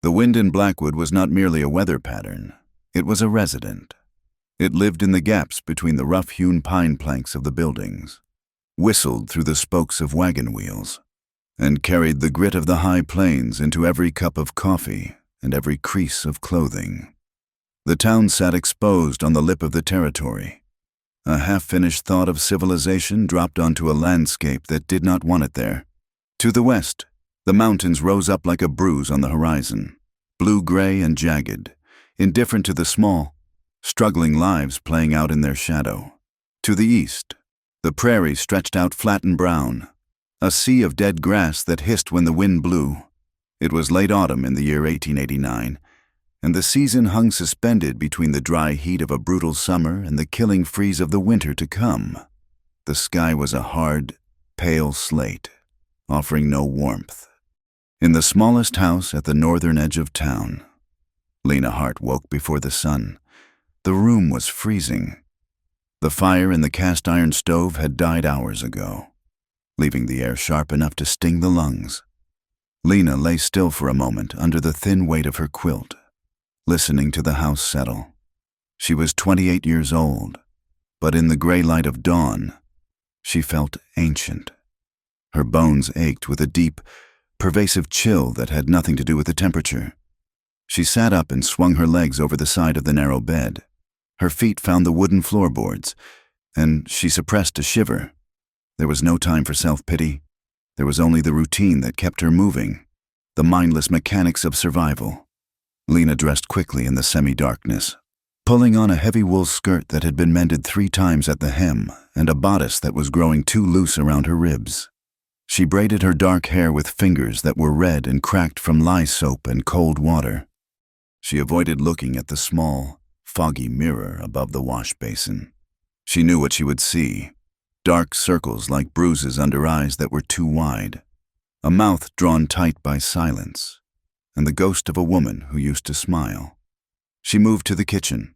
The wind in Blackwood was not merely a weather pattern, it was a resident. It lived in the gaps between the rough-hewn pine planks of the buildings, whistled through the spokes of wagon wheels, and carried the grit of the high plains into every cup of coffee and every crease of clothing. The town sat exposed on the lip of the territory, a half-finished thought of civilization dropped onto a landscape that did not want it there. To the west, the mountains rose up like a bruise on the horizon, blue-gray and jagged, indifferent to the small, struggling lives playing out in their shadow. To the east, the prairie stretched out flat and brown, a sea of dead grass that hissed when the wind blew. It was late autumn in the year 1889, and the season hung suspended between the dry heat of a brutal summer and the killing freeze of the winter to come. The sky was a hard, pale slate, offering no warmth. In the smallest house at the northern edge of town, Lena Hart woke before the sun. The room was freezing. The fire in the cast-iron stove had died hours ago, leaving the air sharp enough to sting the lungs. Lena lay still for a moment under the thin weight of her quilt, listening to the house settle. She was 28 years old, but in the gray light of dawn, she felt ancient. Her bones ached with a deep, pervasive chill that had nothing to do with the temperature. She sat up and swung her legs over the side of the narrow bed. Her feet found the wooden floorboards, and she suppressed a shiver. There was no time for self-pity. There was only the routine that kept her moving, the mindless mechanics of survival. Lena dressed quickly in the semi-darkness, pulling on a heavy wool skirt that had been mended 3 times at the hem and a bodice that was growing too loose around her ribs. She braided her dark hair with fingers that were red and cracked from lye soap and cold water. She avoided looking at the small, foggy mirror above the wash basin. She knew what she would see: dark circles like bruises under eyes that were too wide, a mouth drawn tight by silence, and the ghost of a woman who used to smile. She moved to the kitchen,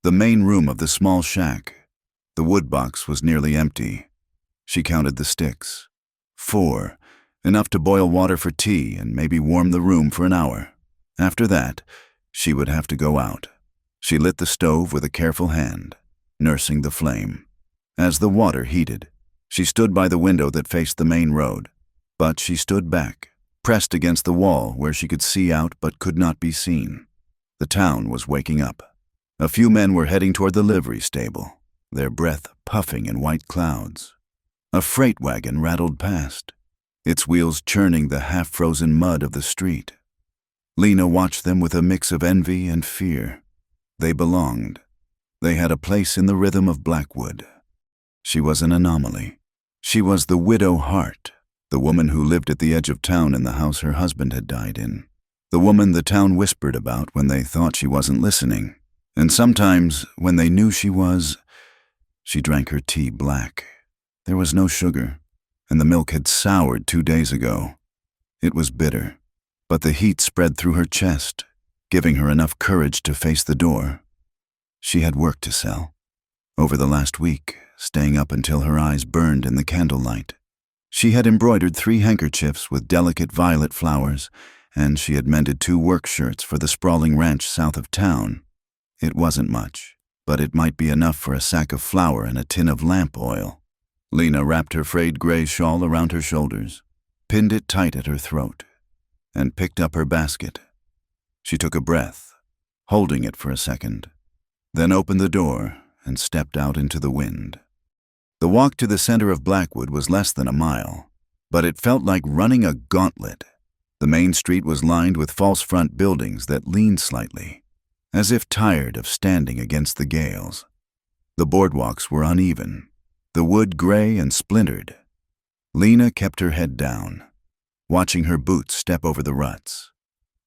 the main room of the small shack. The wood box was nearly empty. She counted the sticks. 4, enough to boil water for tea and maybe warm the room for an hour. After that, she would have to go out. She lit the stove with a careful hand, nursing the flame. As the water heated, she stood by the window that faced the main road, but she stood back, pressed against the wall where she could see out but could not be seen. The town was waking up. A few men were heading toward the livery stable, their breath puffing in white clouds. A freight wagon rattled past, its wheels churning the half-frozen mud of the street. Lena watched them with a mix of envy and fear. They belonged. They had a place in the rhythm of Blackwood. She was an anomaly. She was the widow Hart, the woman who lived at the edge of town in the house her husband had died in. The woman the town whispered about when they thought she wasn't listening. And sometimes, when they knew she was, she drank her tea black. There was no sugar, and the milk had soured 2 days ago. It was bitter, but the heat spread through her chest, giving her enough courage to face the door. She had work to sell. Over the last week, staying up until her eyes burned in the candlelight. She had embroidered 3 handkerchiefs with delicate violet flowers, and she had mended 2 work shirts for the sprawling ranch south of town. It wasn't much, but it might be enough for a sack of flour and a tin of lamp oil. Lena wrapped her frayed gray shawl around her shoulders, pinned it tight at her throat, and picked up her basket. She took a breath, holding it for a second, then opened the door and stepped out into the wind. The walk to the center of Blackwood was less than a mile, but it felt like running a gauntlet. The main street was lined with false front buildings that leaned slightly, as if tired of standing against the gales. The boardwalks were uneven, the wood gray and splintered. Lena kept her head down, watching her boots step over the ruts.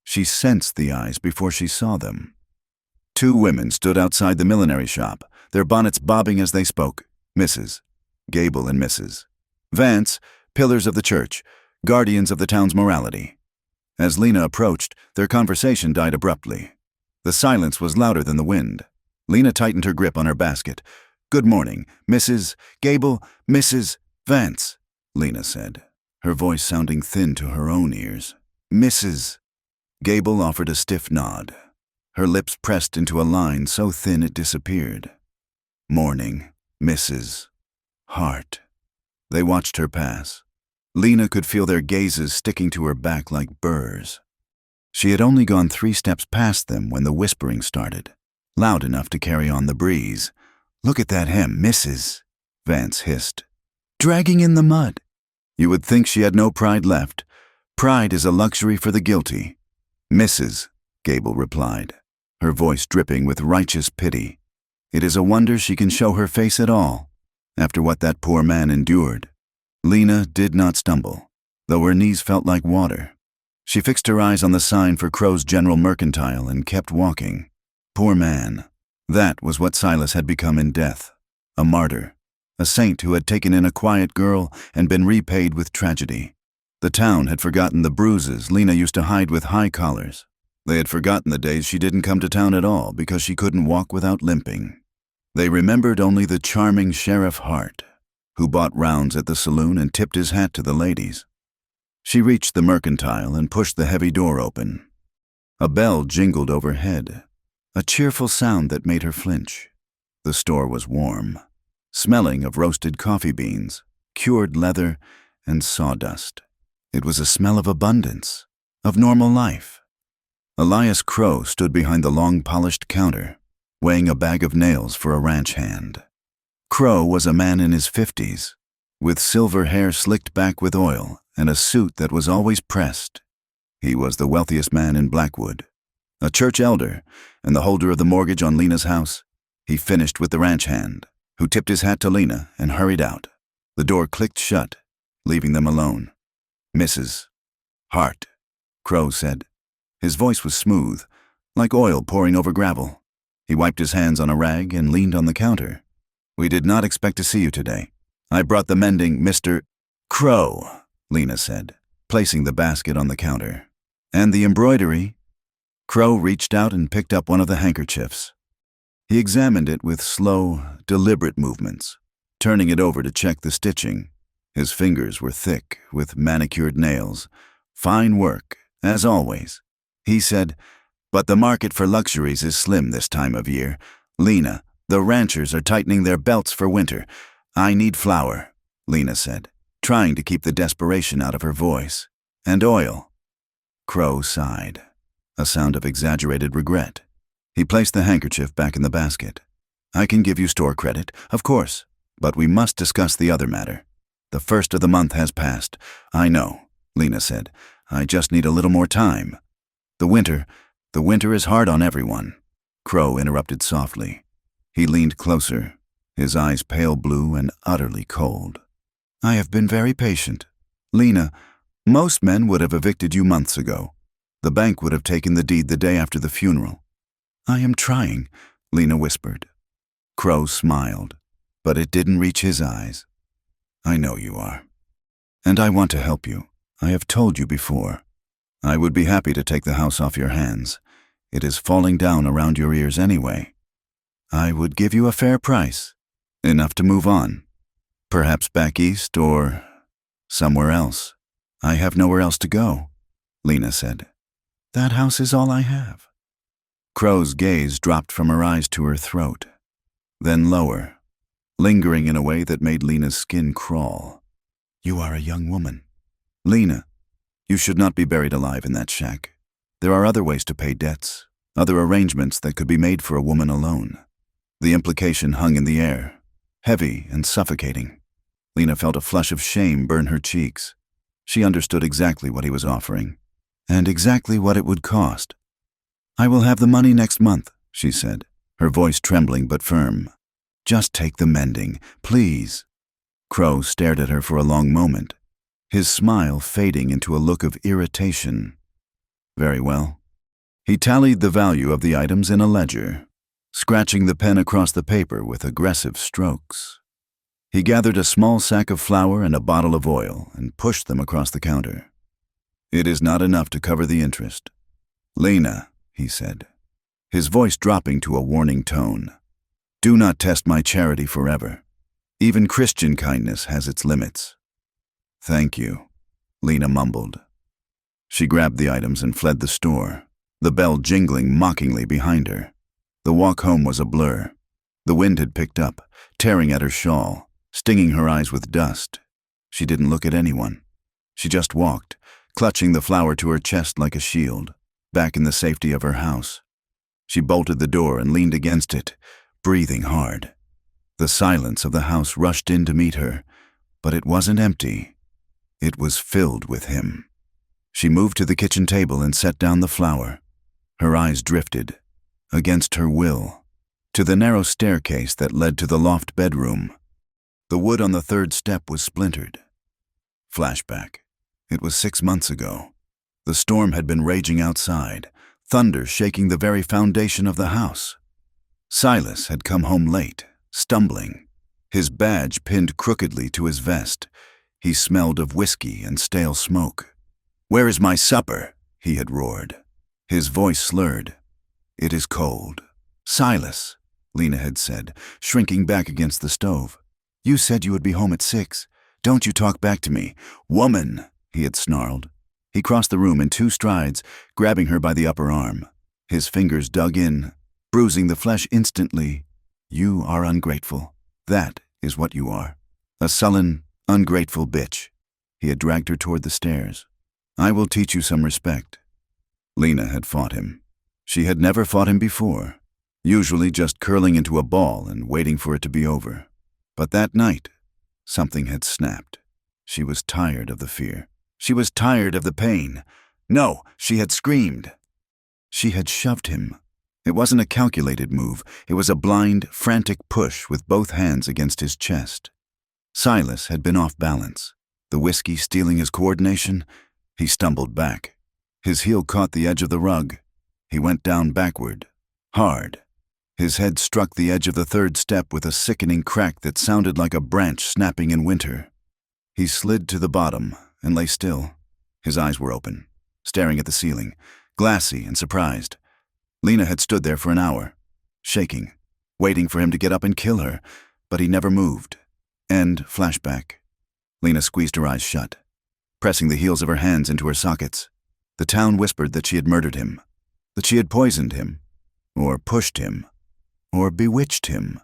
She sensed the eyes before she saw them. 2 women stood outside the millinery shop, their bonnets bobbing as they spoke. Mrs. Gable and Mrs. Vance, pillars of the church, guardians of the town's morality. As Lena approached, their conversation died abruptly. The silence was louder than the wind. Lena tightened her grip on her basket. "Good morning, Mrs. Gable, Mrs. Vance," Lena said, her voice sounding thin to her own ears. "Mrs." Gable offered a stiff nod. Her lips pressed into a line so thin it disappeared. Morning, Mrs. Hart. They watched her pass. Lena could feel their gazes sticking to her back like burrs. She had only gone 3 steps past them when the whispering started, loud enough to carry on the breeze. "Look at that hem, Mrs." Vance hissed. "Dragging in the mud." You would think she had no pride left. Pride is a luxury for the guilty. "Mrs.," Gable replied, her voice dripping with righteous pity. "It is a wonder she can show her face at all, after what that poor man endured." Lena did not stumble, though her knees felt like water. She fixed her eyes on the sign for Crow's General Mercantile and kept walking. Poor man. That was what Silas had become in death. A martyr. A saint who had taken in a quiet girl and been repaid with tragedy. The town had forgotten the bruises Lena used to hide with high collars. They had forgotten the days she didn't come to town at all because she couldn't walk without limping. They remembered only the charming Sheriff Hart, who bought rounds at the saloon and tipped his hat to the ladies. She reached the Mercantile and pushed the heavy door open. A bell jingled overhead, a cheerful sound that made her flinch. The store was warm, smelling of roasted coffee beans, cured leather, and sawdust. It was a smell of abundance, of normal life. Elias Crow stood behind the long polished counter, weighing a bag of nails for a ranch hand. Crow was a man in his 50s, with silver hair slicked back with oil and a suit that was always pressed. He was the wealthiest man in Blackwood. A church elder and the holder of the mortgage on Lena's house, he finished with the ranch hand, who tipped his hat to Lena and hurried out. The door clicked shut, leaving them alone. "Mrs. Hart," Crow said. His voice was smooth, like oil pouring over gravel. He wiped his hands on a rag and leaned on the counter. "We did not expect to see you today. I brought the mending, Mr. Crow," Lena said, placing the basket on the counter. "And the embroidery." Crow reached out and picked up one of the handkerchiefs. He examined it with slow, deliberate movements, turning it over to check the stitching. His fingers were thick, with manicured nails. Fine work, as always. He said, "But the market for luxuries is slim this time of year. Lena, the ranchers are tightening their belts for winter. I need flour," Lena said, trying to keep the desperation out of her voice. "And oil." Crow sighed, a sound of exaggerated regret. He placed the handkerchief back in the basket. "I can give you store credit, of course, but we must discuss the other matter. The first of the month has passed." "I know," Lena said. "I just need a little more time." The winter is hard on everyone," Crow interrupted softly. He leaned closer, his eyes pale blue and utterly cold. "I have been very patient. Lena, most men would have evicted you months ago. The bank would have taken the deed the day after the funeral." "I am trying," Lena whispered. Crow smiled, but it didn't reach his eyes. "I know you are. And I want to help you. I have told you before. I would be happy to take the house off your hands. It is falling down around your ears anyway. I would give you a fair price, enough to move on. Perhaps back east or somewhere else." "I have nowhere else to go," Lena said. "That house is all I have." Crow's gaze dropped from her eyes to her throat, then lower, lingering in a way that made Lena's skin crawl. "You are a young woman. Lena, you should not be buried alive in that shack. There are other ways to pay debts, other arrangements that could be made for a woman alone." The implication hung in the air, heavy and suffocating. Lena felt a flush of shame burn her cheeks. She understood exactly what he was offering, and exactly what it would cost. "I will have the money next month," she said, her voice trembling but firm. "Just take the mending, please." Crow stared at her for a long moment, his smile fading into a look of irritation. Very well. He tallied the value of the items in a ledger, scratching the pen across the paper with aggressive strokes. He gathered a small sack of flour and a bottle of oil and pushed them across the counter. "It is not enough to cover the interest." "Lena," he said, his voice dropping to a warning tone, "do not test my charity forever. Even Christian kindness has its limits." "Thank you," Lena mumbled. She grabbed the items and fled the store, the bell jingling mockingly behind her. The walk home was a blur. The wind had picked up, tearing at her shawl, stinging her eyes with dust. She didn't look at anyone. She just walked, clutching the flower to her chest like a shield, back in the safety of her house. She bolted the door and leaned against it, breathing hard. The silence of the house rushed in to meet her, but it wasn't empty. It was filled with him. She moved to the kitchen table and set down the flower. Her eyes drifted, against her will, to the narrow staircase that led to the loft bedroom. The wood on the third step was splintered. Flashback. It was 6 months ago. The storm had been raging outside, thunder shaking the very foundation of the house. Silas had come home late, stumbling, his badge pinned crookedly to his vest. He smelled of whiskey and stale smoke. "Where is my supper?" he had roared. His voice slurred. "It is cold." "Silas," Lena had said, shrinking back against the stove. "You said you would be home at 6. Don't you talk back to me. Woman," he had snarled. He crossed the room in 2 strides, grabbing her by the upper arm. His fingers dug in, bruising the flesh instantly. "You are ungrateful. That is what you are. A sullen, ungrateful bitch." He had dragged her toward the stairs. "I will teach you some respect." Lena had fought him. She had never fought him before, usually just curling into a ball and waiting for it to be over. But that night, something had snapped. She was tired of the fear. She was tired of the pain. No, she had screamed. She had shoved him. It wasn't a calculated move. It was a blind, frantic push with both hands against his chest. Silas had been off balance, the whiskey stealing his coordination. He stumbled back. His heel caught the edge of the rug. He went down backward, hard. His head struck the edge of the third step with a sickening crack that sounded like a branch snapping in winter. He slid to the bottom and lay still. His eyes were open, staring at the ceiling, glassy and surprised. Lena had stood there for an hour, shaking, waiting for him to get up and kill her, but he never moved. End flashback. Lena squeezed her eyes shut, pressing the heels of her hands into her sockets. The town whispered that she had murdered him, that she had poisoned him, or pushed him, or bewitched him.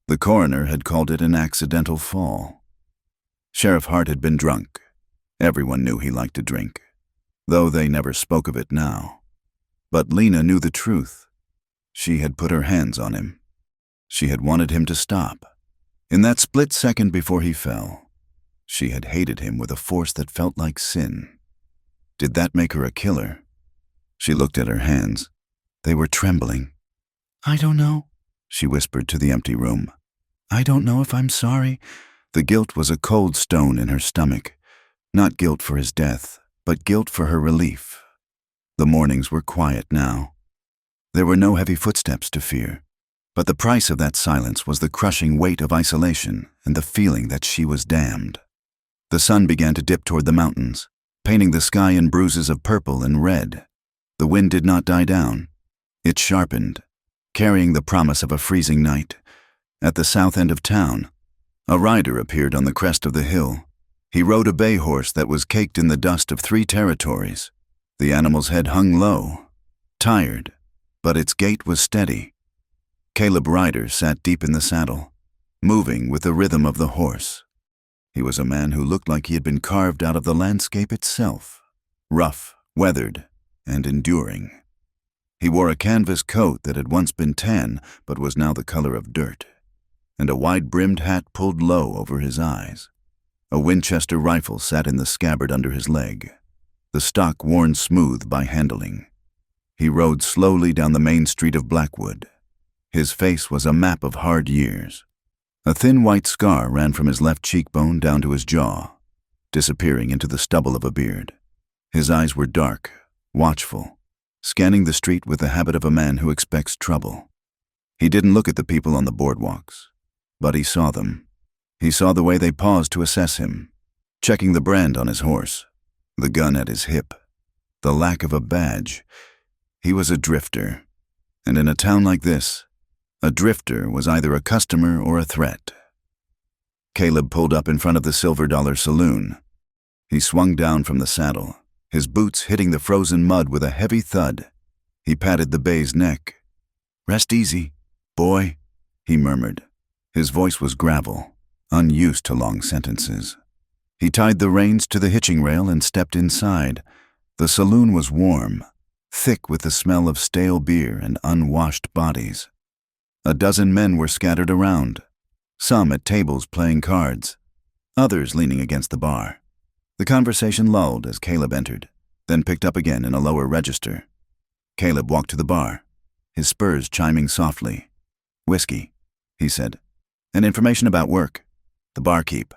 The coroner had called it an accidental fall. Sheriff Hart had been drunk. Everyone knew he liked to drink, though they never spoke of it now. But Lena knew the truth. She had put her hands on him. She had wanted him to stop. In that split second before he fell, she had hated him with a force that felt like sin. Did that make her a killer? She looked at her hands. They were trembling. "I don't know," she whispered to the empty room. "I don't know if I'm sorry." The guilt was a cold stone in her stomach. Not guilt for his death, but guilt for her relief. The mornings were quiet now. There were no heavy footsteps to fear, but the price of that silence was the crushing weight of isolation and the feeling that she was damned. The sun began to dip toward the mountains, painting the sky in bruises of purple and red. The wind did not die down. It sharpened, carrying the promise of a freezing night. At the south end of town, a rider appeared on the crest of the hill. He rode a bay horse that was caked in the dust of 3 territories. The animal's head hung low, tired, but its gait was steady. Caleb Ryder sat deep in the saddle, moving with the rhythm of the horse. He was a man who looked like he had been carved out of the landscape itself, rough, weathered, and enduring. He wore a canvas coat that had once been tan but was now the color of dirt, and a wide-brimmed hat pulled low over his eyes. A Winchester rifle sat in the scabbard under his leg, the stock worn smooth by handling. He rode slowly down the main street of Blackwood. His face was a map of hard years. A thin white scar ran from his left cheekbone down to his jaw, disappearing into the stubble of a beard. His eyes were dark, watchful, scanning the street with the habit of a man who expects trouble. He didn't look at the people on the boardwalks, but he saw them. He saw the way they paused to assess him, checking the brand on his horse, the gun at his hip, the lack of a badge. He was a drifter, and in a town like this, a drifter was either a customer or a threat. Caleb pulled up in front of the Silver Dollar Saloon. He swung down from the saddle, his boots hitting the frozen mud with a heavy thud. He patted the bay's neck. "Rest easy, boy," he murmured. His voice was gravel, unused to long sentences. He tied the reins to the hitching rail and stepped inside. The saloon was warm, thick with the smell of stale beer and unwashed bodies. A dozen men were scattered around, some at tables playing cards, others leaning against the bar. The conversation lulled as Caleb entered, then picked up again in a lower register. Caleb walked to the bar, his spurs chiming softly. "Whiskey," he said, "and information about work." The barkeep,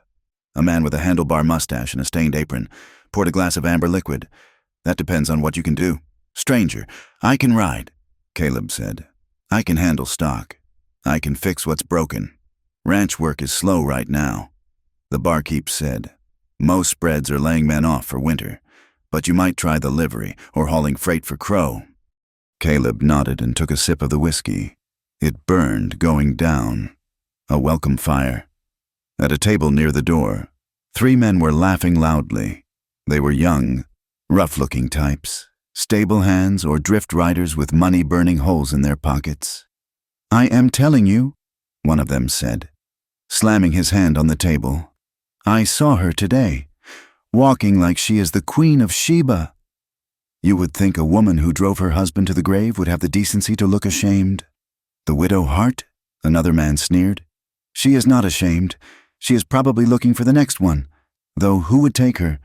a man with a handlebar mustache and a stained apron, poured a glass of amber liquid. "That depends on what you can do." "Stranger, I can ride," Caleb said. "I can handle stock. I can fix what's broken. Ranch work is slow right now." The barkeep said, "Most spreads are laying men off for winter, but you might try the livery or hauling freight for Crow." Caleb nodded and took a sip of the whiskey. It burned, going down. A welcome fire. At a table near the door, 3 men were laughing loudly. They were young, rough-looking types, stable hands or drift riders with money burning holes in their pockets. "I am telling you," one of them said, slamming his hand on the table. "I saw her today, walking like she is the Queen of Sheba." "You would think a woman who drove her husband to the grave would have the decency to look ashamed." "The widow Hart?" another man sneered. "She is not ashamed. She is probably looking for the next one. Though who would take her?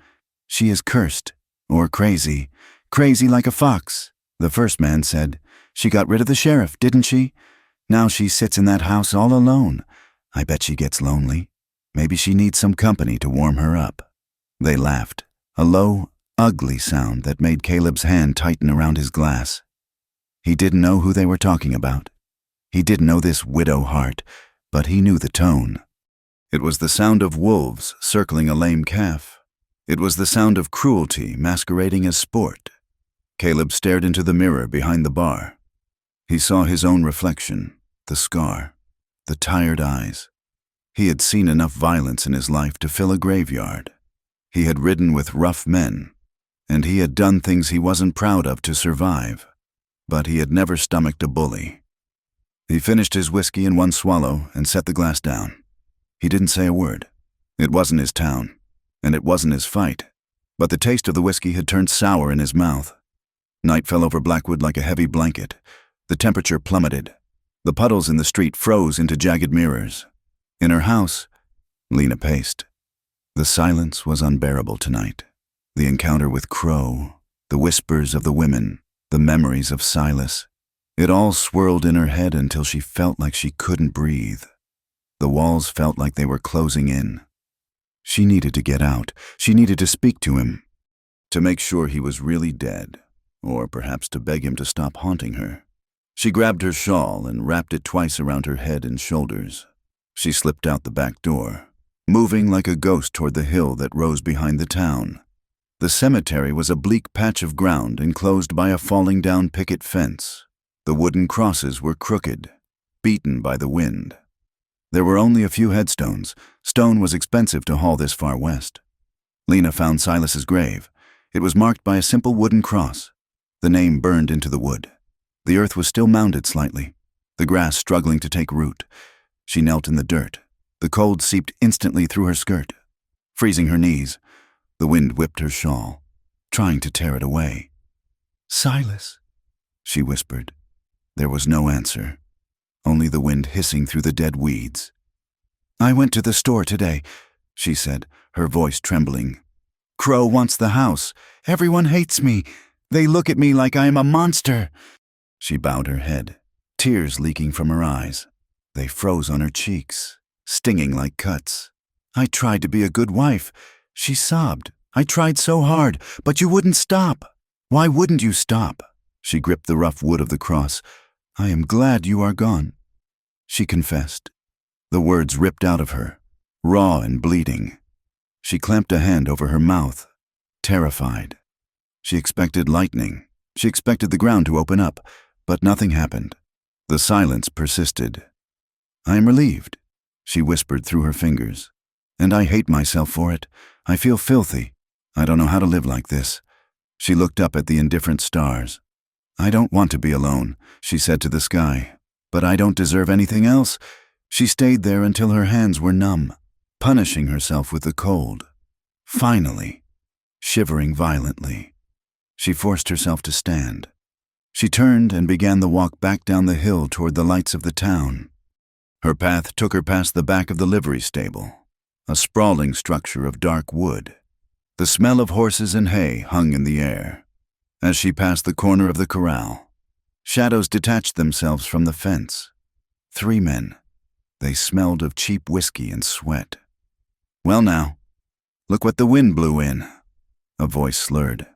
She is cursed, or crazy. Crazy like a fox," the first man said. "She got rid of the sheriff, didn't she? Now she sits in that house all alone. I bet she gets lonely. Maybe she needs some company to warm her up." They laughed, a low, ugly sound that made Caleb's hand tighten around his glass. He didn't know who they were talking about. He didn't know this widow Hart, but he knew the tone. It was the sound of wolves circling a lame calf. It was the sound of cruelty masquerading as sport. Caleb stared into the mirror behind the bar. He saw his own reflection, the scar, the tired eyes. He had seen enough violence in his life to fill a graveyard. He had ridden with rough men, and he had done things he wasn't proud of to survive, but he had never stomached a bully. He finished his whiskey in one swallow and set the glass down. He didn't say a word. It wasn't his town, and it wasn't his fight, but the taste of the whiskey had turned sour in his mouth. Night fell over Blackwood like a heavy blanket. The temperature plummeted. The puddles in the street froze into jagged mirrors. In her house, Lena paced. The silence was unbearable tonight. The encounter with Crow, the whispers of the women, the memories of Silas. It all swirled in her head until she felt like she couldn't breathe. The walls felt like they were closing in. She needed to get out. She needed to speak to him, to make sure he was really dead, or perhaps to beg him to stop haunting her. She grabbed her shawl and wrapped it twice around her head and shoulders. She slipped out the back door, moving like a ghost toward the hill that rose behind the town. The cemetery was a bleak patch of ground enclosed by a falling-down picket fence. The wooden crosses were crooked, beaten by the wind. There were only a few headstones. Stone was expensive to haul this far west. Lena found Silas's grave. It was marked by a simple wooden cross. The name burned into the wood. The earth was still mounded slightly, the grass struggling to take root. She knelt in the dirt. The cold seeped instantly through her skirt, freezing her knees. The wind whipped her shawl, trying to tear it away. "Silas," she whispered. There was no answer, only the wind hissing through the dead weeds. "I went to the store today," she said, her voice trembling. "Crow wants the house. Everyone hates me. They look at me like I am a monster." She bowed her head, tears leaking from her eyes. They froze on her cheeks, stinging like cuts. "I tried to be a good wife," she sobbed. "I tried so hard, but you wouldn't stop." "Why wouldn't you stop?" She gripped the rough wood of the cross. "I am glad you are gone," she confessed. The words ripped out of her, raw and bleeding. She clamped a hand over her mouth, terrified. She expected lightning. She expected the ground to open up, but nothing happened. The silence persisted. "I am relieved," she whispered through her fingers. "And I hate myself for it. I feel filthy. I don't know how to live like this. She looked up at the indifferent stars. "I don't want to be alone," she said to the sky. "But I don't deserve anything else." She stayed there until her hands were numb, punishing herself with the cold. Finally, shivering violently, she forced herself to stand. She turned and began the walk back down the hill toward the lights of the town. Her path took her past the back of the livery stable, a sprawling structure of dark wood. The smell of horses and hay hung in the air. As she passed the corner of the corral, shadows detached themselves from the fence. 3 men. They smelled of cheap whiskey and sweat. "Well now, look what the wind blew in," a voice slurred.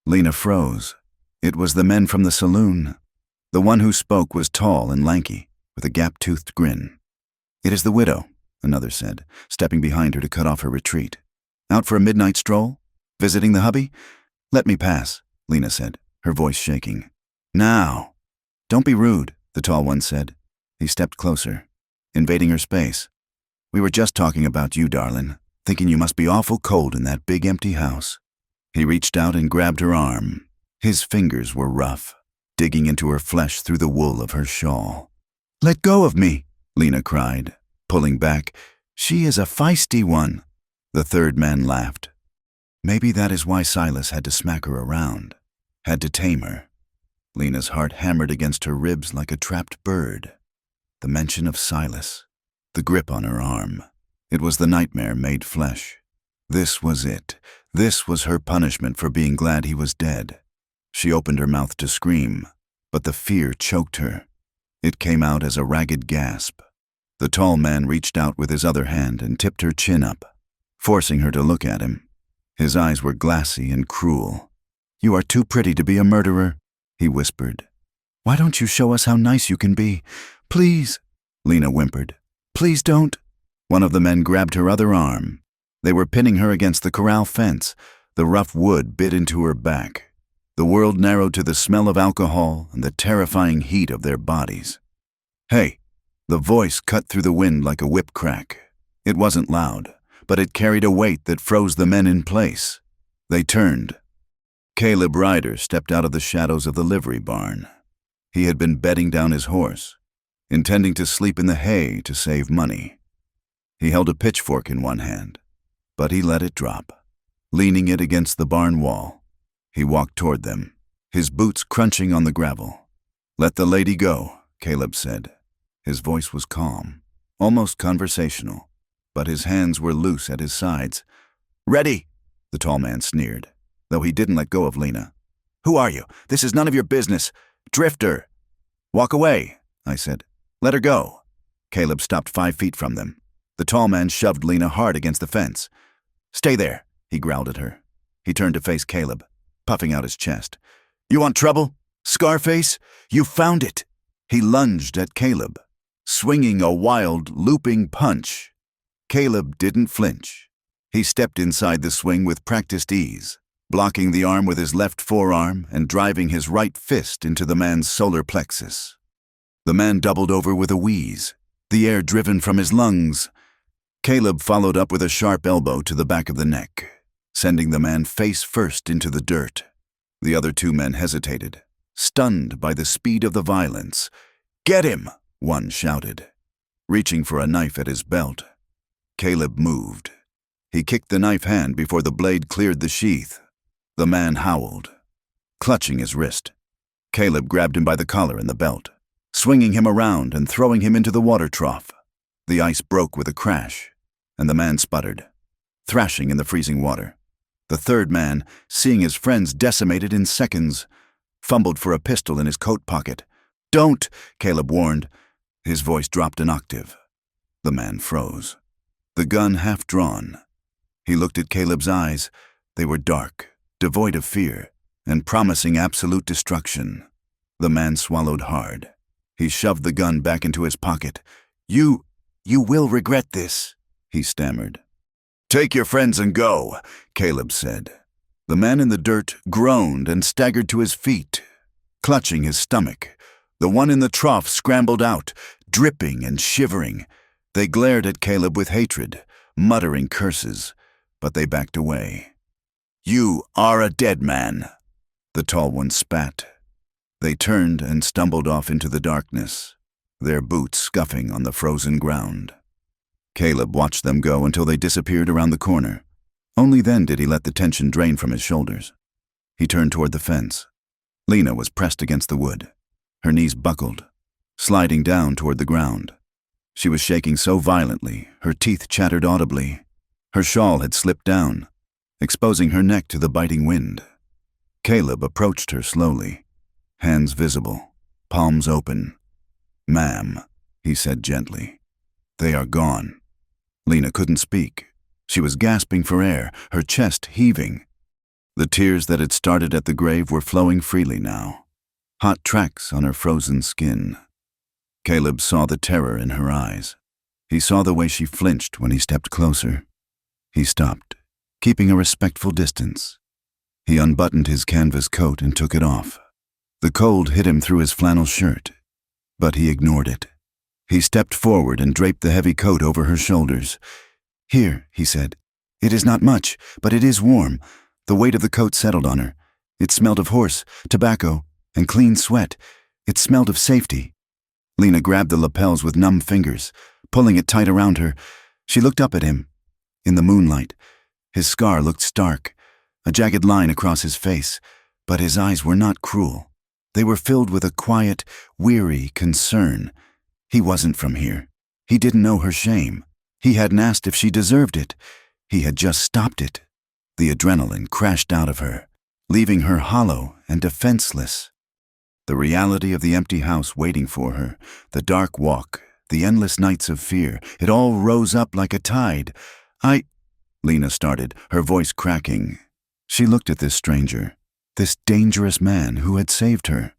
Lena froze. It was the men from the saloon. The one who spoke was tall and lanky, with a gap-toothed grin. "It is the widow," another said, stepping behind her to cut off her retreat. "Out for a midnight stroll? Visiting the hubby?" "Let me pass," Lena said, her voice shaking. "Now, don't be rude," the tall one said. He stepped closer, invading her space. "We were just talking about you, darling, thinking you must be awful cold in that big empty house." He reached out and grabbed her arm. His fingers were rough, digging into her flesh through the wool of her shawl. "Let go of me," Lena cried, pulling back. "She is a feisty one." The third man laughed. Maybe that is why Silas had to smack her around, had to tame her. Lena's heart hammered against her ribs like a trapped bird. The mention of Silas, the grip on her arm. It was the nightmare made flesh. This was it. This was her punishment for being glad he was dead. She opened her mouth to scream, but the fear choked her. It came out as a ragged gasp. The tall man reached out with his other hand and tipped her chin up, forcing her to look at him. His eyes were glassy and cruel. "You are too pretty to be a murderer," he whispered. "Why don't you show us how nice you can be? Please," Lena whimpered. "Please don't." One of the men grabbed her other arm. They were pinning her against the corral fence. The rough wood bit into her back. The world narrowed to the smell of alcohol and the terrifying heat of their bodies. "Hey!" The voice cut through the wind like a whip crack. It wasn't loud, but it carried a weight that froze the men in place. They turned. Caleb Ryder stepped out of the shadows of the livery barn. He had been bedding down his horse, intending to sleep in the hay to save money. He held a pitchfork in one hand, but he let it drop. Leaning it against the barn wall, he walked toward them, his boots crunching on the gravel. "Let the lady go," Caleb said. His voice was calm, almost conversational, but his hands were loose at his sides. "Ready," the tall man sneered, though he didn't let go of Lena. "Who are you? This is none of your business. Drifter." "Walk away," I said. "Let her go." Caleb stopped 5 feet from them. The tall man shoved Lena hard against the fence. "Stay there," he growled at her. He turned to face Caleb, puffing out his chest. "You want trouble? Scarface? You found it." He lunged at Caleb, swinging a wild, looping punch. Caleb didn't flinch. He stepped inside the swing with practiced ease, blocking the arm with his left forearm and driving his right fist into the man's solar plexus. The man doubled over with a wheeze, the air driven from his lungs. Caleb followed up with a sharp elbow to the back of the neck, sending the man face first into the dirt. The other 2 men hesitated, stunned by the speed of the violence. "Get him!" one shouted, reaching for a knife at his belt. Caleb moved. He kicked the knife hand before the blade cleared the sheath. The man howled, clutching his wrist. Caleb grabbed him by the collar and the belt, swinging him around and throwing him into the water trough. The ice broke with a crash, and the man sputtered, thrashing in the freezing water. The third man, seeing his friends decimated in seconds, fumbled for a pistol in his coat pocket. "Don't," Caleb warned. His voice dropped an octave. The man froze, the gun half drawn. He looked at Caleb's eyes. They were dark, devoid of fear, and promising absolute destruction. The man swallowed hard. He shoved the gun back into his pocket. You will regret this," he stammered. "Take your friends and go," Caleb said. The man in the dirt groaned and staggered to his feet, clutching his stomach. The one in the trough scrambled out, dripping and shivering. They glared at Caleb with hatred, muttering curses, but they backed away. "You are a dead man," The tall one spat. They turned and stumbled off into the darkness, their boots scuffing on the frozen ground. Caleb watched them go until they disappeared around the corner. Only then did he let the tension drain from his shoulders. He turned toward the fence. Lena was pressed against the wood. Her knees buckled, sliding down toward the ground. She was shaking so violently, her teeth chattered audibly. Her shawl had slipped down, exposing her neck to the biting wind. Caleb approached her slowly, hands visible, palms open. "Ma'am," he said gently. "They are gone." Lena couldn't speak. She was gasping for air, her chest heaving. The tears that had started at the grave were flowing freely now, hot tracks on her frozen skin. Caleb saw the terror in her eyes. He saw the way she flinched when he stepped closer. He stopped, keeping a respectful distance. He unbuttoned his canvas coat and took it off. The cold hit him through his flannel shirt, but he ignored it. He stepped forward and draped the heavy coat over her shoulders. "Here," he said. "It is not much, but it is warm." The weight of the coat settled on her. It smelled of horse, tobacco, and clean sweat. It smelled of safety. Lena grabbed the lapels with numb fingers, pulling it tight around her. She looked up at him. In the moonlight, his scar looked stark, a jagged line across his face, but his eyes were not cruel. They were filled with a quiet, weary concern. He wasn't from here. He didn't know her shame. He hadn't asked if she deserved it. He had just stopped it. The adrenaline crashed out of her, leaving her hollow and defenseless. The reality of the empty house waiting for her, the dark walk, the endless nights of fear, it all rose up like a tide. Lena started, her voice cracking. She looked at this stranger, this dangerous man who had saved her.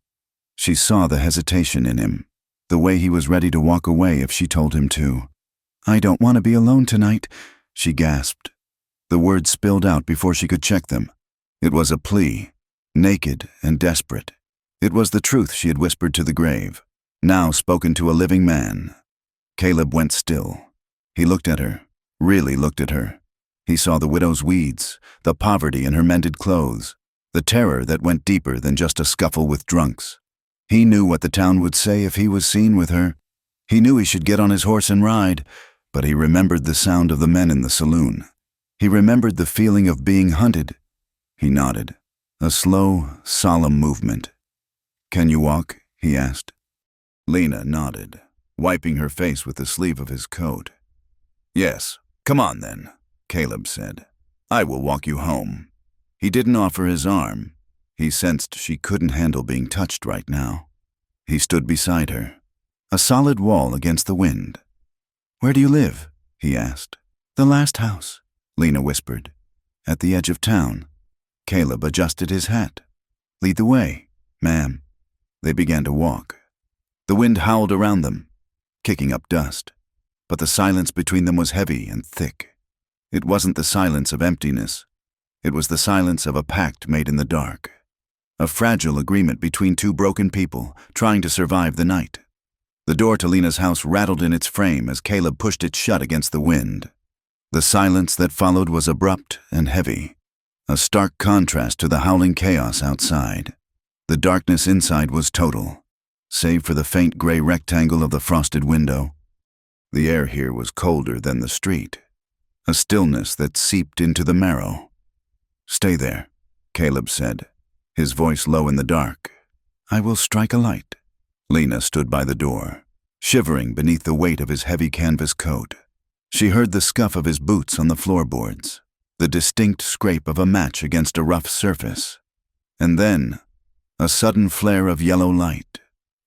She saw the hesitation in him, the way he was ready to walk away if she told him to. "I don't want to be alone tonight," she gasped. The words spilled out before she could check them. It was a plea, naked and desperate. It was the truth she had whispered to the grave, now spoken to a living man. Caleb went still. He looked at her, really looked at her. He saw the widow's weeds, the poverty in her mended clothes, the terror that went deeper than just a scuffle with drunks. He knew what the town would say if he was seen with her. He knew he should get on his horse and ride, but he remembered the sound of the men in the saloon. He remembered the feeling of being hunted. He nodded, a slow, solemn movement. "Can you walk?" he asked. Lena nodded, wiping her face with the sleeve of his coat. "Yes, come on then," Caleb said. "I will walk you home." He didn't offer his arm. He sensed she couldn't handle being touched right now. He stood beside her, a solid wall against the wind. "Where do you live?" he asked. "The last house," Lena whispered. "At the edge of town." Caleb adjusted his hat. "Lead the way, ma'am." They began to walk. The wind howled around them, kicking up dust, but the silence between them was heavy and thick. It wasn't the silence of emptiness. It was the silence of a pact made in the dark, a fragile agreement between two broken people trying to survive the night. The door to Lena's house rattled in its frame as Caleb pushed it shut against the wind. The silence that followed was abrupt and heavy, a stark contrast to the howling chaos outside. The darkness inside was total, save for the faint gray rectangle of the frosted window. The air here was colder than the street, a stillness that seeped into the marrow. "Stay there," Caleb said, his voice low in the dark. "I will strike a light." Lena stood by the door, shivering beneath the weight of his heavy canvas coat. She heard the scuff of his boots on the floorboards, the distinct scrape of a match against a rough surface. And then, a sudden flare of yellow light.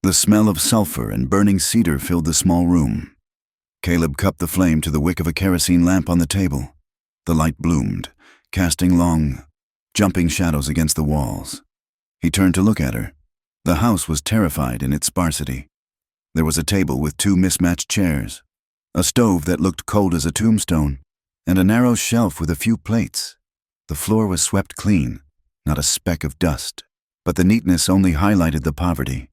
The smell of sulfur and burning cedar filled the small room. Caleb cupped the flame to the wick of a kerosene lamp on the table. The light bloomed, casting long, jumping shadows against the walls. He turned to look at her. The house was terrified in its sparsity. There was a table with two mismatched chairs, a stove that looked cold as a tombstone, and a narrow shelf with a few plates. The floor was swept clean, not a speck of dust, but the neatness only highlighted the poverty.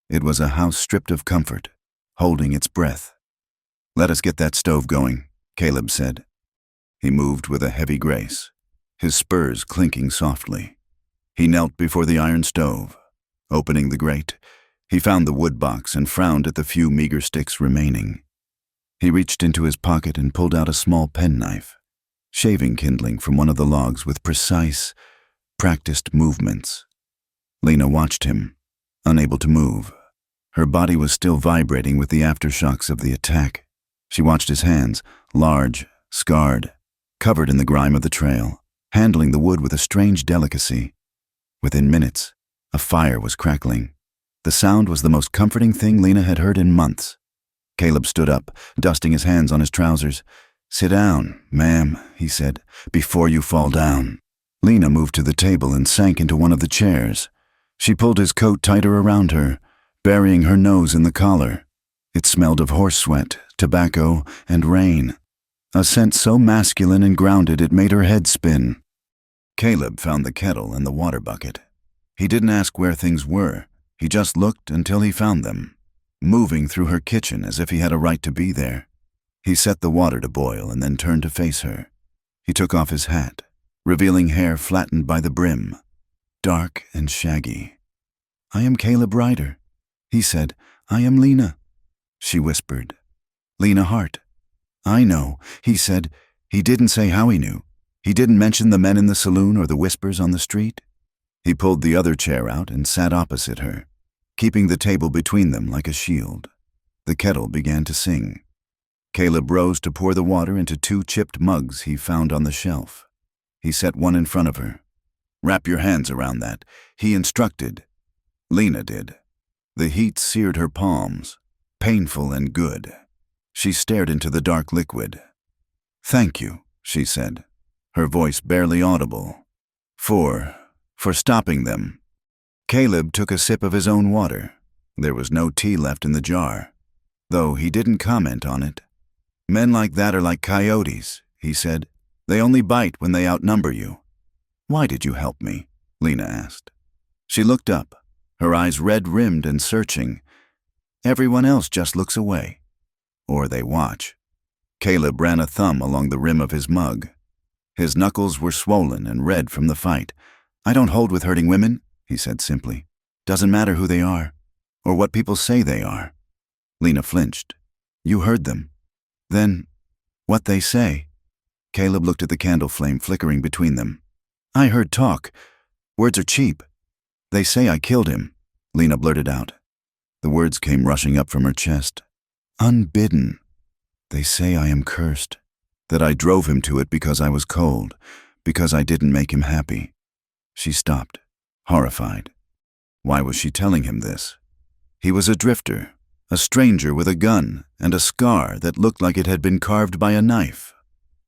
It was a house stripped of comfort, holding its breath. "Let us get that stove going," Caleb said. He moved with a heavy grace, his spurs clinking softly. He knelt before the iron stove. Opening the grate, he found the wood box and frowned at the few meager sticks remaining. He reached into his pocket and pulled out a small penknife, shaving kindling from one of the logs with precise, practiced movements. Lena watched him, unable to move. Her body was still vibrating with the aftershocks of the attack. She watched his hands, large, scarred, covered in the grime of the trail, handling the wood with a strange delicacy. Within minutes, a fire was crackling. The sound was the most comforting thing Lena had heard in months. Caleb stood up, dusting his hands on his trousers. "Sit down, ma'am," he said, "before you fall down." Lena moved to the table and sank into one of the chairs. She pulled his coat tighter around her, burying her nose in the collar. It smelled of horse sweat, tobacco, and rain. A scent so masculine and grounded it made her head spin. Caleb found the kettle and the water bucket. He didn't ask where things were. He just looked until he found them, moving through her kitchen as if he had a right to be there. He set the water to boil and then turned to face her. He took off his hat, revealing hair flattened by the brim, dark and shaggy. "I am Caleb Ryder," he said. "I am Lena." She whispered, "Lena Hart." "I know," he said. He didn't say how he knew. He didn't mention the men in the saloon or the whispers on the street. He pulled the other chair out and sat opposite her, keeping the table between them like a shield. The kettle began to sing. Caleb rose to pour the water into 2 chipped mugs he found on the shelf. He set one in front of her. "Wrap your hands around that," he instructed. Lena did. The heat seared her palms, painful and good. She stared into the dark liquid. "Thank you," she said, her voice barely audible. For stopping them." Caleb took a sip of his own water. There was no tea left in the jar, though he didn't comment on it. "Men like that are like coyotes," he said. "They only bite when they outnumber you." "Why did you help me?" Lena asked. She looked up, her eyes red-rimmed and searching. "Everyone else just looks away. Or they watch." Caleb ran a thumb along the rim of his mug. His knuckles were swollen and red from the fight. "I don't hold with hurting women," he said simply. "Doesn't matter who they are, or what people say they are." Lena flinched. "You heard them. Then, what they say?" Caleb looked at the candle flame flickering between them. "I heard talk. Words are cheap. They say I killed him," Lena blurted out. The words came rushing up from her chest. "Unbidden. They say I am cursed, that I drove him to it because I was cold, because I didn't make him happy." She stopped, horrified. Why was she telling him this? He was a drifter, a stranger with a gun and a scar that looked like it had been carved by a knife.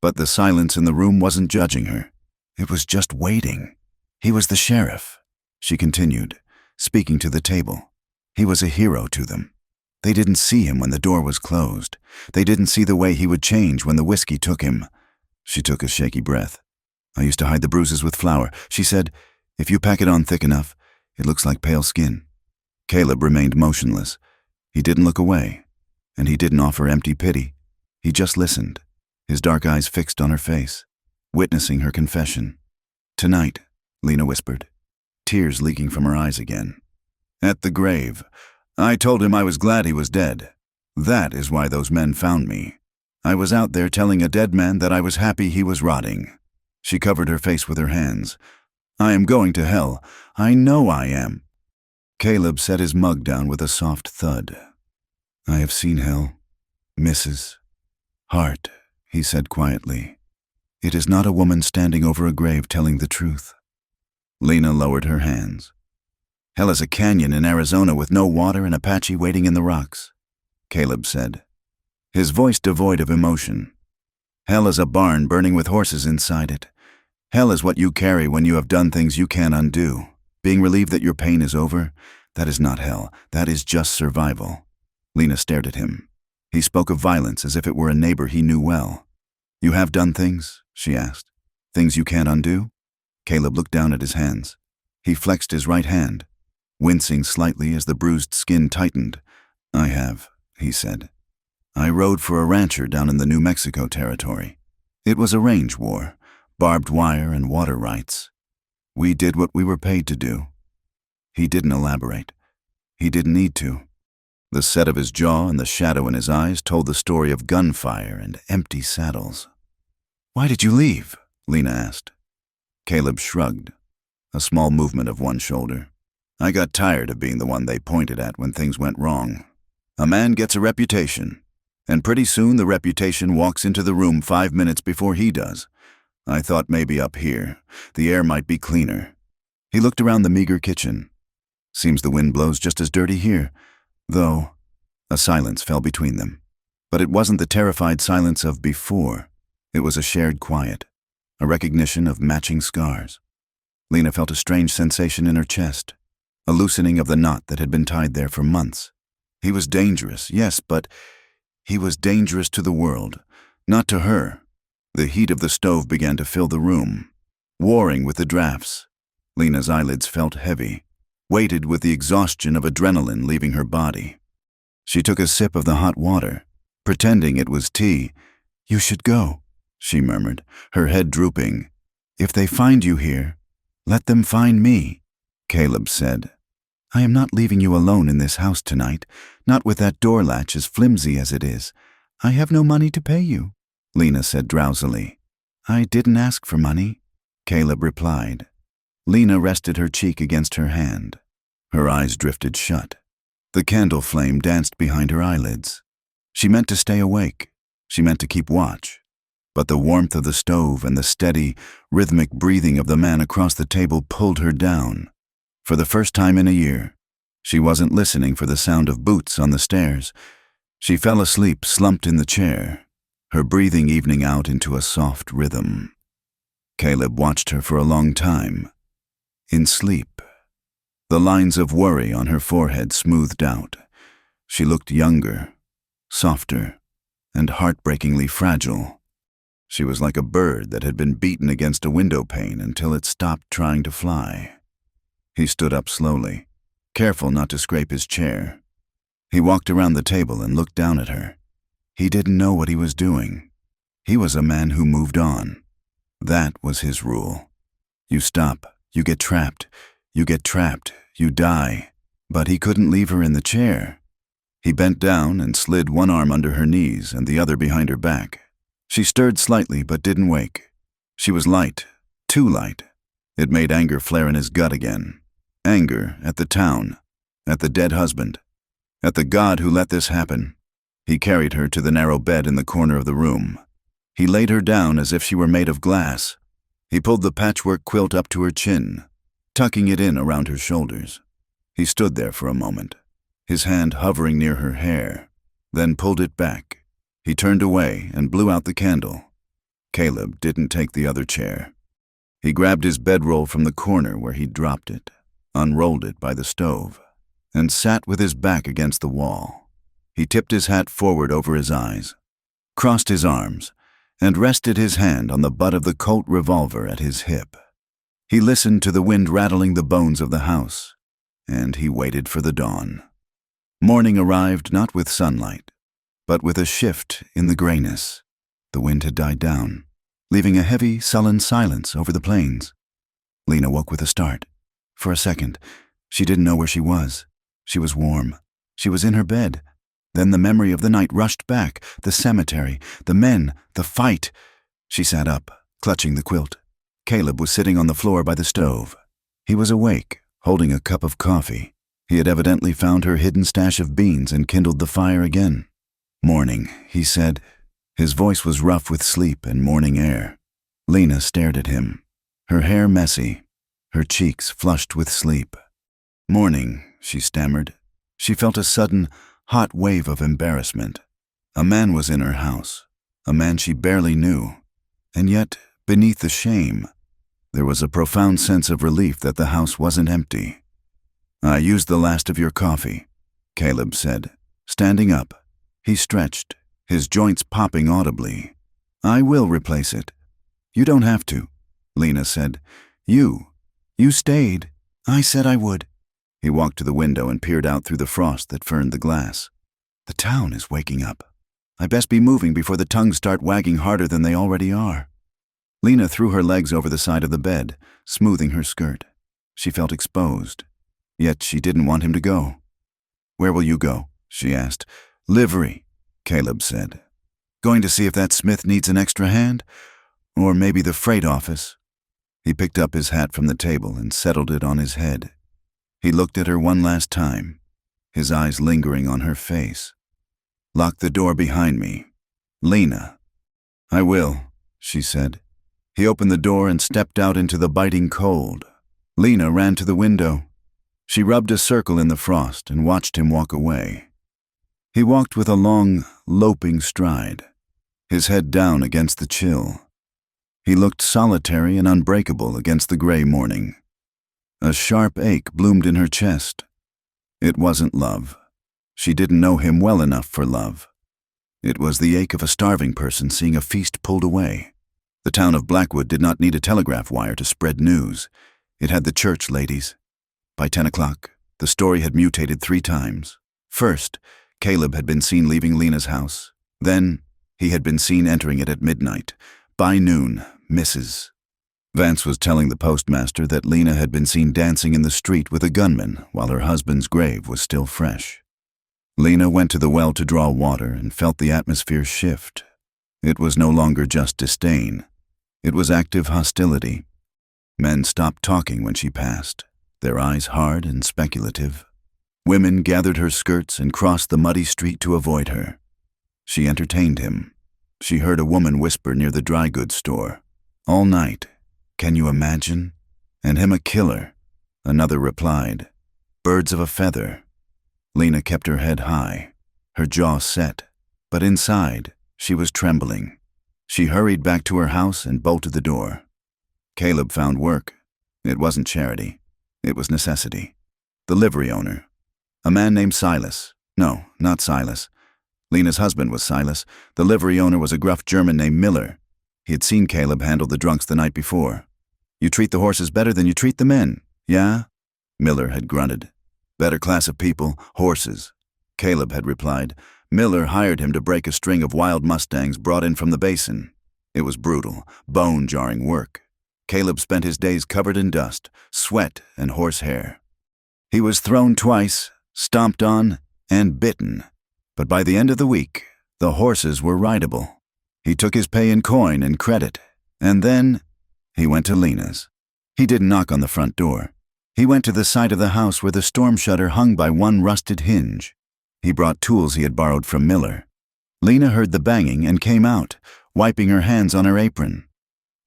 But the silence in the room wasn't judging her. It was just waiting. "He was the sheriff," she continued, speaking to the table. "He was a hero to them. They didn't see him when the door was closed. They didn't see the way he would change when the whiskey took him." She took a shaky breath. "I used to hide the bruises with flour," she said. "If you pack it on thick enough, it looks like pale skin." Caleb remained motionless. He didn't look away, and he didn't offer empty pity. He just listened, his dark eyes fixed on her face, witnessing her confession. "Tonight," Lena whispered, tears leaking from her eyes again. "At the grave, I told him I was glad he was dead. That is why those men found me. I was out there telling a dead man that I was happy he was rotting." She covered her face with her hands. "I am going to hell. I know I am." Caleb set his mug down with a soft thud. "I have seen hell, Mrs. Hart," he said quietly. "It is not a woman standing over a grave telling the truth." Lena lowered her hands. "Hell is a canyon in Arizona with no water and Apache waiting in the rocks," Caleb said, his voice devoid of emotion. "Hell is a barn burning with horses inside it. Hell is what you carry when you have done things you can't undo. Being relieved that your pain is over, that is not hell. That is just survival." Lena stared at him. He spoke of violence as if it were a neighbor he knew well. "You have done things?" she asked. "Things you can't undo?" Caleb looked down at his hands. He flexed his right hand, wincing slightly as the bruised skin tightened. "I have," he said. "I rode for a rancher down in the New Mexico territory. It was a range war, barbed wire and water rights. We did what we were paid to do. He didn't elaborate. He didn't need to. The set of his jaw and the shadow in his eyes told the story of gunfire and empty saddles. "Why did you leave?" Lena asked. Caleb shrugged, a small movement of one shoulder. "I got tired of being the one they pointed at when things went wrong. A man gets a reputation, and pretty soon the reputation walks into the room 5 minutes before he does. I thought maybe up here, the air might be cleaner." He looked around the meager kitchen. "Seems the wind blows just as dirty here, though." A silence fell between them. But it wasn't the terrified silence of before. It was a shared quiet, a recognition of matching scars. Lena felt a strange sensation in her chest, a loosening of the knot that had been tied there for months. He was dangerous, yes, but he was dangerous to the world, not to her. The heat of the stove began to fill the room, warring with the drafts. Lena's eyelids felt heavy, weighted with the exhaustion of adrenaline leaving her body. She took a sip of the hot water, pretending it was tea. "You should go," she murmured, her head drooping. "If they find you here, let them find me." Caleb said, "I am not leaving you alone in this house tonight, not with that door latch as flimsy as it is. I have no money to pay you," Lena said drowsily. "I didn't ask for money," Caleb replied. Lena rested her cheek against her hand. Her eyes drifted shut. The candle flame danced behind her eyelids. She meant to stay awake. She meant to keep watch. But the warmth of the stove and the steady, rhythmic breathing of the man across the table pulled her down. For the first time in a year, she wasn't listening for the sound of boots on the stairs. She fell asleep, slumped in the chair, her breathing evening out into a soft rhythm. Caleb watched her for a long time, in sleep. The lines of worry on her forehead smoothed out. She looked younger, softer, and heartbreakingly fragile. She was like a bird that had been beaten against a window pane until it stopped trying to fly. He stood up slowly, careful not to scrape his chair. He walked around the table and looked down at her. He didn't know what he was doing. He was a man who moved on. That was his rule. You stop, you get trapped, you get trapped, you die. But he couldn't leave her in the chair. He bent down and slid one arm under her knees and the other behind her back. She stirred slightly but didn't wake. She was light, too light. It made anger flare in his gut again. Anger at the town, at the dead husband, at the God who let this happen. He carried her to the narrow bed in the corner of the room. He laid her down as if she were made of glass. He pulled the patchwork quilt up to her chin, tucking it in around her shoulders. He stood there for a moment, his hand hovering near her hair, then pulled it back. He turned away and blew out the candle. Caleb didn't take the other chair. He grabbed his bedroll from the corner where he'd dropped it, unrolled it by the stove, and sat with his back against the wall. He tipped his hat forward over his eyes, crossed his arms, and rested his hand on the butt of the Colt revolver at his hip. He listened to the wind rattling the bones of the house, and he waited for the dawn. Morning arrived not with sunlight, but with a shift in the grayness. The wind had died down, leaving a heavy, sullen silence over the plains. Lena woke with a start. For a second, she didn't know where she was. She was warm. She was in her bed. Then the memory of the night rushed back, the cemetery, the men, the fight. She sat up, clutching the quilt. Caleb was sitting on the floor by the stove. He was awake, holding a cup of coffee. He had evidently found her hidden stash of beans and kindled the fire again. "Morning," he said. His voice was rough with sleep and morning air. Lena stared at him, her hair messy, her cheeks flushed with sleep. "Morning," she stammered. She felt a sudden, hot wave of embarrassment. A man was in her house, a man she barely knew, and yet, beneath the shame, there was a profound sense of relief that the house wasn't empty. "I used the last of your coffee," Caleb said, standing up. He stretched, his joints popping audibly. "I will replace it." "You don't have to," Lena said. You stayed. I said I would." He walked to the window and peered out through the frost that ferned the glass. "The town is waking up. I best be moving before the tongues start wagging harder than they already are." Lena threw her legs over the side of the bed, smoothing her skirt. She felt exposed, yet she didn't want him to go. "Where will you go?" she asked. "Livery," Caleb said. "Going to see if that Smith needs an extra hand? Or maybe the freight office?" He picked up his hat from the table and settled it on his head. He looked at her one last time, his eyes lingering on her face. "Lock the door behind me, Lena." "I will," she said. He opened the door and stepped out into the biting cold. Lena ran to the window. She rubbed a circle in the frost and watched him walk away. He walked with a long, loping stride, his head down against the chill. He looked solitary and unbreakable against the gray morning. A sharp ache bloomed in her chest. It wasn't love. She didn't know him well enough for love. It was the ache of a starving person seeing a feast pulled away. The town of Blackwood did not need a telegraph wire to spread news. It had the church ladies. By 10 o'clock, the story had mutated 3 times. First, Caleb had been seen leaving Lena's house. Then, he had been seen entering it at midnight. By noon, Mrs. Vance was telling the postmaster that Lena had been seen dancing in the street with a gunman while her husband's grave was still fresh. Lena went to the well to draw water and felt the atmosphere shift. It was no longer just disdain. It was active hostility. Men stopped talking when she passed, their eyes hard and speculative. Women gathered her skirts and crossed the muddy street to avoid her. She entertained him. She heard a woman whisper near the dry goods store, "All night, can you imagine?" And him a killer. Another replied, "Birds of a feather." Lena kept her head high, her jaw set, but inside, she was trembling. She hurried back to her house and bolted the door. Caleb found work. It wasn't charity. It was necessity. The livery owner. A man named Silas. No, not Silas. Lena's husband was Silas. The livery owner was a gruff German named Miller. He had seen Caleb handle the drunks the night before. "You treat the horses better than you treat the men, yeah?" Miller had grunted. "Better class of people, horses." Caleb had replied. Miller hired him to break a string of wild mustangs brought in from the basin. It was brutal, bone-jarring work. Caleb spent his days covered in dust, sweat, and horsehair. He was thrown twice, stomped on, and bitten. But by the end of the week, the horses were rideable. He took his pay in coin and credit, and then he went to Lena's. He didn't knock on the front door. He went to the side of the house where the storm shutter hung by one rusted hinge. He brought tools he had borrowed from Miller. Lena heard the banging and came out, wiping her hands on her apron.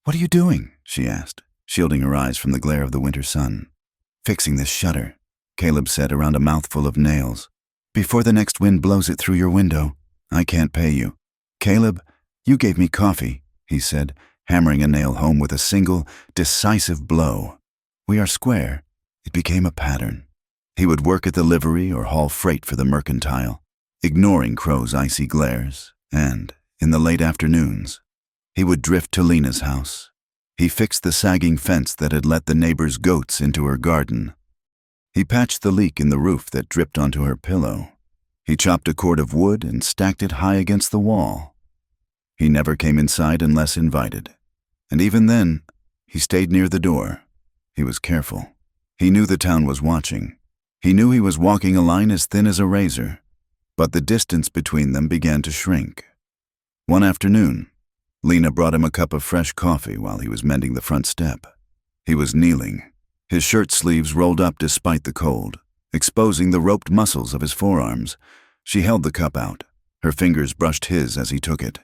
"What are you doing?" she asked, shielding her eyes from the glare of the winter sun. "Fixing this shutter," Caleb said around a mouthful of nails. "Before the next wind blows it through your window, I can't pay you." "Caleb, you gave me coffee," he said, hammering a nail home with a single, decisive blow. "We are square." It became a pattern. He would work at the livery or haul freight for the mercantile, ignoring Crow's icy glares, and, in the late afternoons, he would drift to Lena's house. He fixed the sagging fence that had let the neighbor's goats into her garden. He patched the leak in the roof that dripped onto her pillow. He chopped a cord of wood and stacked it high against the wall. He never came inside unless invited. And even then, he stayed near the door. He was careful. He knew the town was watching. He knew he was walking a line as thin as a razor. But the distance between them began to shrink. One afternoon, Lena brought him a cup of fresh coffee while he was mending the front step. He was kneeling, his shirt sleeves rolled up despite the cold, exposing the roped muscles of his forearms. She held the cup out. Her fingers brushed his as he took it.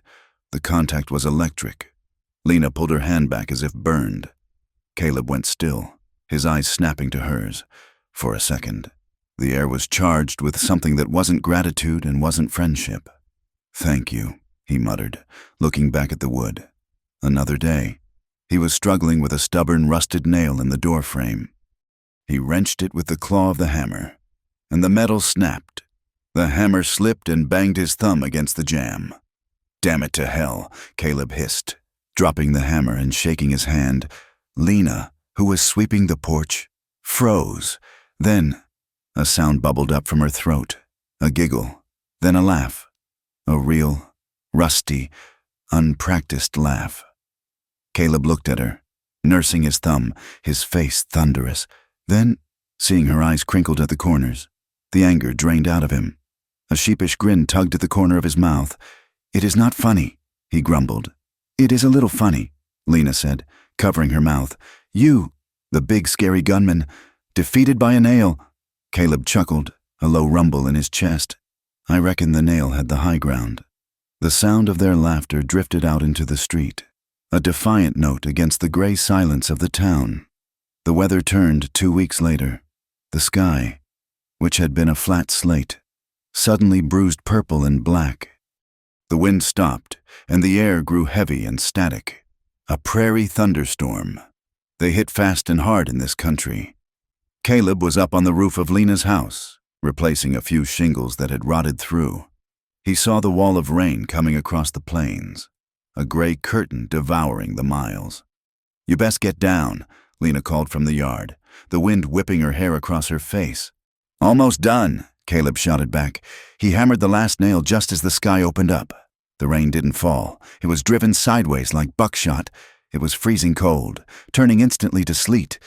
The contact was electric. Lena pulled her hand back as if burned. Caleb went still, his eyes snapping to hers. For a second, the air was charged with something that wasn't gratitude and wasn't friendship. "Thank you," he muttered, looking back at the wood. Another day. He was struggling with a stubborn, rusted nail in the door frame. He wrenched it with the claw of the hammer, and the metal snapped. The hammer slipped and banged his thumb against the jamb. "Damn it to hell," Caleb hissed, dropping the hammer and shaking his hand. Lena, who was sweeping the porch, froze. Then, a sound bubbled up from her throat, a giggle, then a laugh, a real, rusty, unpracticed laugh. Caleb looked at her, nursing his thumb, his face thunderous. Then, seeing her eyes crinkled at the corners, the anger drained out of him. A sheepish grin tugged at the corner of his mouth. "It is not funny," he grumbled. "It is a little funny," Lena said, covering her mouth. "You, the big scary gunman, defeated by a nail." Caleb chuckled, a low rumble in his chest. I reckon the nail had the high ground. The sound of their laughter drifted out into the street, a defiant note against the gray silence of the town. The weather turned 2 weeks later. The sky, which had been a flat slate, suddenly bruised purple and black. The wind stopped, and the air grew heavy and static. A prairie thunderstorm. They hit fast and hard in this country. Caleb was up on the roof of Lena's house, replacing a few shingles that had rotted through. He saw the wall of rain coming across the plains, a gray curtain devouring the miles. "You best get down," Lena called from the yard, the wind whipping her hair across her face. "Almost done," Caleb shouted back. He hammered the last nail just as the sky opened up. The rain didn't fall. It was driven sideways like buckshot. It was freezing cold, turning instantly to sleet.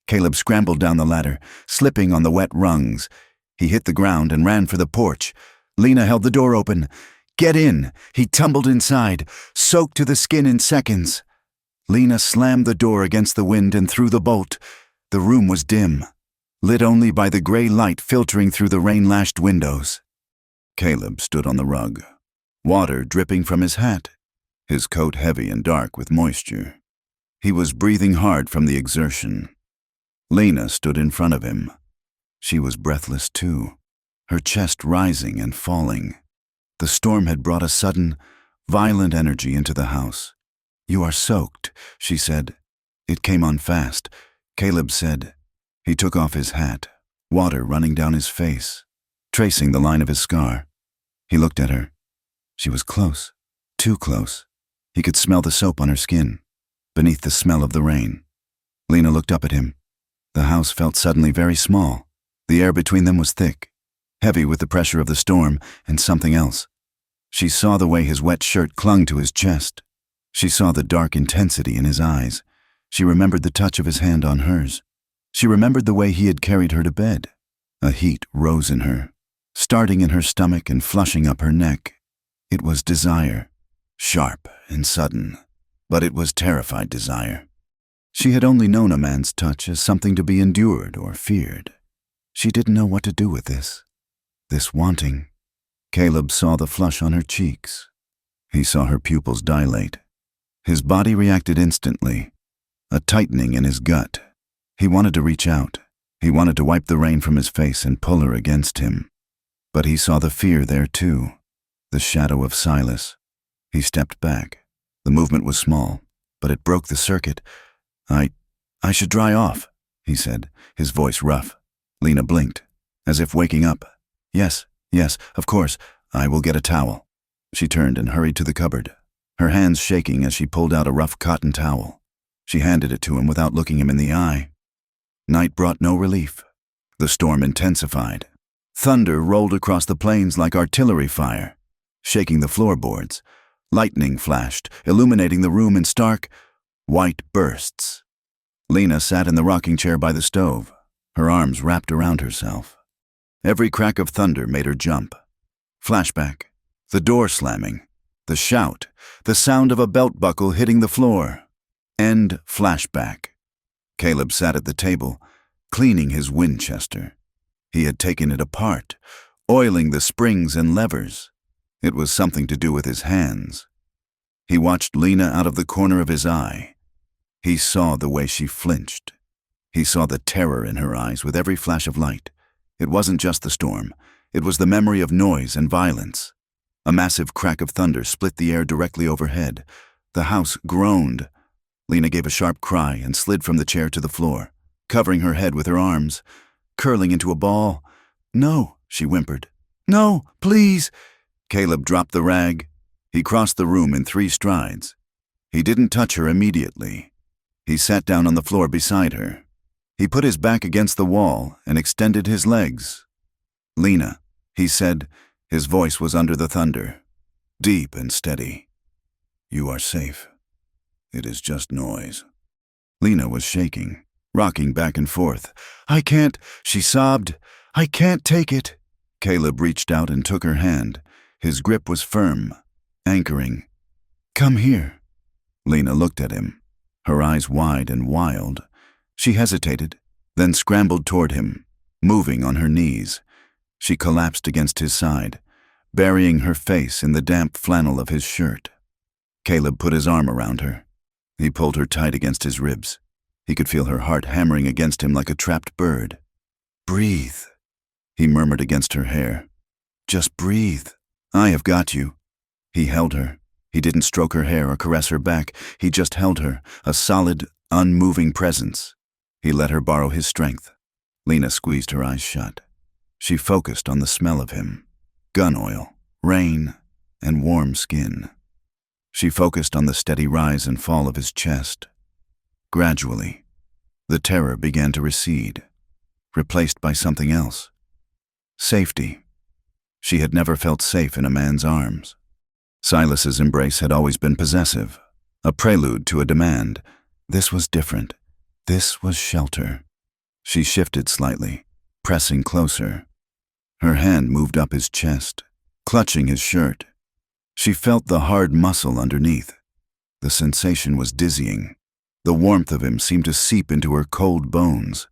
Caleb scrambled down the ladder, slipping on the wet rungs. He hit the ground and ran for the porch. Lena held the door open. "Get in!" He tumbled inside, soaked to the skin in seconds. Lena slammed the door against the wind and threw the bolt. The room was dim, lit only by the gray light filtering through the rain-lashed windows. Caleb stood on the rug, water dripping from his hat, his coat heavy and dark with moisture. He was breathing hard from the exertion. Lena stood in front of him. She was breathless too, her chest rising and falling. The storm had brought a sudden, violent energy into the house. "You are soaked," she said. It came on fast. Caleb said. He took off his hat, water running down his face, tracing the line of his scar. He looked at her. She was close, too close. He could smell the soap on her skin, beneath the smell of the rain. Lena looked up at him. The house felt suddenly very small. The air between them was thick, heavy with the pressure of the storm and something else. She saw the way his wet shirt clung to his chest. She saw the dark intensity in his eyes. She remembered the touch of his hand on hers. She remembered the way he had carried her to bed. A heat rose in her, starting in her stomach and flushing up her neck. It was desire, sharp and sudden, but it was terrified desire. She had only known a man's touch as something to be endured or feared. She didn't know what to do with this wanting. Caleb saw the flush on her cheeks. He saw her pupils dilate. His body reacted instantly, a tightening in his gut. He wanted to reach out. He wanted to wipe the rain from his face and pull her against him. But he saw the fear there too, the shadow of Silas. He stepped back. The movement was small, but it broke the circuit. I should dry off," he said, his voice rough. Lena blinked, as if waking up. Yes, of course, I will get a towel." She turned and hurried to the cupboard, her hands shaking as she pulled out a rough cotton towel. She handed it to him without looking him in the eye. Night brought no relief. The storm intensified. Thunder rolled across the plains like artillery fire, shaking the floorboards. Lightning flashed, illuminating the room in stark, white bursts. Lena sat in the rocking chair by the stove, her arms wrapped around herself. Every crack of thunder made her jump. Flashback, the door slamming, the shout, the sound of a belt buckle hitting the floor. End flashback. Caleb sat at the table, cleaning his Winchester. He had taken it apart, oiling the springs and levers. It was something to do with his hands. He watched Lena out of the corner of his eye. He saw the way she flinched. He saw the terror in her eyes with every flash of light. It wasn't just the storm. It was the memory of noise and violence. A massive crack of thunder split the air directly overhead. The house groaned. Lena gave a sharp cry and slid from the chair to the floor, covering her head with her arms, curling into a ball. "No," she whimpered. "No, please." Caleb dropped the rag. He crossed the room in 3 strides. He didn't touch her immediately. He sat down on the floor beside her. He put his back against the wall and extended his legs. "Lena," he said. His voice was under the thunder, deep and steady. "You are safe. It is just noise. Lena was shaking, rocking back and forth. I can't, she sobbed. I can't take it. Caleb reached out and took her hand. His grip was firm, anchoring. Come here. Lena looked at him, her eyes wide and wild. She hesitated, then scrambled toward him, moving on her knees. She collapsed against his side, burying her face in the damp flannel of his shirt. Caleb put his arm around her. He pulled her tight against his ribs. He could feel her heart hammering against him like a trapped bird. Breathe, he murmured against her hair. Just breathe. I have got you. He held her. He didn't stroke her hair or caress her back. He just held her, a solid, unmoving presence. He let her borrow his strength. Lena squeezed her eyes shut. She focused on the smell of him. Gun oil, rain, and warm skin. She focused on the steady rise and fall of his chest. Gradually, the terror began to recede, replaced by something else. Safety. She had never felt safe in a man's arms. Silas's embrace had always been possessive, a prelude to a demand. This was different. This was shelter. She shifted slightly, pressing closer. Her hand moved up his chest, clutching his shirt. She felt the hard muscle underneath. The sensation was dizzying. The warmth of him seemed to seep into her cold bones.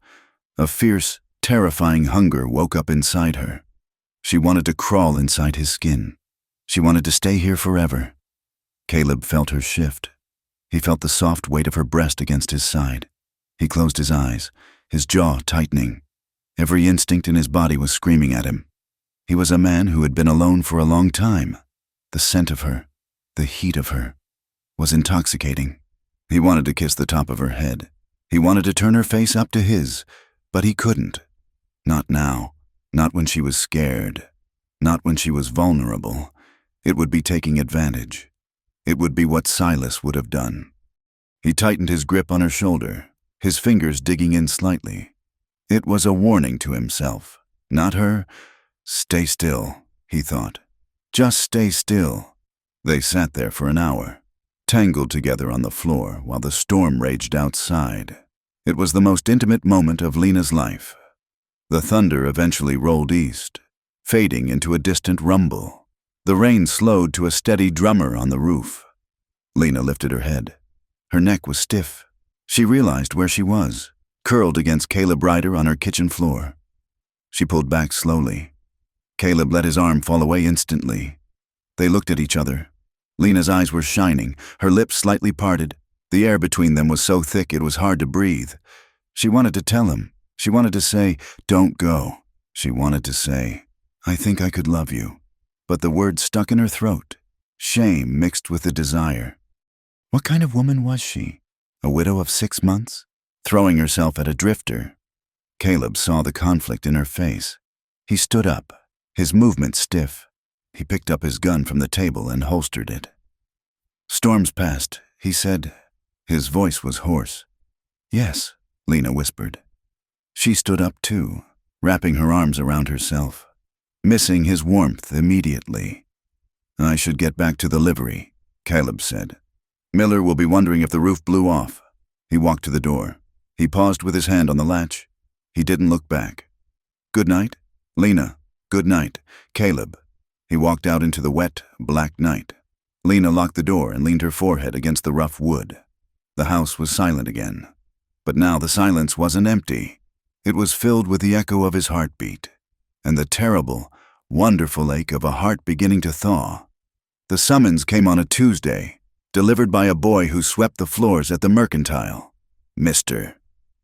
A fierce, terrifying hunger woke up inside her. She wanted to crawl inside his skin. She wanted to stay here forever. Caleb felt her shift. He felt the soft weight of her breast against his side. He closed his eyes, his jaw tightening. Every instinct in his body was screaming at him. He was a man who had been alone for a long time. The scent of her, the heat of her, was intoxicating. He wanted to kiss the top of her head. He wanted to turn her face up to his, but he couldn't. Not now. Not when she was scared. Not when she was vulnerable. It would be taking advantage. It would be what Silas would have done. He tightened his grip on her shoulder, his fingers digging in slightly. It was a warning to himself, not her. Stay still, he thought. Just stay still. They sat there for an hour, tangled together on the floor while the storm raged outside. It was the most intimate moment of Lena's life. The thunder eventually rolled east, fading into a distant rumble. The rain slowed to a steady drummer on the roof. Lena lifted her head. Her neck was stiff. She realized where she was, curled against Caleb Ryder on her kitchen floor. She pulled back slowly. Caleb let his arm fall away instantly. They looked at each other. Lena's eyes were shining, her lips slightly parted. The air between them was so thick it was hard to breathe. She wanted to tell him. She wanted to say, "Don't go." She wanted to say, "I think I could love you." But the word stuck in her throat, shame mixed with the desire. What kind of woman was she? A widow of 6 months? Throwing herself at a drifter? Caleb saw the conflict in her face. He stood up, his movement stiff. He picked up his gun from the table and holstered it. "Storms passed," he said. His voice was hoarse. "Yes," Lena whispered. She stood up too, wrapping her arms around herself, missing his warmth immediately. "I should get back to the livery," Caleb said. "Miller will be wondering if the roof blew off." He walked to the door. He paused with his hand on the latch. He didn't look back. "Good night, Lena. Good night, Caleb." He walked out into the wet, black night. Lena locked the door and leaned her forehead against the rough wood. The house was silent again. But now the silence wasn't empty. It was filled with the echo of his heartbeat, and the terrible, wonderful ache of a heart beginning to thaw. The summons came on a Tuesday, delivered by a boy who swept the floors at the Mercantile. Mr.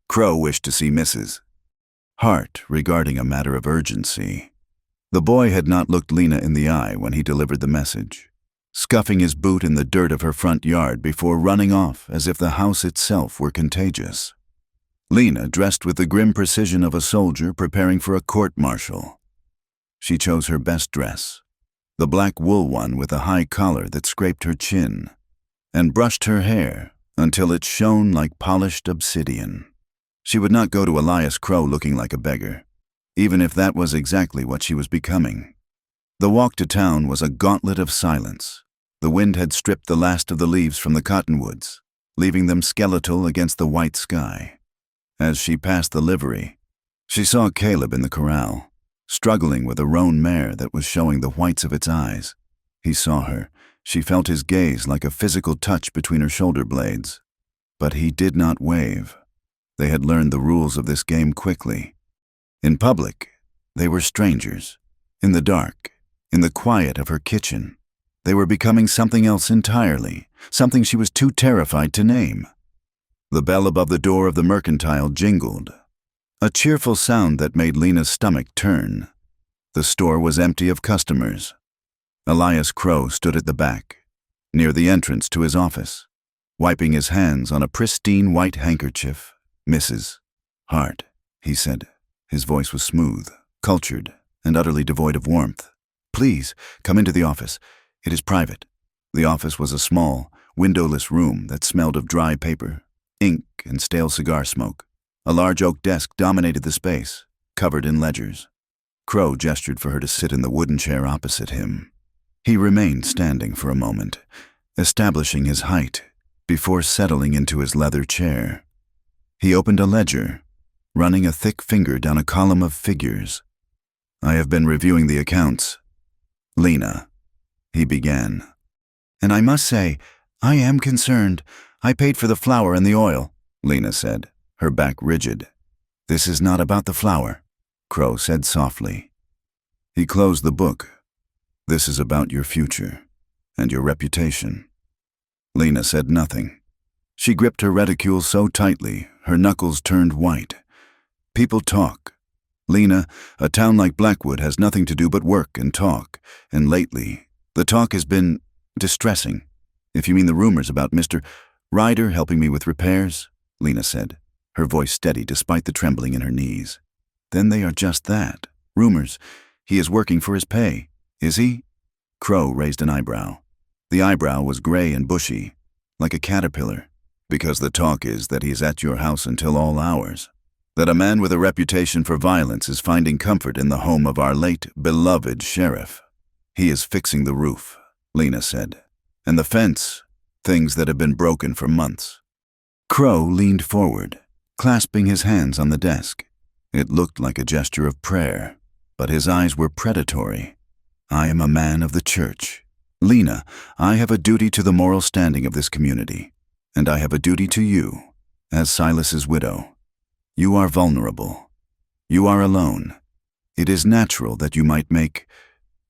Crow wished to see Mrs. Hart regarding a matter of urgency. The boy had not looked Lena in the eye when he delivered the message, scuffing his boot in the dirt of her front yard before running off as if the house itself were contagious. Lena dressed with the grim precision of a soldier preparing for a court-martial. She chose her best dress, the black wool one with a high collar that scraped her chin, and brushed her hair until it shone like polished obsidian. She would not go to Elias Crow looking like a beggar, even if that was exactly what she was becoming. The walk to town was a gauntlet of silence. The wind had stripped the last of the leaves from the cottonwoods. leaving them skeletal against the white sky. As she passed the livery, she saw Caleb in the corral, struggling with a roan mare that was showing the whites of its eyes. He saw her. She felt his gaze like a physical touch between her shoulder blades. But he did not wave. They had learned the rules of this game quickly. In public, they were strangers. In the dark, in the quiet of her kitchen, they were becoming something else entirely, something she was too terrified to name. The bell above the door of the mercantile jingled, a cheerful sound that made Lena's stomach turn. The store was empty of customers. Elias Crow stood at the back, near the entrance to his office, wiping his hands on a pristine white handkerchief. "Mrs. Hart," he said. His voice was smooth, cultured, and utterly devoid of warmth. "Please, come into the office. It is private." The office was a small, windowless room that smelled of dry paper, ink, and stale cigar smoke. A large oak desk dominated the space, covered in ledgers. Crow gestured for her to sit in the wooden chair opposite him. He remained standing for a moment, establishing his height, before settling into his leather chair. He opened a ledger, running a thick finger down a column of figures. "I have been reviewing the accounts, Lena," he began. "And I must say, I am concerned. I paid for the flour and the oil," Lena said, her back rigid. "This is not about the flour," Crow said softly. He closed the book. "This is about your future and your reputation." Lena said nothing. She gripped her reticule so tightly, her knuckles turned white. People talk. Lena, a town like Blackwood has nothing to do but work and talk, and lately, the talk has been distressing. "If you mean the rumors about Mr. Ryder helping me with repairs," Lena said, her voice steady despite the trembling in her knees. "Then they are just that, rumors. He is working for his pay. Is he?" Crow raised an eyebrow. The eyebrow was gray and bushy, like a caterpillar, "because the talk is that he is at your house until all hours. That a man with a reputation for violence is finding comfort in the home of our late, beloved sheriff. He is fixing the roof," Lena said, "and the fence, things that have been broken for months." Crow leaned forward, clasping his hands on the desk. It looked like a gesture of prayer, but his eyes were predatory. "I am a man of the church. Lena, I have a duty to the moral standing of this community, and I have a duty to you, as Silas's widow. You are vulnerable. You are alone. It is natural that you might make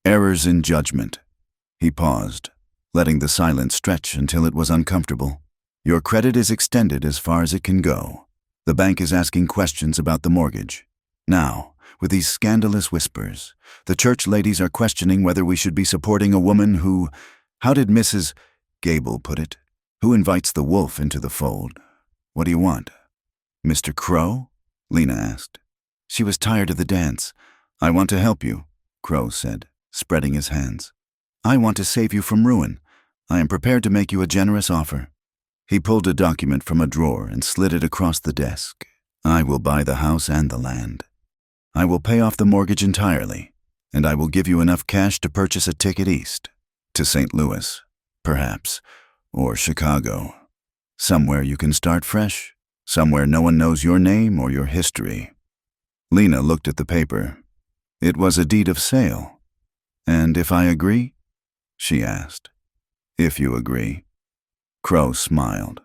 errors in judgment." He paused, letting the silence stretch until it was uncomfortable. "Your credit is extended as far as it can go. The bank is asking questions about the mortgage. Now, with these scandalous whispers, the church ladies are questioning whether we should be supporting a woman who, how did Mrs. Gable put it, who invites the wolf into the fold. What do you want?" "Mr. Crow?" Lena asked. She was tired of the dance. "I want to help you," Crow said, spreading his hands. "I want to save you from ruin. I am prepared to make you a generous offer." He pulled a document from a drawer and slid it across the desk. "I will buy the house and the land. I will pay off the mortgage entirely, and I will give you enough cash to purchase a ticket east, to St. Louis, perhaps, or Chicago. Somewhere you can start fresh, somewhere no one knows your name or your history." Lena looked at the paper. It was a deed of sale. "And if I agree?" she asked. "If you agree." Crow smiled,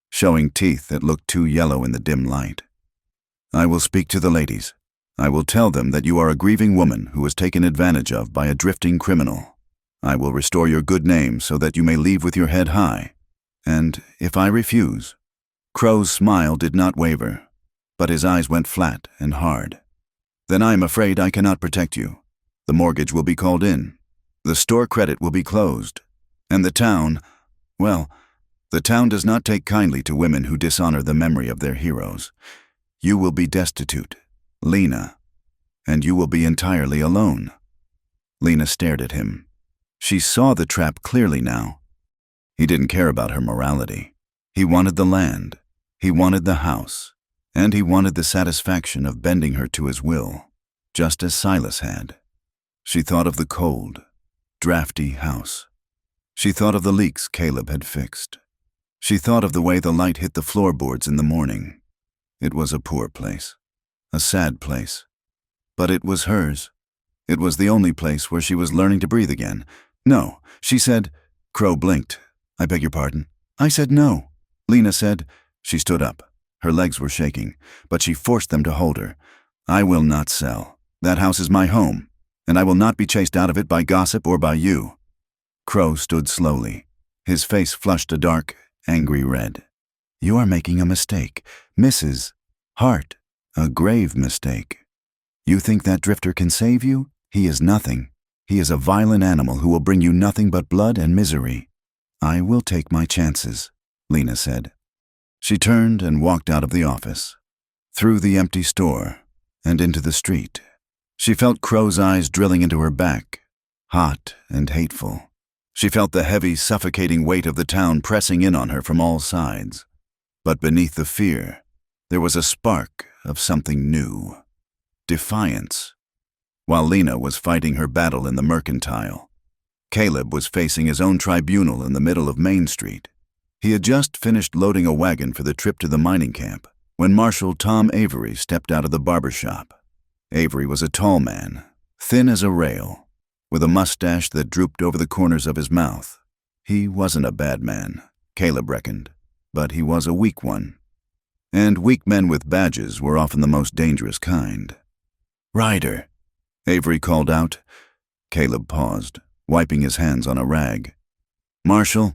showing teeth that looked too yellow in the dim light. "I will speak to the ladies. I will tell them that you are a grieving woman who was taken advantage of by a drifting criminal. I will restore your good name so that you may leave with your head high. And if I refuse?" Crow's smile did not waver, but his eyes went flat and hard. "Then I am afraid I cannot protect you. The mortgage will be called in. The store credit will be closed. And the town, well, the town does not take kindly to women who dishonor the memory of their heroes. You will be destitute, Lena, and you will be entirely alone." Lena stared at him. She saw the trap clearly now. He didn't care about her morality. He wanted the land, he wanted the house, and he wanted the satisfaction of bending her to his will, just as Silas had. She thought of the cold, drafty house. She thought of the leaks Caleb had fixed. She thought of the way the light hit the floorboards in the morning. It was a poor place, a sad place. But it was hers. It was the only place where she was learning to breathe again. No, she said. Crow blinked. I beg your pardon. I said no. Lena said. She stood up. Her legs were shaking, but she forced them to hold her. I will not sell. That house is my home, and I will not be chased out of it by gossip or by you. Crow stood slowly. His face flushed a dark, angry red. You are making a mistake, Mrs. Hart, a grave mistake. You think that drifter can save you? He is nothing. He is a violent animal who will bring you nothing but blood and misery. I will take my chances, Lena said. She turned and walked out of the office, through the empty store, and into the street. She felt Crow's eyes drilling into her back, hot and hateful. She felt the heavy, suffocating weight of the town pressing in on her from all sides. But beneath the fear, there was a spark of something new. Defiance. While Lena was fighting her battle in the Mercantile, Caleb was facing his own tribunal in the middle of Main Street. He had just finished loading a wagon for the trip to the mining camp when Marshal Tom Avery stepped out of the barber shop. Avery was a tall man, thin as a rail, with a mustache that drooped over the corners of his mouth. He wasn't a bad man, Caleb reckoned, but he was a weak one. And weak men with badges were often the most dangerous kind. Ryder, Avery called out. Caleb paused, wiping his hands on a rag. Marshal?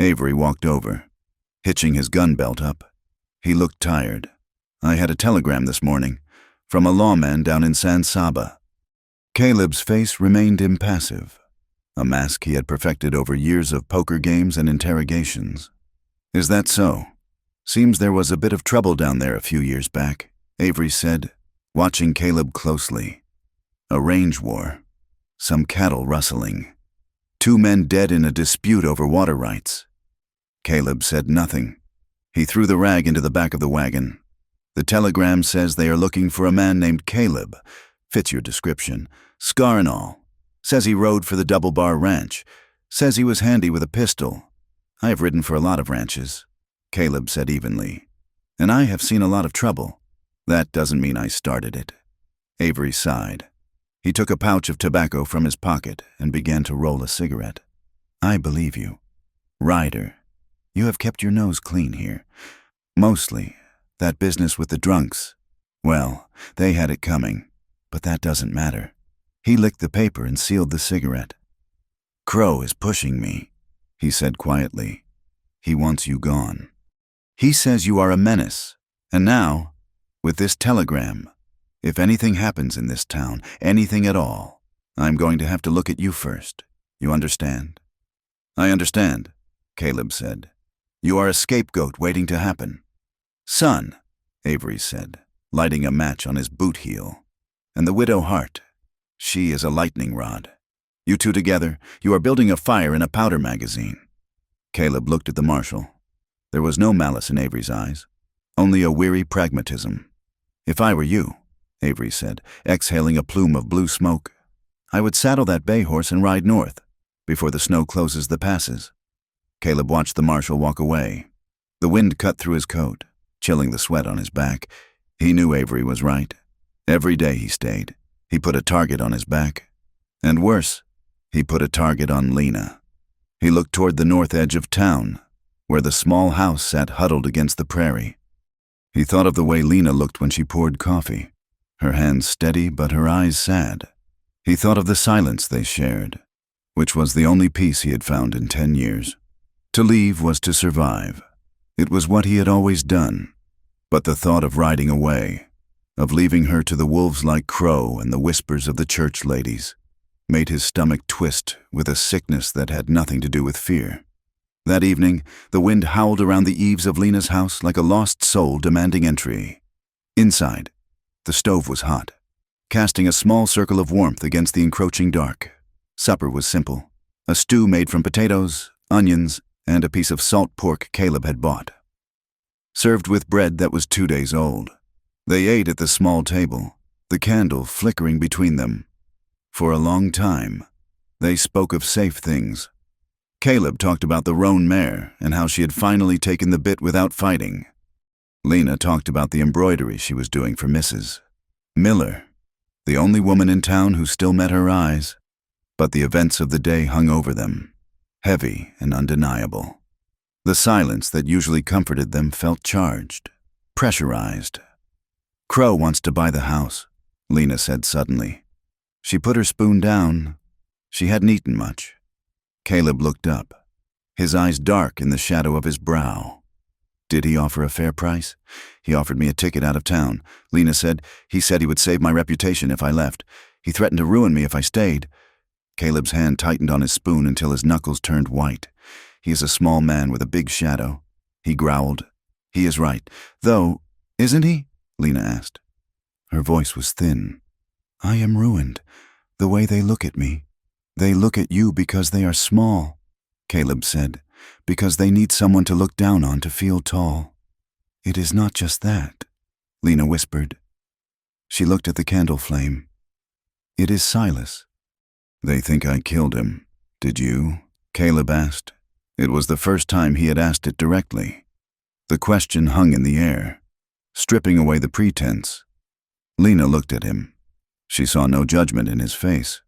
Avery walked over, hitching his gun belt up. He looked tired. I had a telegram this morning, from a lawman down in San Saba. Caleb's face remained impassive, a mask he had perfected over years of poker games and interrogations. Is that so? Seems there was a bit of trouble down there a few years back, Avery said, watching Caleb closely. A range war, some cattle rustling, 2 men dead in a dispute over water rights. Caleb said nothing. He threw the rag into the back of the wagon. The telegram says they are looking for a man named Caleb. Fits your description. Scar and all. Says he rode for the Double Bar Ranch. Says he was handy with a pistol. I have ridden for a lot of ranches, Caleb said evenly. And I have seen a lot of trouble. That doesn't mean I started it. Avery sighed. He took a pouch of tobacco from his pocket and began to roll a cigarette. I believe you. Ryder, you have kept your nose clean here. Mostly. That business with the drunks. Well, they had it coming, but that doesn't matter. He licked the paper and sealed the cigarette. Crow is pushing me, he said quietly. He wants you gone. He says you are a menace. And now, with this telegram, if anything happens in this town, anything at all, I'm going to have to look at you first. You understand? I understand, Caleb said. You are a scapegoat waiting to happen. Son, Avery said, lighting a match on his boot heel. And the widow Hart. She is a lightning rod. You two together, you are building a fire in a powder magazine. Caleb looked at the marshal. There was no malice in Avery's eyes, only a weary pragmatism. If I were you, Avery said, exhaling a plume of blue smoke, I would saddle that bay horse and ride north, before the snow closes the passes. Caleb watched the marshal walk away. The wind cut through his coat, chilling the sweat on his back. He knew Avery was right. Every day he stayed. He put a target on his back. And worse, he put a target on Lena. He looked toward the north edge of town, where the small house sat huddled against the prairie. He thought of the way Lena looked when she poured coffee, her hands steady but her eyes sad. He thought of the silence they shared, which was the only peace he had found in 10 years. To leave was to survive. It was what he had always done. But the thought of riding away, of leaving her to the wolves like Crow and the whispers of the church ladies, made his stomach twist with a sickness that had nothing to do with fear. That evening, the wind howled around the eaves of Lena's house like a lost soul demanding entry. Inside, the stove was hot, casting a small circle of warmth against the encroaching dark. Supper was simple, a stew made from potatoes, onions, and a piece of salt pork Caleb had bought. Served with bread that was 2 days old. They ate at the small table, the candle flickering between them. For a long time, they spoke of safe things. Caleb talked about the roan mare and how she had finally taken the bit without fighting. Lena talked about the embroidery she was doing for Mrs. Miller, the only woman in town who still met her eyes, but the events of the day hung over them, heavy and undeniable. The silence that usually comforted them felt charged, pressurized. "Crow wants to buy the house," Lena said suddenly. She put her spoon down. She hadn't eaten much. Caleb looked up, his eyes dark in the shadow of his brow. "Did he offer a fair price?" "He offered me a ticket out of town," Lena said. "He said he would save my reputation if I left. He threatened to ruin me if I stayed." Caleb's hand tightened on his spoon until his knuckles turned white. "He is a small man with a big shadow," he growled. "He is right. Though, isn't he?" Lena asked. Her voice was thin. "I am ruined. The way they look at me. They look at you because they are small," Caleb said, "because they need someone to look down on to feel tall." "It is not just that," Lena whispered. She looked at the candle flame. "It is Silas." "They think I killed him. Did you?" Caleb asked. It was the first time he had asked it directly. The question hung in the air, stripping away the pretense. Lena looked at him. She saw no judgment in his face,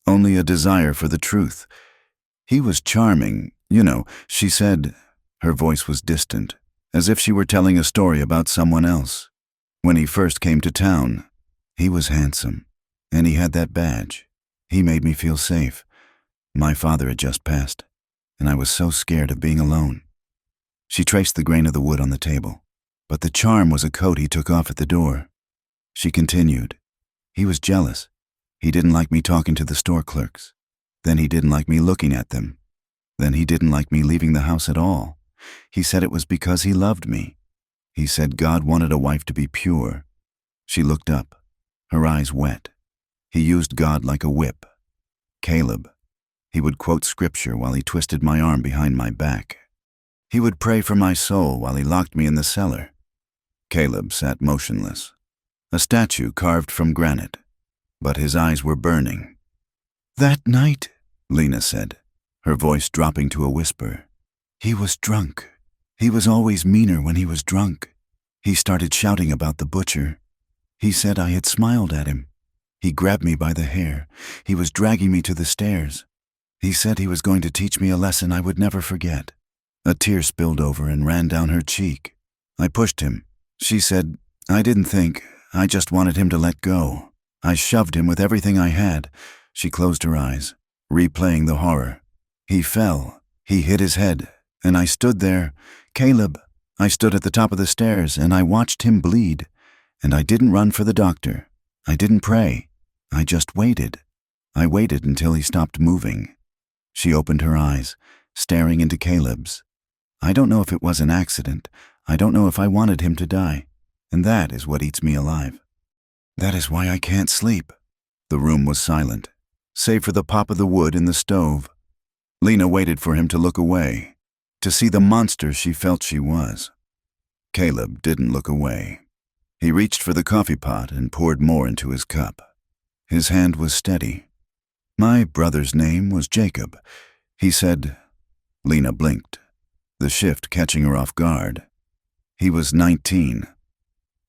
only a desire for the truth. "He was charming, she said." Her voice was distant, as if she were telling a story about someone else. "When he first came to town, he was handsome, and he had that badge. He made me feel safe. My father had just passed, and I was so scared of being alone." She traced the grain of the wood on the table, but the charm was a coat he took off at the door. She continued. "He was jealous. He didn't like me talking to the store clerks. Then he didn't like me looking at them. Then he didn't like me leaving the house at all. He said it was because he loved me. He said God wanted a wife to be pure." She looked up, her eyes wet. "He used God like a whip. Caleb. He would quote scripture while he twisted my arm behind my back. He would pray for my soul while he locked me in the cellar." Caleb sat motionless, a statue carved from granite, but his eyes were burning. "That night," Lena said, her voice dropping to a whisper, "he was drunk. He was always meaner when he was drunk. He started shouting about the butcher. He said I had smiled at him. He grabbed me by the hair. He was dragging me to the stairs. He said he was going to teach me a lesson I would never forget." A tear spilled over and ran down her cheek. "I pushed him," she said. "I didn't think. I just wanted him to let go. I shoved him with everything I had." She closed her eyes, replaying the horror. "He fell. He hit his head, and I stood there. Caleb, I stood at the top of the stairs, and I watched him bleed. And I didn't run for the doctor. I didn't pray. I just waited. I waited until he stopped moving." She opened her eyes, staring into Caleb's. "I don't know if it was an accident. I don't know if I wanted him to die. And that is what eats me alive. That is why I can't sleep." The room was silent, save for the pop of the wood in the stove. Lena waited for him to look away, to see the monster she felt she was. Caleb didn't look away. He reached for the coffee pot and poured more into his cup. His hand was steady. "My brother's name was Jacob," he said. Lena blinked, the shift catching her off guard. "He was 19.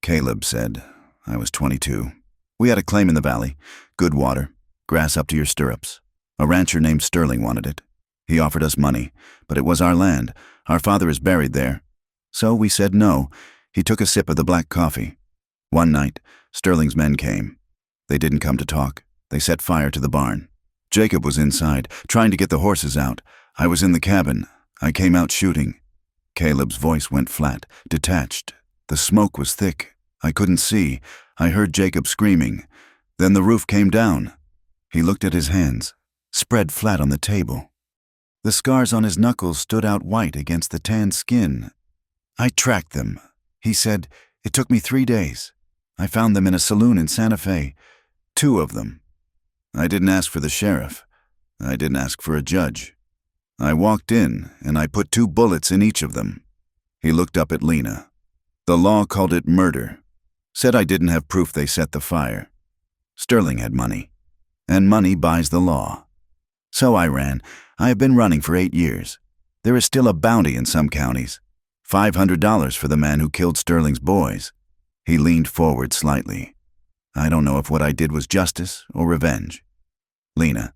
Caleb said, "I was 22. We had a claim in the valley. Good water, grass up to your stirrups. A rancher named Sterling wanted it. He offered us money, but it was our land. Our father is buried there. So we said no." He took a sip of the black coffee. "One night, Sterling's men came. They didn't come to talk. They set fire to the barn. Jacob was inside, trying to get the horses out. I was in the cabin. I came out shooting." Caleb's voice went flat, detached. The smoke was thick. I couldn't see. I heard Jacob screaming. Then the roof came down. He looked at his hands, spread flat on the table. The scars on his knuckles stood out white against the tanned skin. "I tracked them," he said. "It took me 3 days. I found them in a saloon in Santa Fe. 2 of them. I didn't ask for the sheriff. I didn't ask for a judge. I walked in, and I put 2 bullets in each of them." He looked up at Lena. "The law called it murder. Said I didn't have proof they set the fire. Sterling had money, and money buys the law. So I ran. I have been running for 8 years. There is still a bounty in some counties. $500 for the man who killed Sterling's boys. He leaned forward slightly. I don't know if what I did was justice or revenge. Lena,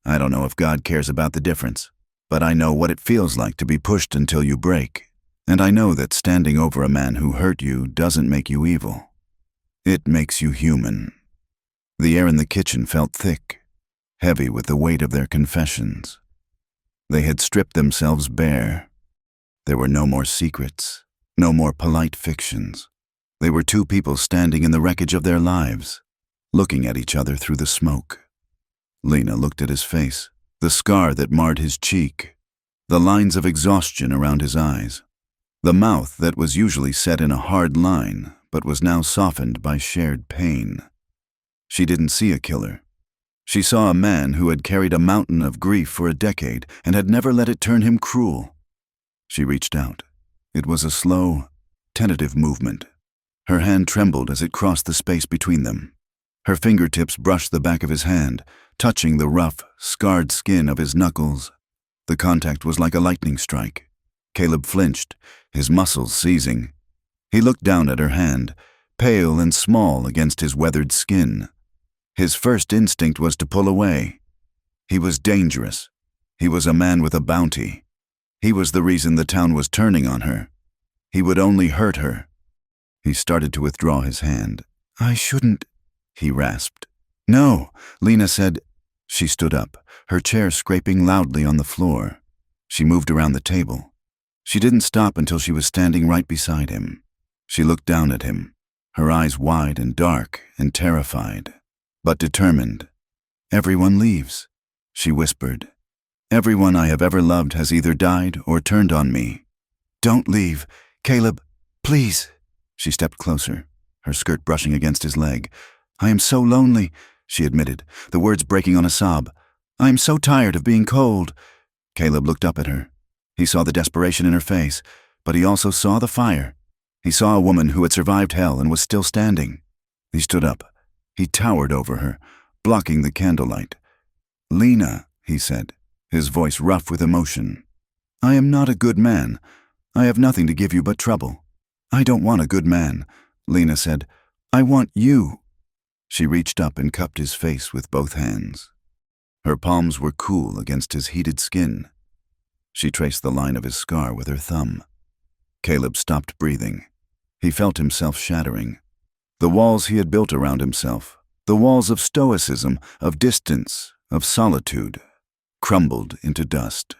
I don't know if God cares about the difference, but I know what it feels like to be pushed until you break. And I know that standing over a man who hurt you doesn't make you evil. It makes you human. The air in the kitchen felt thick, heavy with the weight of their confessions. They had stripped themselves bare. There were no more secrets, no more polite fictions. They were two people standing in the wreckage of their lives, looking at each other through the smoke. Lena looked at his face, the scar that marred his cheek, the lines of exhaustion around his eyes, the mouth that was usually set in a hard line but was now softened by shared pain. She didn't see a killer. She saw a man who had carried a mountain of grief for a decade and had never let it turn him cruel. She reached out. It was a slow, tentative movement. Her hand trembled as it crossed the space between them. Her fingertips brushed the back of his hand, touching the rough, scarred skin of his knuckles. The contact was like a lightning strike. Caleb flinched, his muscles seizing. He looked down at her hand, pale and small against his weathered skin. His first instinct was to pull away. He was dangerous. He was a man with a bounty. He was the reason the town was turning on her. He would only hurt her. He started to withdraw his hand. I shouldn't, he rasped. No, Lena said. She stood up, her chair scraping loudly on the floor. She moved around the table. She didn't stop until she was standing right beside him. She looked down at him, her eyes wide and dark and terrified, but determined. Everyone leaves, she whispered. Everyone I have ever loved has either died or turned on me. Don't leave, Caleb, please. She stepped closer, her skirt brushing against his leg. I am so lonely, she admitted, the words breaking on a sob. I am so tired of being cold. Caleb looked up at her. He saw the desperation in her face, but he also saw the fire. He saw a woman who had survived hell and was still standing. He stood up. He towered over her, blocking the candlelight. Lena, he said, his voice rough with emotion. I am not a good man. I have nothing to give you but trouble. I don't want a good man, Lena said. I want you. She reached up and cupped his face with both hands. Her palms were cool against his heated skin. She traced the line of his scar with her thumb. Caleb stopped breathing. He felt himself shattering. The walls he had built around himself, the walls of stoicism, of distance, of solitude, crumbled into dust.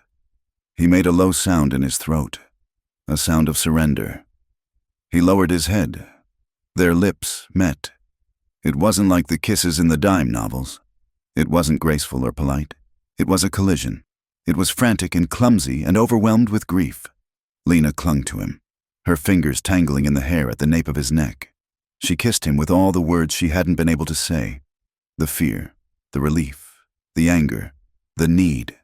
He made a low sound in his throat, a sound of surrender. He lowered his head. Their lips met. It wasn't like the kisses in the dime novels. It wasn't graceful or polite. It was a collision. It was frantic and clumsy and overwhelmed with grief. Lena clung to him, her fingers tangling in the hair at the nape of his neck. She kissed him with all the words she hadn't been able to say. The fear, the relief, the anger, the need.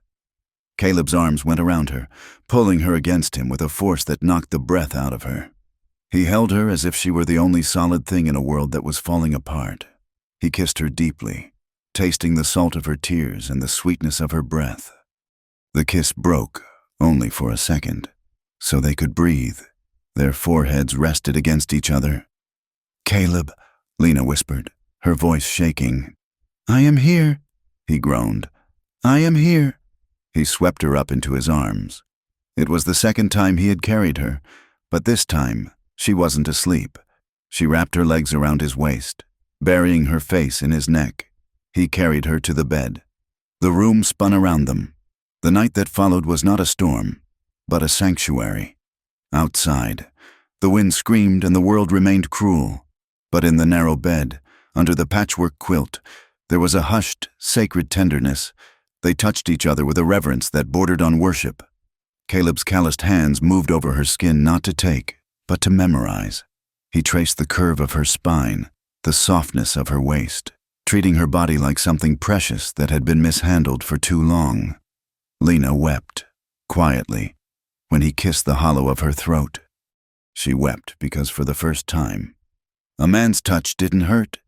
Caleb's arms went around her, pulling her against him with a force that knocked the breath out of her. He held her as if she were the only solid thing in a world that was falling apart. He kissed her deeply, tasting the salt of her tears and the sweetness of her breath. The kiss broke, only for a second, so they could breathe. Their foreheads rested against each other. Caleb, Lena whispered, her voice shaking. I am here, he groaned. I am here. He swept her up into his arms. It was the second time he had carried her, but this time she wasn't asleep. She wrapped her legs around his waist, burying her face in his neck. He carried her to the bed. The room spun around them. The night that followed was not a storm, but a sanctuary. Outside, the wind screamed and the world remained cruel. But in the narrow bed, under the patchwork quilt, there was a hushed, sacred tenderness. They touched each other with a reverence that bordered on worship. Caleb's calloused hands moved over her skin not to take, but to memorize. He traced the curve of her spine, the softness of her waist, treating her body like something precious that had been mishandled for too long. Lena wept, quietly, when he kissed the hollow of her throat. She wept because for the first time, a man's touch didn't hurt.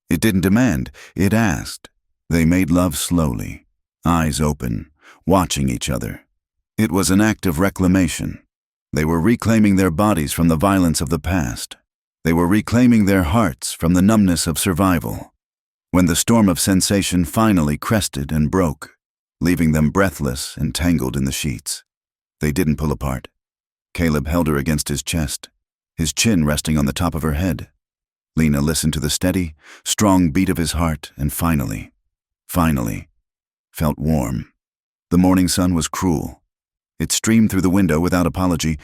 It didn't demand, it asked. They made love slowly, eyes open, watching each other. It was an act of reclamation. They were reclaiming their bodies from the violence of the past. They were reclaiming their hearts from the numbness of survival. When the storm of sensation finally crested and broke, leaving them breathless and tangled in the sheets, they didn't pull apart. Caleb held her against his chest, his chin resting on the top of her head. Lena listened to the steady, strong beat of his heart and finally, felt warm. The morning sun was cruel. It streamed through the window without apology,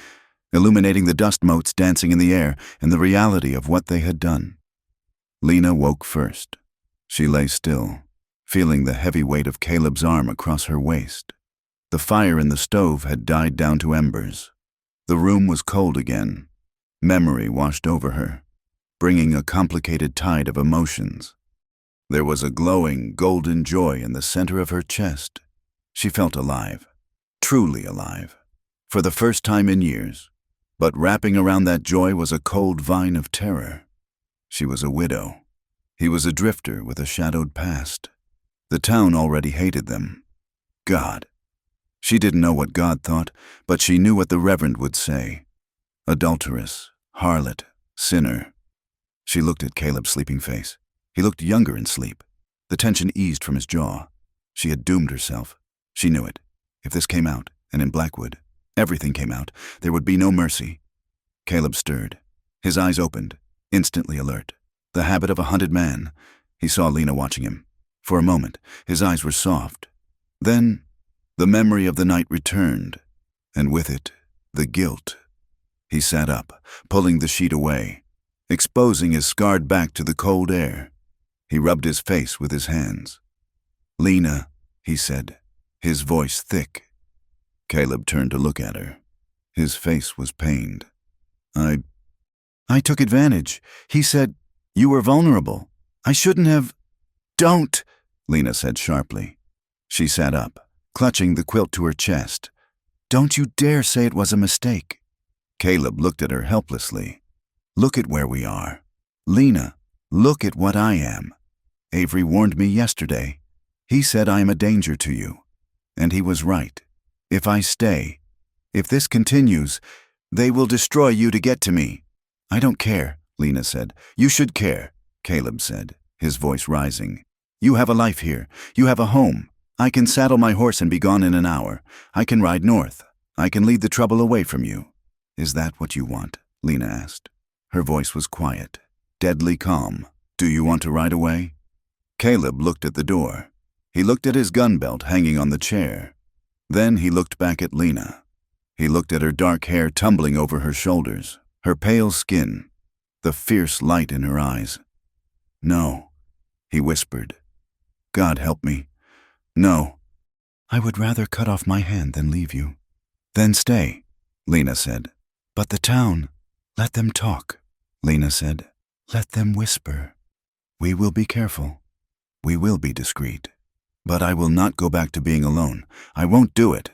illuminating the dust motes dancing in the air and the reality of what they had done. Lena woke first. She lay still, feeling the heavy weight of Caleb's arm across her waist. The fire in the stove had died down to embers. The room was cold again. Memory washed over her, bringing a complicated tide of emotions. There was a glowing, golden joy in the center of her chest. She felt alive, truly alive, for the first time in years. But wrapping around that joy was a cold vine of terror. She was a widow. He was a drifter with a shadowed past. The town already hated them. God. She didn't know what God thought, but she knew what the Reverend would say. Adulteress, harlot, sinner. She looked at Caleb's sleeping face. He looked younger in sleep. The tension eased from his jaw. She had doomed herself. She knew it. If this came out, and in Blackwood, everything came out, there would be no mercy. Caleb stirred. His eyes opened, instantly alert. The habit of a hunted man. He saw Lena watching him. For a moment, his eyes were soft. Then, the memory of the night returned, and with it, the guilt. He sat up, pulling the sheet away, exposing his scarred back to the cold air. He rubbed his face with his hands. "Lena," he said, his voice thick. Caleb turned to look at her. His face was pained. I took advantage. He said, you were vulnerable. I shouldn't have." "Don't," Lena said sharply. She sat up, clutching the quilt to her chest. "Don't you dare say it was a mistake." Caleb looked at her helplessly. "Look at where we are. Lena, look at what I am. Avery warned me yesterday. He said I am a danger to you. And he was right. If I stay, if this continues, they will destroy you to get to me." "I don't care," Lena said. "You should care," Caleb said, his voice rising. "You have a life here. You have a home. I can saddle my horse and be gone in an hour. I can ride north. I can lead the trouble away from you." "Is that what you want?" Lena asked. Her voice was quiet, deadly calm. "Do you want to ride away?" Caleb looked at the door. He looked at his gun belt hanging on the chair. Then he looked back at Lena. He looked at her dark hair tumbling over her shoulders, her pale skin, the fierce light in her eyes. "No," he whispered. "God help me. No. I would rather cut off my hand than leave you." "Then stay," Lena said. "But the town, let them talk," Lena said. "Let them whisper. We will be careful. We will be discreet. But I will not go back to being alone. I won't do it."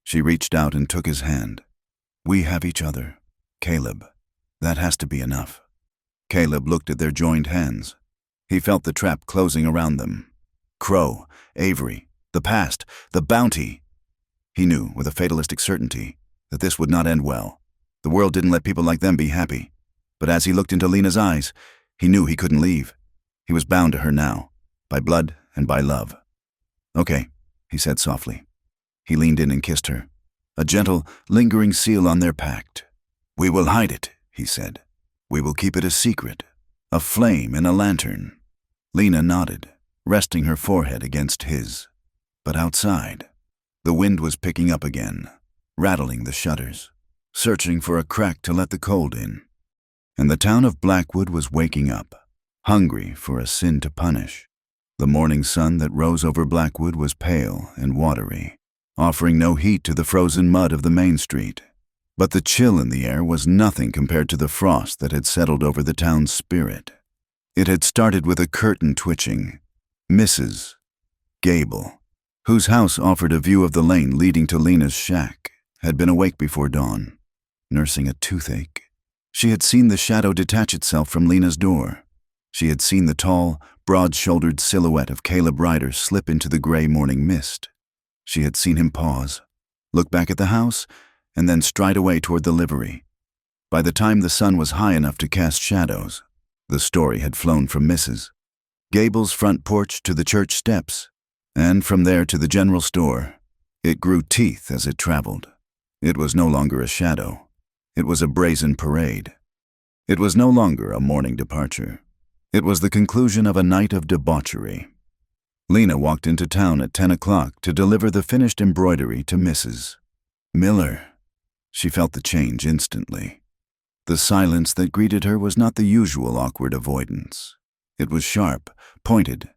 She reached out and took his hand. "We have each other, Caleb. That has to be enough." Caleb looked at their joined hands. He felt the trap closing around them. Crow, Avery, the past, the bounty. He knew, with a fatalistic certainty, that this would not end well. The world didn't let people like them be happy. But as he looked into Lena's eyes, he knew he couldn't leave. He was bound to her now, by blood and by love. "Okay," he said softly. He leaned in and kissed her, a gentle, lingering seal on their pact. "We will hide it," he said. "We will keep it a secret, a flame in a lantern." Lena nodded, resting her forehead against his. But outside, the wind was picking up again, rattling the shutters, searching for a crack to let the cold in. And the town of Blackwood was waking up, hungry for a sin to punish. The morning sun that rose over Blackwood was pale and watery, offering no heat to the frozen mud of the main street. But the chill in the air was nothing compared to the frost that had settled over the town's spirit. It had started with a curtain twitching. Mrs. Gable, whose house offered a view of the lane leading to Lena's shack, had been awake before dawn, nursing a toothache. She had seen the shadow detach itself from Lena's door. She had seen the tall, broad-shouldered silhouette of Caleb Ryder slip into the gray morning mist. She had seen him pause, look back at the house, and then stride away toward the livery. By the time the sun was high enough to cast shadows, the story had flown from Mrs. Gable's front porch to the church steps, and from there to the general store. It grew teeth as it traveled. It was no longer a shadow. It was a brazen parade. It was no longer a morning departure. It was the conclusion of a night of debauchery. Lena walked into town at 10 o'clock to deliver the finished embroidery to Mrs. Miller. She felt the change instantly. The silence that greeted her was not the usual awkward avoidance. It was sharp, pointed,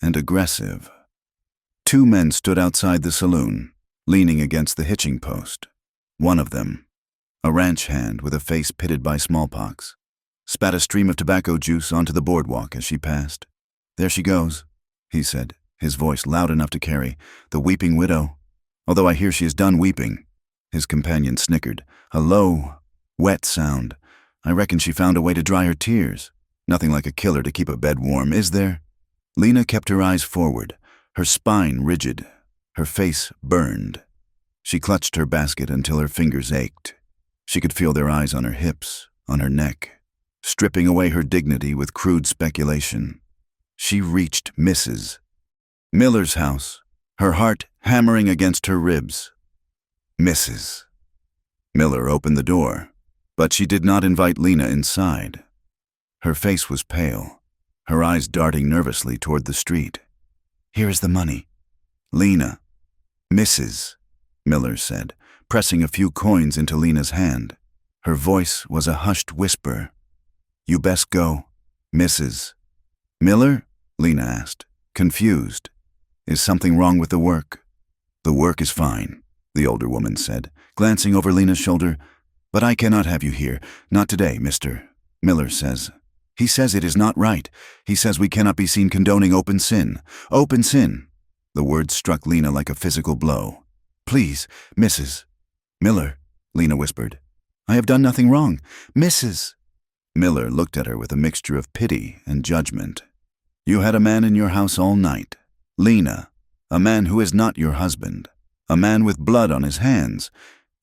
and aggressive. Two men stood outside the saloon, leaning against the hitching post. One of them, a ranch hand with a face pitted by smallpox, spat a stream of tobacco juice onto the boardwalk as she passed. "There she goes," he said, his voice loud enough to carry, "the weeping widow. Although I hear she is done weeping." His companion snickered, a low, wet sound. "I reckon she found a way to dry her tears. Nothing like a killer to keep a bed warm, is there?" Lena kept her eyes forward, her spine rigid, her face burned. She clutched her basket until her fingers ached. She could feel their eyes on her hips, on her neck, stripping away her dignity with crude speculation. She reached Mrs. Miller's house, her heart hammering against her ribs. Mrs. Miller opened the door, but she did not invite Lena inside. Her face was pale, her eyes darting nervously toward the street. "Here is the money." "Lena." "Mrs." Miller said, pressing a few coins into Lena's hand. Her voice was a hushed whisper. "You best go, Mrs. Miller?" Lena asked, confused. "Is something wrong with the work?" "The work is fine," the older woman said, glancing over Lena's shoulder. "But I cannot have you here. Not today, Mr. Miller says. He says it is not right. He says we cannot be seen condoning open sin. Open sin." The words struck Lena like a physical blow. "Please, Mrs. Miller," Lena whispered. "I have done nothing wrong. Mrs. Miller looked at her with a mixture of pity and judgment. "You had a man in your house all night. Lena, a man who is not your husband. A man with blood on his hands.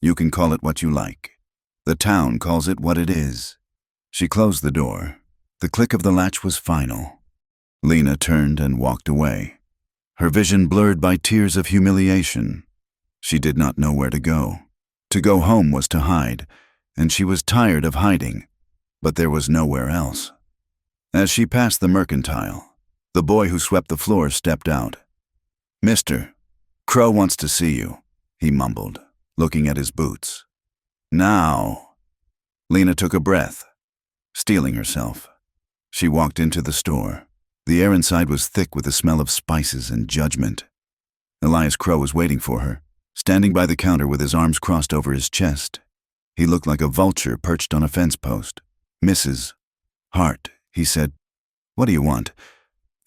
You can call it what you like. The town calls it what it is." She closed the door. The click of the latch was final. Lena turned and walked away, her vision blurred by tears of humiliation. She did not know where to go. To go home was to hide, and she was tired of hiding, but there was nowhere else. As she passed the mercantile, the boy who swept the floor stepped out. "Mr. Crow wants to see you," he mumbled, looking at his boots. "Now." Lena took a breath, steeling herself. She walked into the store. The air inside was thick with the smell of spices and judgment. Elias Crow was waiting for her, standing by the counter with his arms crossed over his chest. He looked like a vulture perched on a fence post. "Mrs. Hart," he said. "What do you want?"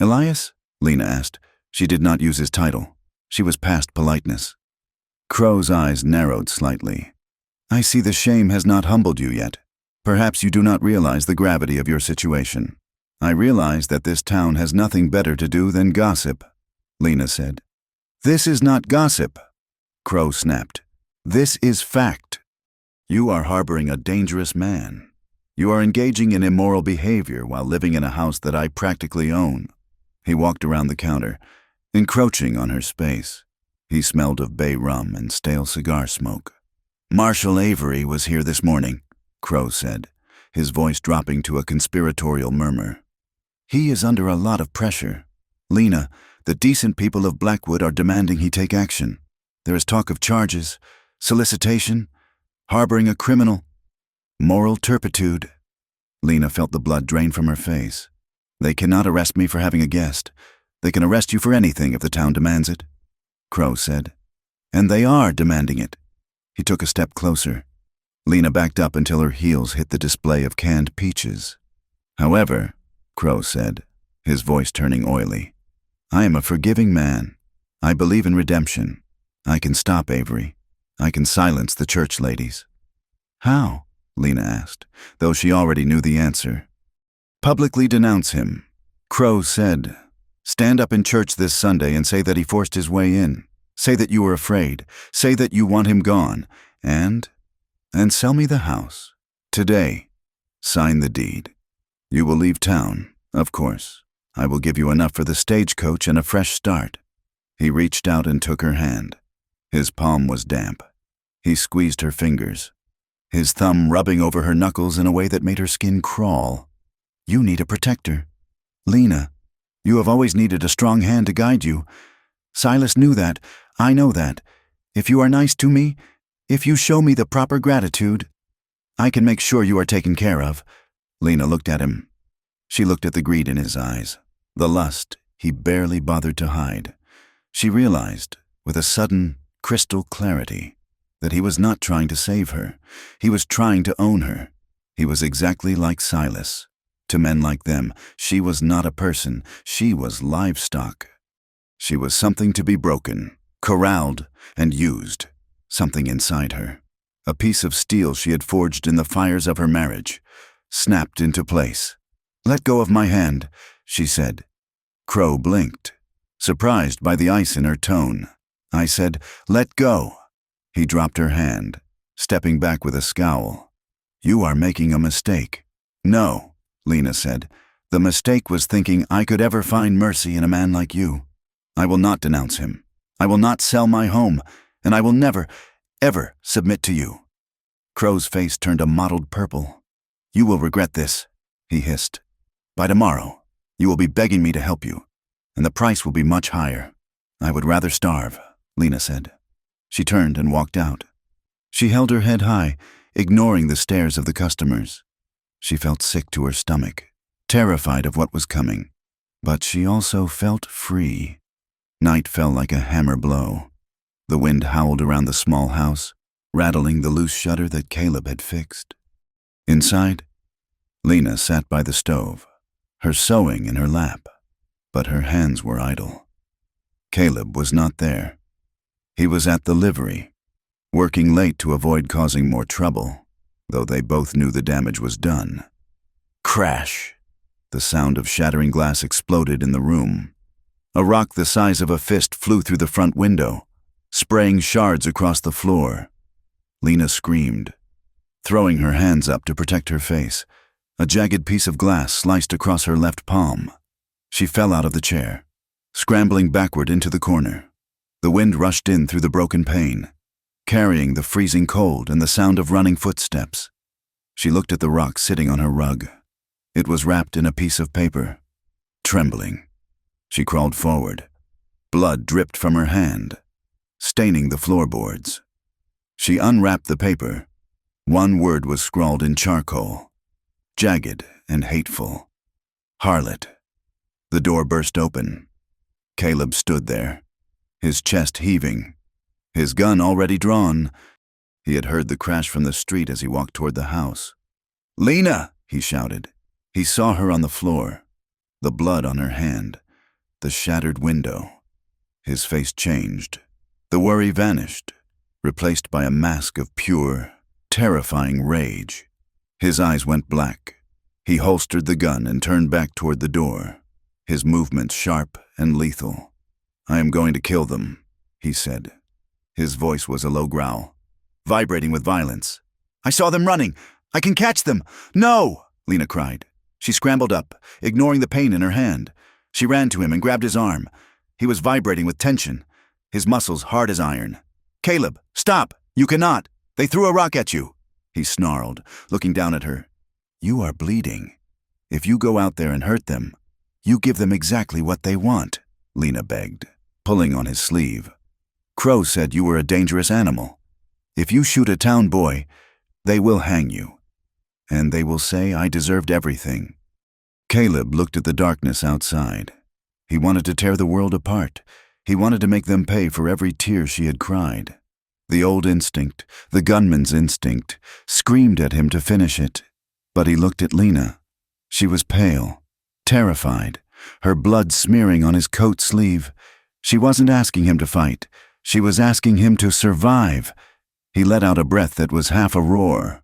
"Elias?" Lena asked. She did not use his title. She was past politeness. Crow's eyes narrowed slightly. "I see the shame has not humbled you yet. Perhaps you do not realize the gravity of your situation." "I realize that this town has nothing better to do than gossip," Lena said. "This is not gossip," Crow snapped. "This is fact. You are harboring a dangerous man. You are engaging in immoral behavior while living in a house that I practically own." He walked around the counter, encroaching on her space. He smelled of bay rum and stale cigar smoke. "Marshal Avery was here this morning," Crow said, his voice dropping to a conspiratorial murmur. "He is under a lot of pressure. Lena, the decent people of Blackwood are demanding he take action. There is talk of charges, solicitation, harboring a criminal, moral turpitude." Lena felt the blood drain from her face. "They cannot arrest me for having a guest. They can arrest you for anything if the town demands it," Crow said. "And they are demanding it." He took a step closer. Lena backed up until her heels hit the display of canned peaches. "However," Crow said, his voice turning oily, "I am a forgiving man. I believe in redemption. I can stop Avery. I can silence the church ladies." "How?" Lena asked, though she already knew the answer. "Publicly denounce him," Crow said, "Stand up in church this Sunday and say that he forced his way in. Say that you were afraid. Say that you want him gone. And sell me the house. Today. Sign the deed. You will leave town, of course. I will give you enough for the stagecoach and a fresh start." He reached out and took her hand. His palm was damp. He squeezed her fingers, his thumb rubbing over her knuckles in a way that made her skin crawl. "You need a protector. Lena, you have always needed a strong hand to guide you. Silas knew that. I know that. If you are nice to me, if you show me the proper gratitude, I can make sure you are taken care of." Lena looked at him. She looked at the greed in his eyes, the lust he barely bothered to hide. She realized, with a sudden, crystal clarity, that he was not trying to save her. He was trying to own her. He was exactly like Silas. To men like them, she was not a person. She was livestock. She was something to be broken, corralled, and used. Something inside her, a piece of steel she had forged in the fires of her marriage, snapped into place. "Let go of my hand," she said. Crow blinked, surprised by the ice in her tone. "I said, let go." He dropped her hand, stepping back with a scowl. "You are making a mistake." "No," Lena said. "The mistake was thinking I could ever find mercy in a man like you. I will not denounce him. I will not sell my home, and I will never, ever submit to you." Crow's face turned a mottled purple. "You will regret this," he hissed. "By tomorrow, you will be begging me to help you, and the price will be much higher." "I would rather starve," Lena said. She turned and walked out. She held her head high, ignoring the stares of the customers. She felt sick to her stomach, terrified of what was coming. But she also felt free. Night fell like a hammer blow. The wind howled around the small house, rattling the loose shutter that Caleb had fixed. Inside, Lena sat by the stove, her sewing in her lap, but her hands were idle. Caleb was not there. He was at the livery, working late to avoid causing more trouble, though they both knew the damage was done. Crash! The sound of shattering glass exploded in the room. A rock the size of a fist flew through the front window, spraying shards across the floor. Lena screamed, throwing her hands up to protect her face. A jagged piece of glass sliced across her left palm. She fell out of the chair, scrambling backward into the corner. The wind rushed in through the broken pane, carrying the freezing cold and the sound of running footsteps. She looked at the rock sitting on her rug. It was wrapped in a piece of paper. Trembling, she crawled forward. Blood dripped from her hand, staining the floorboards. She unwrapped the paper. One word was scrawled in charcoal, jagged and hateful. Harlot. The door burst open. Caleb stood there, his chest heaving, his gun already drawn. He had heard the crash from the street as he walked toward the house. "Lena!" he shouted. He saw her on the floor, the blood on her hand, the shattered window. His face changed. The worry vanished, replaced by a mask of pure, terrifying rage. His eyes went black. He holstered the gun and turned back toward the door, his movements sharp and lethal. "I am going to kill them," he said. His voice was a low growl, vibrating with violence. "I saw them running. I can catch them." "No!" Lena cried. She scrambled up, ignoring the pain in her hand. She ran to him and grabbed his arm. He was vibrating with tension, his muscles hard as iron. "Caleb, stop! You cannot! They threw a rock at you!" He snarled, looking down at her. "You are bleeding. If you go out there and hurt them, you give them exactly what they want," Lena begged, pulling on his sleeve. "Crow said you were a dangerous animal. If you shoot a town boy, they will hang you. And they will say I deserved everything." Caleb looked at the darkness outside. He wanted to tear the world apart. He wanted to make them pay for every tear she had cried. The old instinct, the gunman's instinct, screamed at him to finish it. But he looked at Lena. She was pale, terrified, her blood smearing on his coat sleeve. She wasn't asking him to fight. She was asking him to survive. He let out a breath that was half a roar.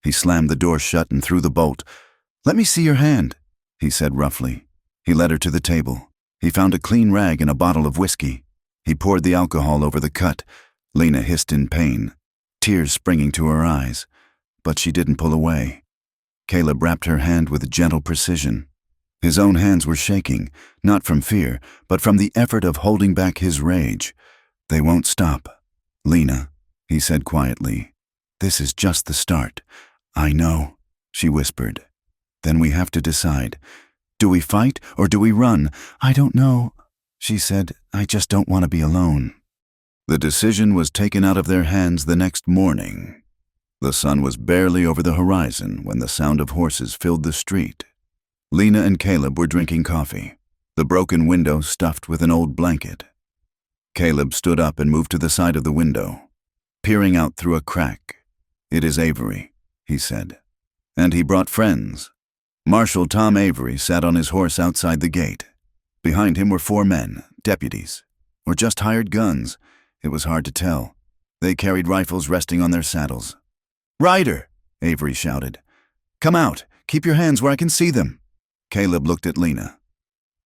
He slammed the door shut and threw the bolt. "Let me see your hand," he said roughly. He led her to the table. He found a clean rag and a bottle of whiskey. He poured the alcohol over the cut. Lena hissed in pain, tears springing to her eyes, but she didn't pull away. Caleb wrapped her hand with gentle precision. His own hands were shaking, not from fear, but from the effort of holding back his rage. They won't stop. Lena, he said quietly, this is just the start. I know, she whispered. Then we have to decide. Do we fight or do we run? I don't know, she said. I just don't want to be alone. The decision was taken out of their hands the next morning. The sun was barely over the horizon when the sound of horses filled the street. Lena and Caleb were drinking coffee, the broken window stuffed with an old blanket. Caleb stood up and moved to the side of the window, peering out through a crack. It is Avery, he said. And he brought friends. Marshal Tom Avery sat on his horse outside the gate. Behind him were 4 men, deputies, or just hired guns. It was hard to tell. They carried rifles resting on their saddles. "Rider!" Avery shouted. "Come out! Keep your hands where I can see them!" Caleb looked at Lena.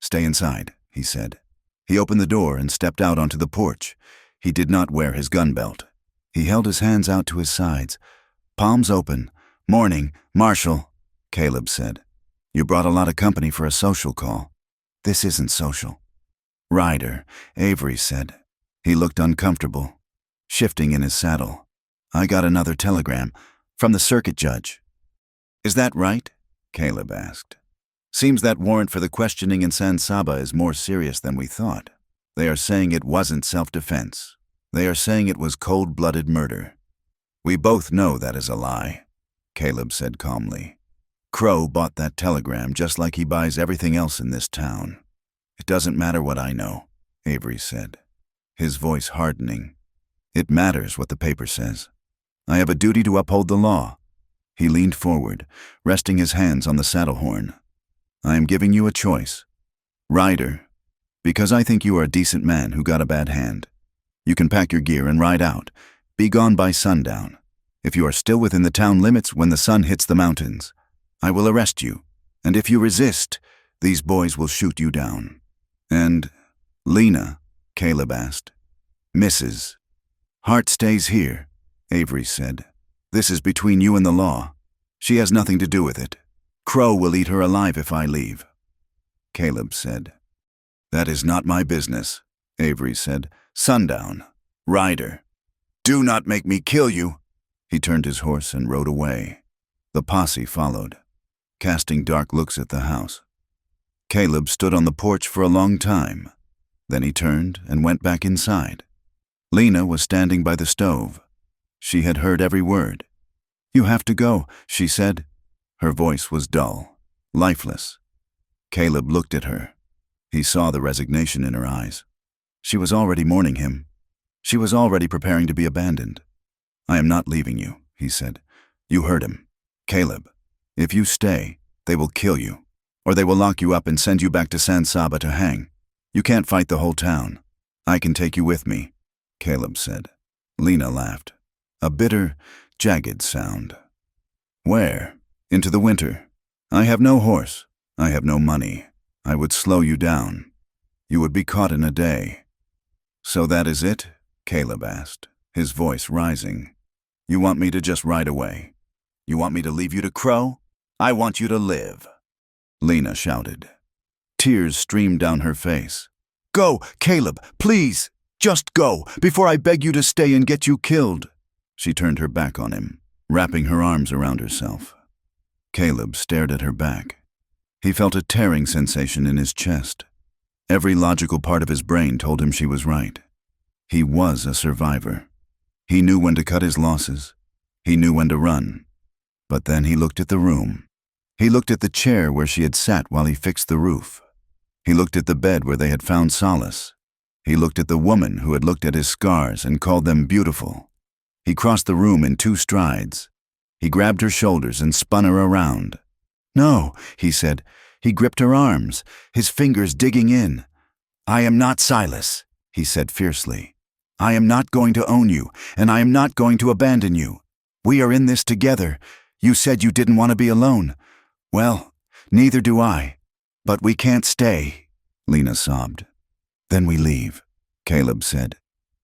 "Stay inside," he said. He opened the door and stepped out onto the porch. He did not wear his gun belt. He held his hands out to his sides, palms open. "Morning, Marshal," Caleb said. "You brought a lot of company for a social call." "This isn't social." "Rider," Avery said. He looked uncomfortable, shifting in his saddle. "I got another telegram from the circuit judge." "Is that right?" Caleb asked. "Seems that warrant for the questioning in San Saba is more serious than we thought. They are saying it wasn't self-defense. They are saying it was cold-blooded murder." "We both know that is a lie," Caleb said calmly. "Crow bought that telegram just like he buys everything else in this town." "It doesn't matter what I know," Avery said, his voice hardening. "It matters what the paper says. I have a duty to uphold the law." He leaned forward, resting his hands on the saddle horn. "I am giving you a choice. Rider, because I think you are a decent man who got a bad hand. You can pack your gear and ride out. Be gone by sundown. If you are still within the town limits when the sun hits the mountains, I will arrest you, and if you resist, these boys will shoot you down." "And Lena?" Caleb asked. "Mrs. Hart stays here," Avery said. "This is between you and the law. She has nothing to do with it. Crow will eat her alive if I leave." Caleb said. "That is not my business," Avery said. "Sundown. Rider. Do not make me kill you." He turned his horse and rode away. The posse followed, casting dark looks at the house. Caleb stood on the porch for a long time. Then he turned and went back inside. Lena was standing by the stove. She had heard every word. "You have to go," she said. Her voice was dull, lifeless. Caleb looked at her. He saw the resignation in her eyes. She was already mourning him. She was already preparing to be abandoned. "I am not leaving you," he said. "You heard him. Caleb, if you stay, they will kill you, or they will lock you up and send you back to San Saba to hang. You can't fight the whole town. I can take you with me," Caleb said. Lena laughed, a bitter, jagged sound. "Where? Into the winter. I have no horse. I have no money. I would slow you down. You would be caught in a day." "So that is it?" Caleb asked, his voice rising. "You want me to just ride away? You want me to leave you to Crow? I want you to live," Lena shouted. Tears streamed down her face. "Go, Caleb, please! Just go, before I beg you to stay and get you killed." She turned her back on him, wrapping her arms around herself. Caleb stared at her back. He felt a tearing sensation in his chest. Every logical part of his brain told him she was right. He was a survivor. He knew when to cut his losses. He knew when to run. But then he looked at the room. He looked at the chair where she had sat while he fixed the roof. He looked at the bed where they had found solace. He looked at the woman who had looked at his scars and called them beautiful. He crossed the room in 2 strides. He grabbed her shoulders and spun her around. "No," he said. He gripped her arms, his fingers digging in. "I am not Silas," he said fiercely. "I am not going to own you, and I am not going to abandon you. We are in this together. You said you didn't want to be alone. Well, neither do I. "But we can't stay," Lena sobbed. "Then we leave," Caleb said.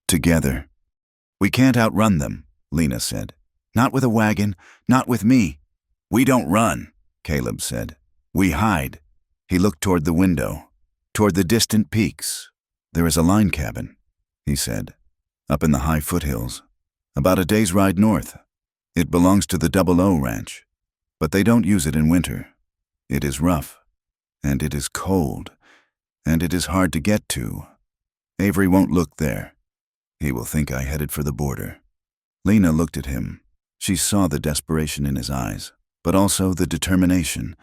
"Together." "We can't outrun them," Lena said. "Not with a wagon, not with me." "We don't run," Caleb said. "We hide." He looked toward the window, toward the distant peaks. "There is a line cabin," he said, "up in the high foothills, about a day's ride north. It belongs to the Double O Ranch, but they don't use it in winter. It is rough, and it is cold, and it is hard to get to. Avery won't look there. He will think I headed for the border." Lena looked at him. She saw the desperation in his eyes, but also the determination.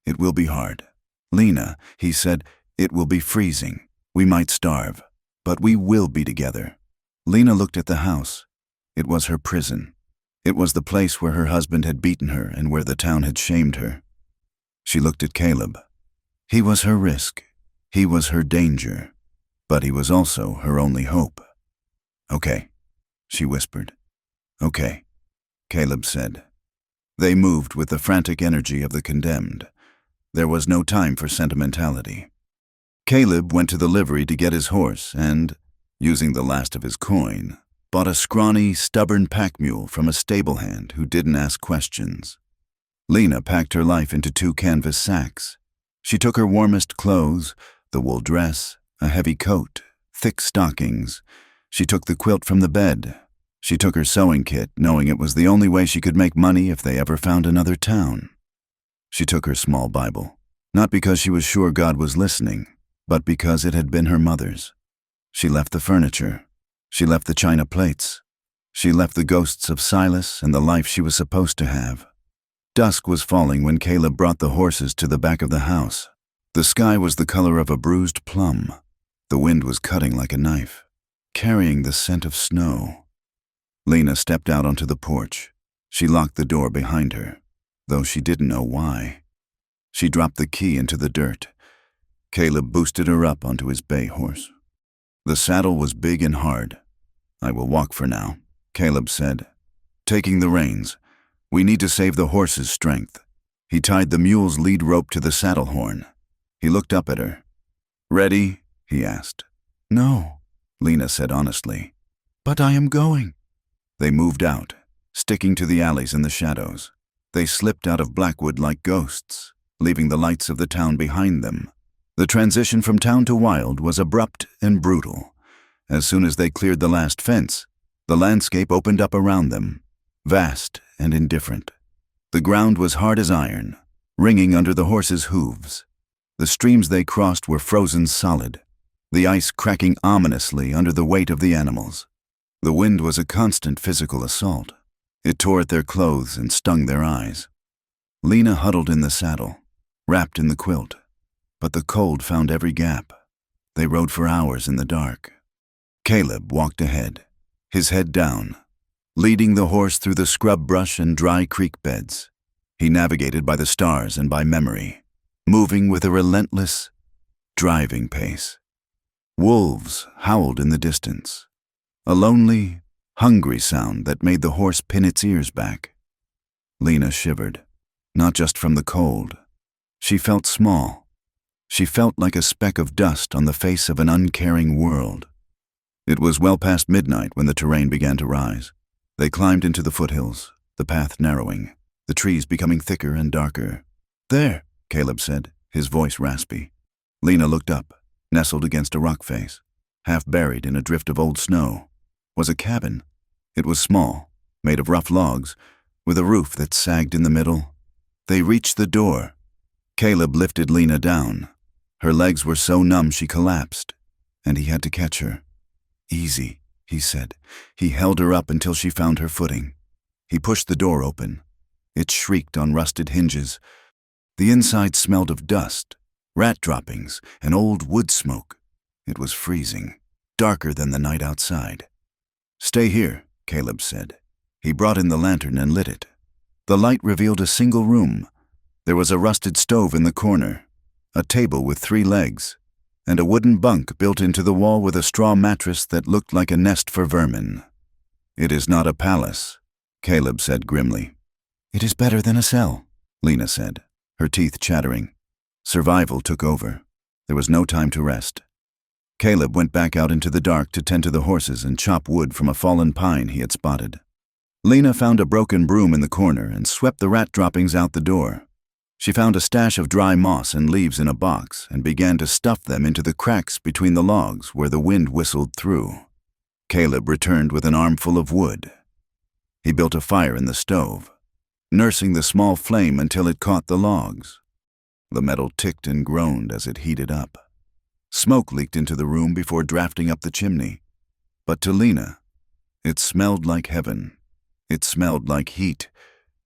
"It will be hard." "Lena," he said, "it will be freezing. We might starve, but we will be together." Lena looked at the house. It was her prison. It was the place where her husband had beaten her and where the town had shamed her. She looked at Caleb. He was her risk. He was her danger. But he was also her only hope. "Okay," she whispered. "Okay," Caleb said. They moved with the frantic energy of the condemned. There was no time for sentimentality. Caleb went to the livery to get his horse and, using the last of his coin, bought a scrawny, stubborn pack mule from a stable hand who didn't ask questions. Lena packed her life into 2 canvas sacks. She took her warmest clothes, the wool dress, a heavy coat, thick stockings. She took the quilt from the bed. She took her sewing kit, knowing it was the only way she could make money if they ever found another town. She took her small Bible, not because she was sure God was listening, but because it had been her mother's. She left the furniture. She left the china plates. She left the ghosts of Silas and the life she was supposed to have. Dusk was falling when Caleb brought the horses to the back of the house. The sky was the color of a bruised plum. The wind was cutting like a knife, carrying the scent of snow. Lena stepped out onto the porch. She locked the door behind her, though she didn't know why. She dropped the key into the dirt. Caleb boosted her up onto his bay horse. The saddle was big and hard. "I will walk for now," Caleb said, taking the reins. "We need to save the horse's strength." He tied the mule's lead rope to the saddle horn. He looked up at her. "Ready?" he asked. "No," Lena said honestly. "But I am going." They moved out, sticking to the alleys in the shadows. They slipped out of Blackwood like ghosts, leaving the lights of the town behind them. The transition from town to wild was abrupt and brutal. As soon as they cleared the last fence, the landscape opened up around them, vast and indifferent. The ground was hard as iron, ringing under the horses' hooves. The streams they crossed were frozen solid, the ice cracking ominously under the weight of the animals. The wind was a constant physical assault. It tore at their clothes and stung their eyes. Lena huddled in the saddle, wrapped in the quilt, but the cold found every gap. They rode for hours in the dark. Caleb walked ahead, his head down, leading the horse through the scrub brush and dry creek beds. He navigated by the stars and by memory, moving with a relentless, driving pace. Wolves howled in the distance, a lonely, hungry sound that made the horse pin its ears back. Lena shivered, not just from the cold. She felt small. She felt like a speck of dust on the face of an uncaring world. It was well past midnight when the terrain began to rise. They climbed into the foothills, the path narrowing, the trees becoming thicker and darker. "There," Caleb said, his voice raspy. Lena looked up, nestled against a rock face. Half buried in a drift of old snow was a cabin. It was small, made of rough logs, with a roof that sagged in the middle. They reached the door. Caleb lifted Lena down. Her legs were so numb she collapsed, and he had to catch her. "Easy," he said. He held her up until she found her footing. He pushed the door open. It shrieked on rusted hinges. The inside smelled of dust, rat droppings, and old wood smoke. It was freezing, darker than the night outside. "Stay here," Caleb said. He brought in the lantern and lit it. The light revealed a single room. There was a rusted stove in the corner, a table with 3 legs, and a wooden bunk built into the wall with a straw mattress that looked like a nest for vermin. "It is not a palace," Caleb said grimly. "It is better than a cell," Lena said, her teeth chattering. Survival took over. There was no time to rest. Caleb went back out into the dark to tend to the horses and chop wood from a fallen pine he had spotted. Lena found a broken broom in the corner and swept the rat droppings out the door. She found a stash of dry moss and leaves in a box and began to stuff them into the cracks between the logs where the wind whistled through. Caleb returned with an armful of wood. He built a fire in the stove, nursing the small flame until it caught the logs. The metal ticked and groaned as it heated up. Smoke leaked into the room before drafting up the chimney. But to Lena, it smelled like heaven. It smelled like heat.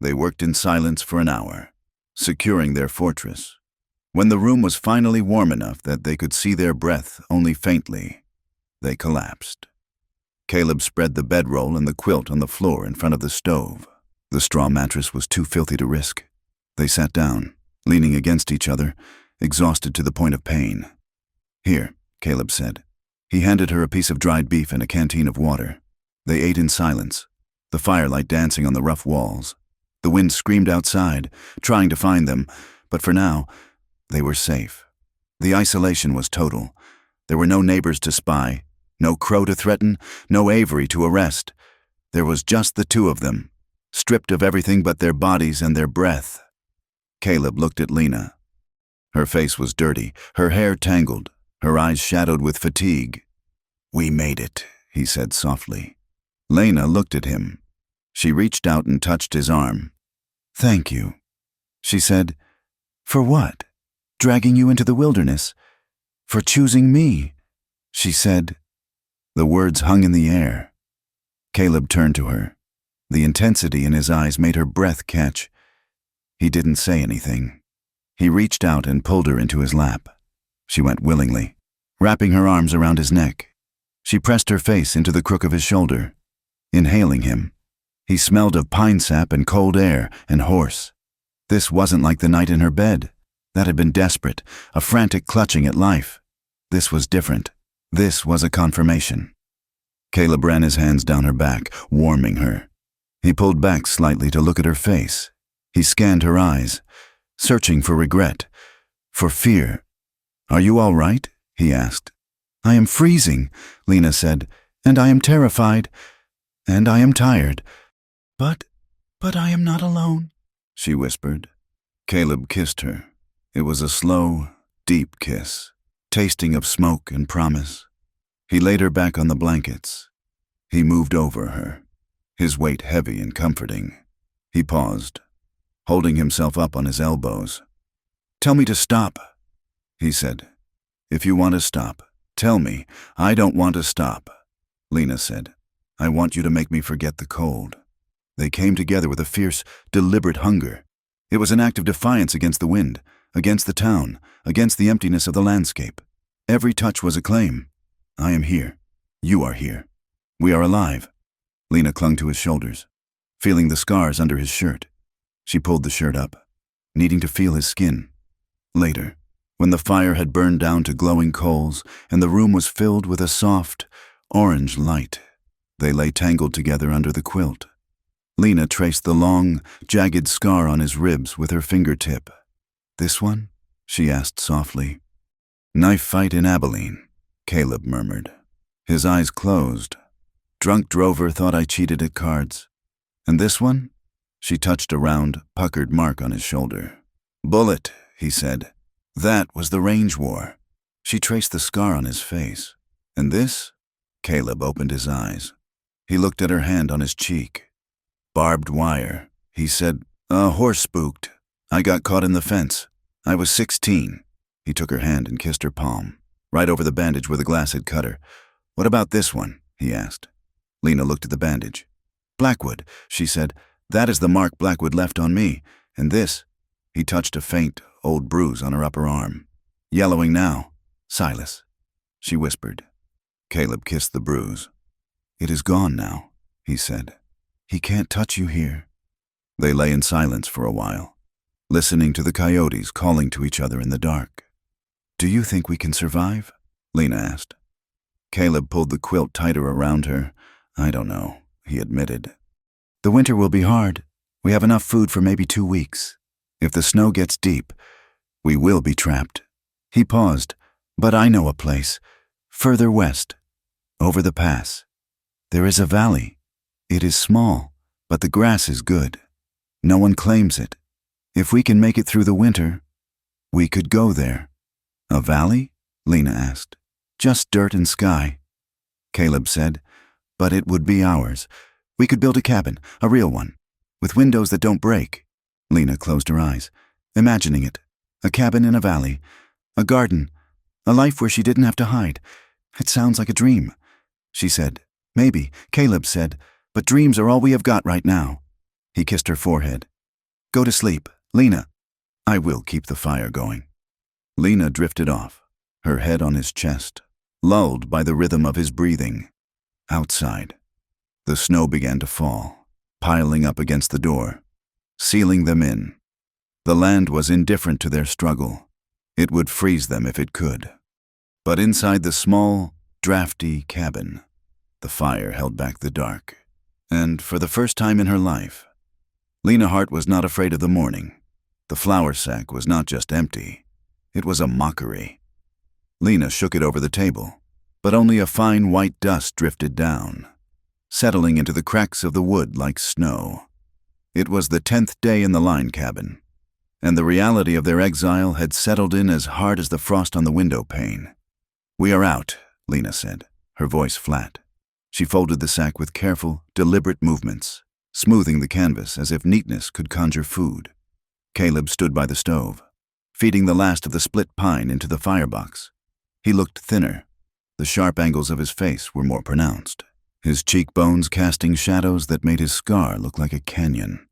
They worked in silence for an hour, securing their fortress. When the room was finally warm enough that they could see their breath only faintly, they collapsed. Caleb spread the bedroll and the quilt on the floor in front of the stove. The straw mattress was too filthy to risk. They sat down, leaning against each other, exhausted to the point of pain. "Here," Caleb said. He handed her a piece of dried beef and a canteen of water. They ate in silence, the firelight dancing on the rough walls. The wind screamed outside, trying to find them, but for now, they were safe. The isolation was total. There were no neighbors to spy, no crow to threaten, no Avery to arrest. There was just the two of them, stripped of everything but their bodies and their breath. Caleb looked at Lena. Her face was dirty, her hair tangled, her eyes shadowed with fatigue. "We made it," he said softly. Lena looked at him. She reached out and touched his arm. "Thank you," she said. "For what? Dragging you into the wilderness? For choosing me," she said. The words hung in the air. Caleb turned to her. The intensity in his eyes made her breath catch. He didn't say anything. He reached out and pulled her into his lap. She went willingly, wrapping her arms around his neck. She pressed her face into the crook of his shoulder, inhaling him. He smelled of pine sap and cold air and horse. This wasn't like the night in her bed. That had been desperate, a frantic clutching at life. This was different. This was a confirmation. Caleb ran his hands down her back, warming her. He pulled back slightly to look at her face. He scanned her eyes, searching for regret, for fear. "Are you all right?" he asked. "I am freezing," Lena said, "and I am terrified, and I am tired. But I am not alone," she whispered. Caleb kissed her. It was a slow, deep kiss, tasting of smoke and promise. He laid her back on the blankets. He moved over her, his weight heavy and comforting. He paused, holding himself up on his elbows. "Tell me to stop," he said. "If you want to stop, tell me. I don't want to stop," Lena said. "I want you to make me forget the cold." They came together with a fierce, deliberate hunger. It was an act of defiance against the wind, against the town, against the emptiness of the landscape. Every touch was a claim. "I am here. You are here. We are alive." Lena clung to his shoulders, feeling the scars under his shirt. She pulled the shirt up, needing to feel his skin. Later, when the fire had burned down to glowing coals and the room was filled with a soft, orange light, they lay tangled together under the quilt. Lena traced the long, jagged scar on his ribs with her fingertip. "This one?" she asked softly. "Knife fight in Abilene," Caleb murmured. His eyes closed. "Drunk drover thought I cheated at cards. And this one?" She touched a round, puckered mark on his shoulder. "Bullet," he said. "That was the range war." She traced the scar on his face. "And this?" Caleb opened his eyes. He looked at her hand on his cheek. "Barbed wire," he said. "A horse spooked. I got caught in the fence. I was 16. He took her hand and kissed her palm, right over the bandage where the glass had cut her. "What about this one?" he asked. Lena looked at the bandage. "Blackwood," she said. "That is the mark Blackwood left on me. And this?" He touched a faint, old bruise on her upper arm. "Yellowing now. Silas," she whispered. Caleb kissed the bruise. "It is gone now," he said. "He can't touch you here." They lay in silence for a while, listening to the coyotes calling to each other in the dark. "Do you think we can survive?" Lena asked. Caleb pulled the quilt tighter around her. "I don't know," he admitted. "The winter will be hard. We have enough food for maybe 2 weeks. If the snow gets deep, We will be trapped. He paused. But I know a place. Further west. Over the pass. There is a valley. It is small, but the grass is good. No one claims it. If we can make it through the winter, we could go there. A valley? Lena asked. Just dirt and sky. Caleb said, but it would be ours. We could build a cabin, a real one, with windows that don't break. Lena closed her eyes, imagining it. A cabin in a valley, a garden, a life where she didn't have to hide. It sounds like a dream. She said, maybe, Caleb said, but dreams are all we have got right now. He kissed her forehead. Go to sleep, Lena. I will keep the fire going. Lena drifted off, her head on his chest, lulled by the rhythm of his breathing. Outside, the snow began to fall, piling up against the door, sealing them in. The land was indifferent to their struggle. It would freeze them if it could. But inside the small, drafty cabin, the fire held back the dark. And for the first time in her life, Lena Hart was not afraid of the morning. The flour sack was not just empty. It was a mockery. Lena shook it over the table, but only a fine white dust drifted down, settling into the cracks of the wood like snow. It was the 10th day in the line cabin, and the reality of their exile had settled in as hard as the frost on the window pane. We are out, Lena said, her voice flat. She folded the sack with careful, deliberate movements, smoothing the canvas as if neatness could conjure food. Caleb stood by the stove, feeding the last of the split pine into the firebox. He looked thinner. The sharp angles of his face were more pronounced, his cheekbones casting shadows that made his scar look like a canyon.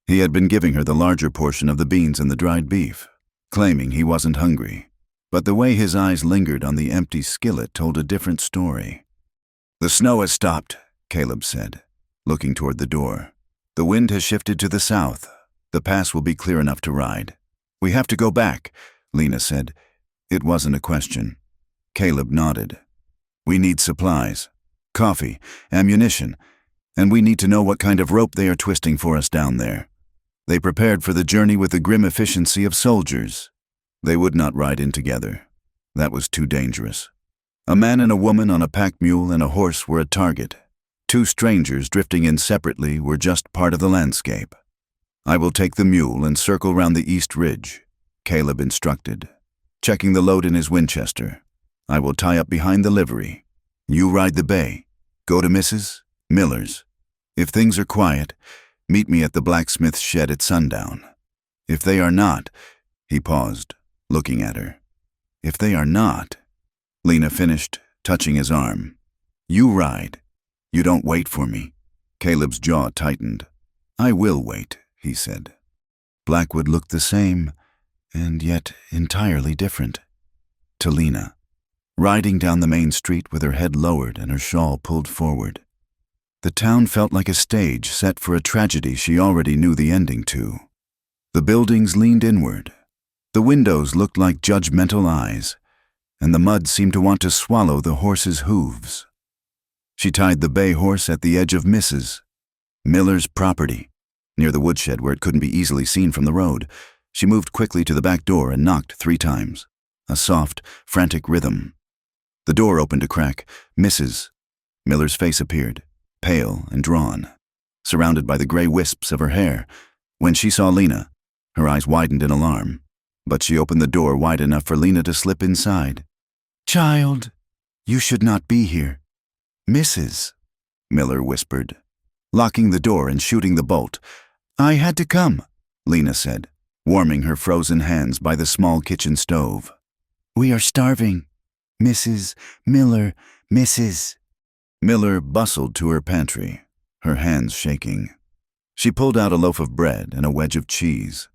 He had been giving her the larger portion of the beans and the dried beef, claiming he wasn't hungry. But the way his eyes lingered on the empty skillet told a different story. The snow has stopped, Caleb said, looking toward the door. The wind has shifted to the south. The pass will be clear enough to ride. We have to go back, Lena said. It wasn't a question. Caleb nodded. We need supplies, coffee, ammunition, and we need to know what kind of rope they are twisting for us down there. They prepared for the journey with the grim efficiency of soldiers. They would not ride in together. That was too dangerous. A man and a woman on a pack mule and a horse were a target. Two strangers drifting in separately were just part of the landscape. I will take the mule and circle round the east ridge, Caleb instructed, checking the load in his Winchester. I will tie up behind the livery. You ride the bay. Go to Mrs. Miller's. If things are quiet, meet me at the blacksmith's shed at sundown. If they are not, he paused, looking at her. If they are not, Lena finished, touching his arm. You ride. You don't wait for me. Caleb's jaw tightened. I will wait, he said. Blackwood looked the same, and yet entirely different. To Lena, riding down the main street with her head lowered and her shawl pulled forward. The town felt like a stage set for a tragedy she already knew the ending to. The buildings leaned inward. The windows looked like judgmental eyes, and the mud seemed to want to swallow the horse's hooves. She tied the bay horse at the edge of Mrs. Miller's property, near the woodshed where it couldn't be easily seen from the road. She moved quickly to the back door and knocked 3 times, a soft, frantic rhythm. The door opened a crack. Mrs. Miller's face appeared, pale and drawn, surrounded by the gray wisps of her hair. When she saw Lena, her eyes widened in alarm, but she opened the door wide enough for Lena to slip inside. Child, you should not be here. Mrs. Miller whispered, locking the door and shooting the bolt. I had to come, Lena said, warming her frozen hands by the small kitchen stove. We are starving. Mrs. Miller, Mrs. Miller bustled to her pantry, her hands shaking. She pulled out a loaf of bread and a wedge of cheese,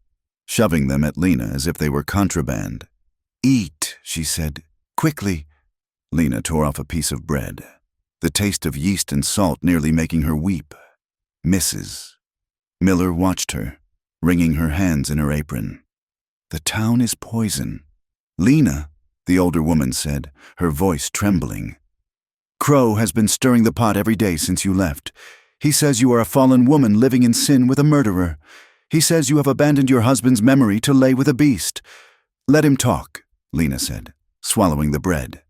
shoving them at Lena as if they were contraband. Eat, she said, quickly. Lena tore off a piece of bread, the taste of yeast and salt nearly making her weep. Mrs. Miller watched her, wringing her hands in her apron. The town is poison. Lena, the older woman said, her voice trembling. Crow has been stirring the pot every day since you left. He says you are a fallen woman living in sin with a murderer. He says you have abandoned your husband's memory to lay with a beast. Let him talk, Lena said, swallowing the bread.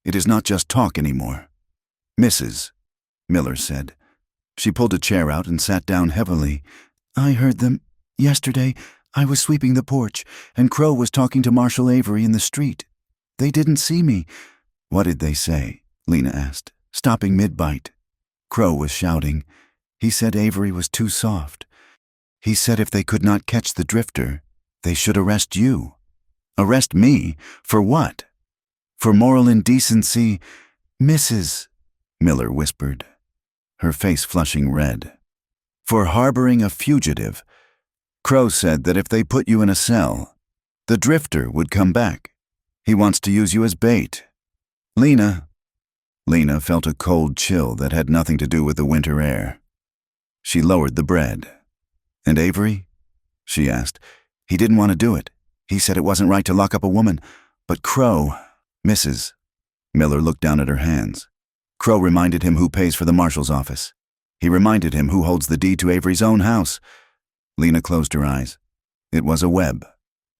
It is not just talk anymore. Mrs., Miller said. She pulled a chair out and sat down heavily. I heard them. Yesterday, I was sweeping the porch, and Crow was talking to Marshal Avery in the street. They didn't see me. What did they say? Lena asked, stopping mid-bite. Crow was shouting. He said Avery was too soft. He said if they could not catch the drifter, they should arrest you. Arrest me? For what? For moral indecency. Mrs., Miller whispered, her face flushing red. For harboring a fugitive. Crow said that if they put you in a cell, the drifter would come back. He wants to use you as bait. Lena felt a cold chill that had nothing to do with the winter air. She lowered the bread. And Avery? She asked. He didn't want to do it. He said it wasn't right to lock up a woman. But Crow, Mrs. Miller looked down at her hands. Crow reminded him who pays for the marshal's office. He reminded him who holds the deed to Avery's own house. Lena closed her eyes. It was a web,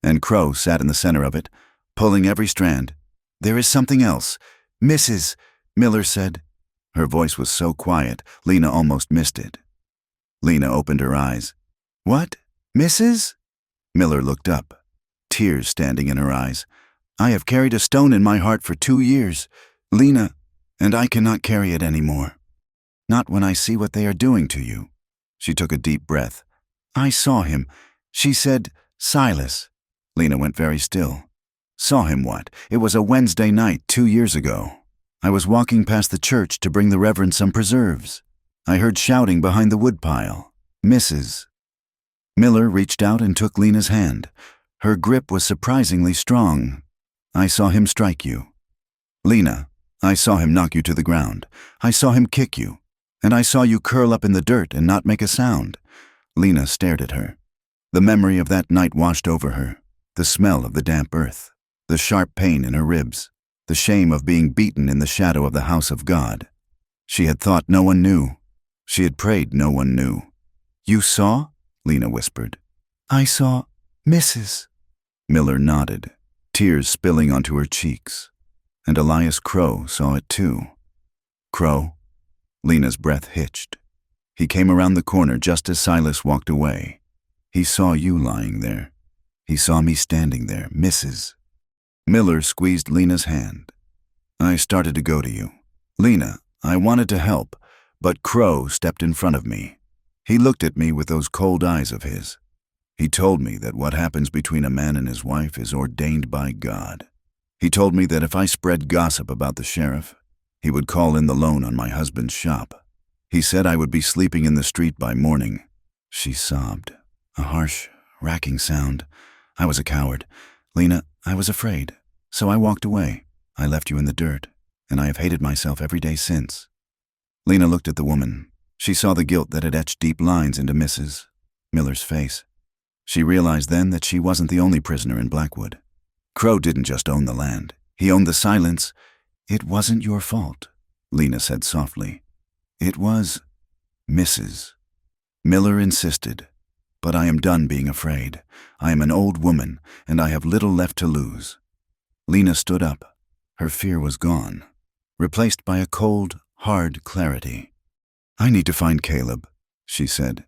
and Crow sat in the center of it, pulling every strand. There is something else. Mrs., Miller said. Her voice was so quiet, Lena almost missed it. Lena opened her eyes. What? Mrs.? Miller looked up, tears standing in her eyes. I have carried a stone in my heart for 2 years, Lena, and I cannot carry it anymore. Not when I see what they are doing to you. She took a deep breath. I saw him. She said, Silas. Lena went very still. Saw him what? It was a Wednesday night 2 years ago. I was walking past the church to bring the Reverend some preserves. I heard shouting behind the woodpile. Mrs. Miller reached out and took Lena's hand. Her grip was surprisingly strong. I saw him strike you. Lena, I saw him knock you to the ground. I saw him kick you. And I saw you curl up in the dirt and not make a sound. Lena stared at her. The memory of that night washed over her. The smell of the damp earth. The sharp pain in her ribs. The shame of being beaten in the shadow of the house of God. She had thought no one knew. She had prayed no one knew. You saw? Lena whispered. I saw Mrs. Miller nodded, tears spilling onto her cheeks. And Elias Crow saw it too. Crow? Lena's breath hitched. He came around the corner just as Silas walked away. He saw you lying there. He saw me standing there, Mrs. Miller squeezed Lena's hand. I started to go to you. Lena, I wanted to help, but Crow stepped in front of me. He looked at me with those cold eyes of his. He told me that what happens between a man and his wife is ordained by God. He told me that if I spread gossip about the sheriff, he would call in the loan on my husband's shop. He said I would be sleeping in the street by morning. She sobbed. A harsh, racking sound. I was a coward. Lena, I was afraid. So I walked away. I left you in the dirt, and I have hated myself every day since. Lena looked at the woman. She saw the guilt that had etched deep lines into Mrs. Miller's face. She realized then that she wasn't the only prisoner in Blackwood. Crow didn't just own the land. He owned the silence. It wasn't your fault, Lena said softly. It was Mrs. Miller insisted. But I am done being afraid. I am an old woman, and I have little left to lose. Lena stood up. Her fear was gone, replaced by a cold, hard clarity. I need to find Caleb, she said.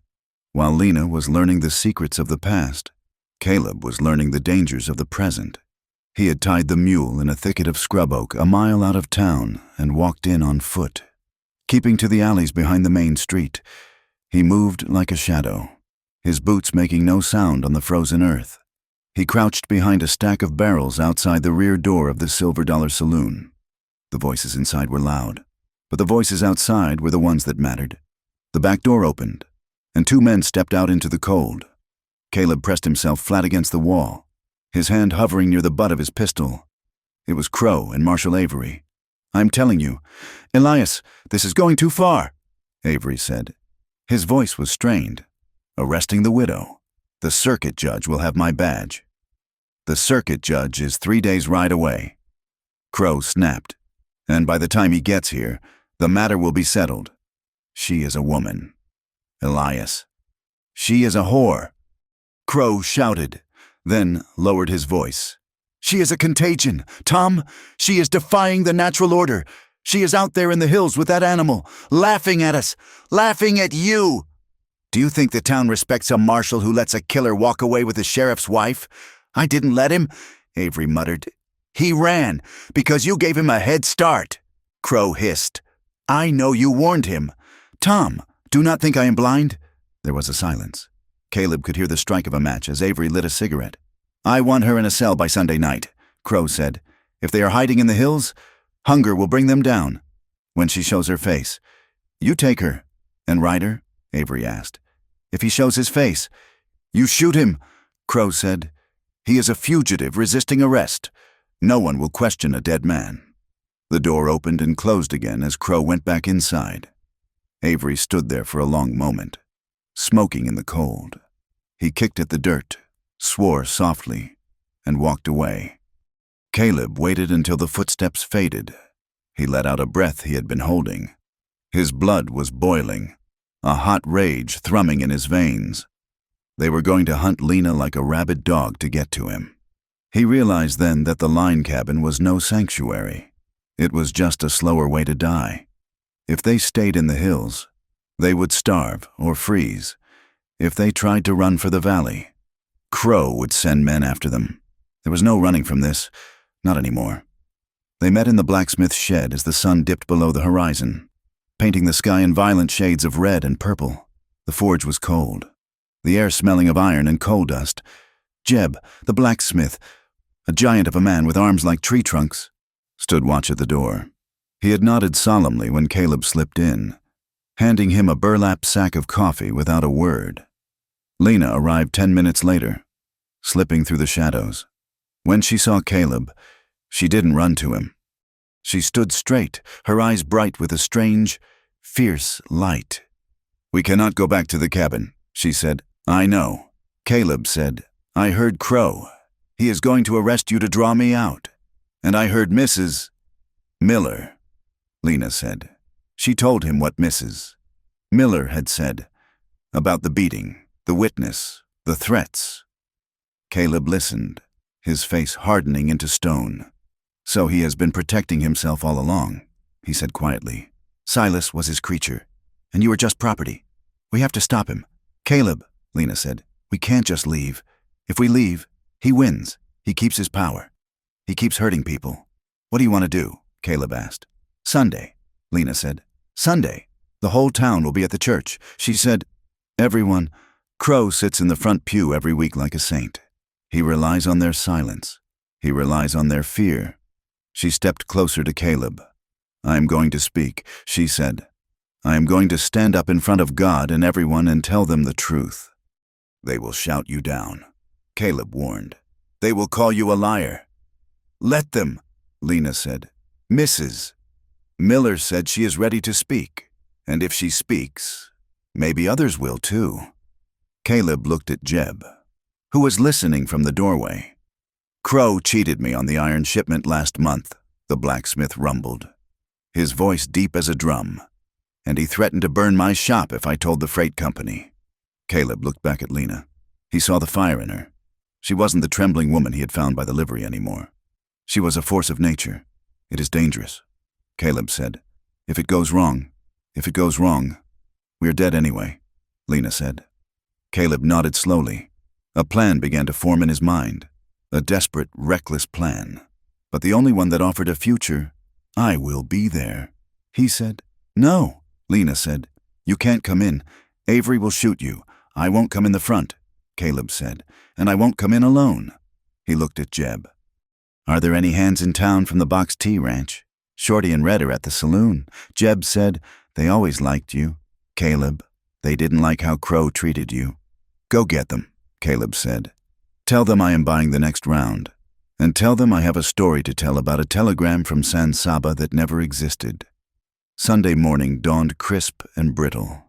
While Lena was learning the secrets of the past, Caleb was learning the dangers of the present. He had tied the mule in a thicket of scrub oak a mile out of town and walked in on foot. Keeping to the alleys behind the main street, he moved like a shadow, his boots making no sound on the frozen earth. He crouched behind a stack of barrels outside the rear door of the Silver Dollar Saloon. The voices inside were loud, but the voices outside were the ones that mattered. The back door opened, and 2 men stepped out into the cold. Caleb pressed himself flat against the wall, his hand hovering near the butt of his pistol. It was Crow and Marshal Avery. I'm telling you, Elias, this is going too far, Avery said. His voice was strained. Arresting the widow. The circuit judge will have my badge. The circuit judge is 3 days' ride away. Crow snapped. And by the time he gets here, the matter will be settled. She is a woman. Elias. She is a whore. Crow shouted, then lowered his voice. She is a contagion. Tom, she is defying the natural order. She is out there in the hills with that animal, laughing at us, laughing at you. Do you think the town respects a marshal who lets a killer walk away with the sheriff's wife? I didn't let him, Avery muttered. He ran because you gave him a head start, Crow hissed. I know you warned him. Tom, do not think I am blind. There was a silence. Caleb could hear the strike of a match as Avery lit a cigarette. I want her in a cell by Sunday night, Crow said. If they are hiding in the hills, hunger will bring them down. When she shows her face, you take her. And Ryder? Avery asked. If he shows his face, you shoot him, Crow said. He is a fugitive resisting arrest. No one will question a dead man. The door opened and closed again as Crow went back inside. Avery stood there for a long moment, smoking in the cold. He kicked at the dirt, swore softly, and walked away. Caleb waited until the footsteps faded. He let out a breath he had been holding. His blood was boiling, a hot rage thrumming in his veins. They were going to hunt Lena like a rabid dog to get to him. He realized then that the line cabin was no sanctuary. It was just a slower way to die. If they stayed in the hills, they would starve or freeze. If they tried to run for the valley, Crow would send men after them. There was no running from this, not anymore. They met in the blacksmith's shed as the sun dipped below the horizon, painting the sky in violent shades of red and purple. The forge was cold, the air smelling of iron and coal dust. Jeb, the blacksmith, a giant of a man with arms like tree trunks, stood watch at the door. He had nodded solemnly when Caleb slipped in, handing him a burlap sack of coffee without a word. Lena arrived 10 minutes later, slipping through the shadows. When she saw Caleb, she didn't run to him. She stood straight, her eyes bright with a strange, fierce light. We cannot go back to the cabin, she said. I know. Caleb said, I heard Crow. He is going to arrest you to draw me out. And I heard Mrs. Miller, Lena said. She told him what Mrs. Miller had said about the beating, the witness, the threats. Caleb listened, his face hardening into stone. So he has been protecting himself all along, he said quietly. Silas was his creature, and you are just property. We have to stop him. Caleb, Lena said, we can't just leave. If we leave, he wins. He keeps his power. He keeps hurting people. What do you want to do? Caleb asked. Sunday, Lena said. Sunday. The whole town will be at the church. She said, everyone. Crow sits in the front pew every week like a saint. He relies on their silence. He relies on their fear. She stepped closer to Caleb. I am going to speak, she said. I am going to stand up in front of God and everyone and tell them the truth. They will shout you down, Caleb warned. They will call you a liar. Let them, Lena said. Mrs. Miller said she is ready to speak, and if she speaks, maybe others will too. Caleb looked at Jeb, who was listening from the doorway. Crow cheated me on the iron shipment last month, the blacksmith rumbled, his voice deep as a drum, and he threatened to burn my shop if I told the freight company. Caleb looked back at Lena. He saw the fire in her. She wasn't the trembling woman he had found by the livery anymore. She was a force of nature. It is dangerous, Caleb said. If it goes wrong, we're dead anyway, Lena said. Caleb nodded slowly. A plan began to form in his mind, a desperate, reckless plan, but the only one that offered a future. I will be there, he said. No, Lena said. You can't come in. Avery will shoot you. I won't come in the front, Caleb said, and I won't come in alone. He looked at Jeb. Are there any hands in town from the Box T Ranch? Shorty and Red are at the saloon. Jeb said, they always liked you. Caleb, they didn't like how Crow treated you. Go get them, Caleb said. Tell them I am buying the next round. And tell them I have a story to tell about a telegram from San Saba that never existed. Sunday morning dawned crisp and brittle.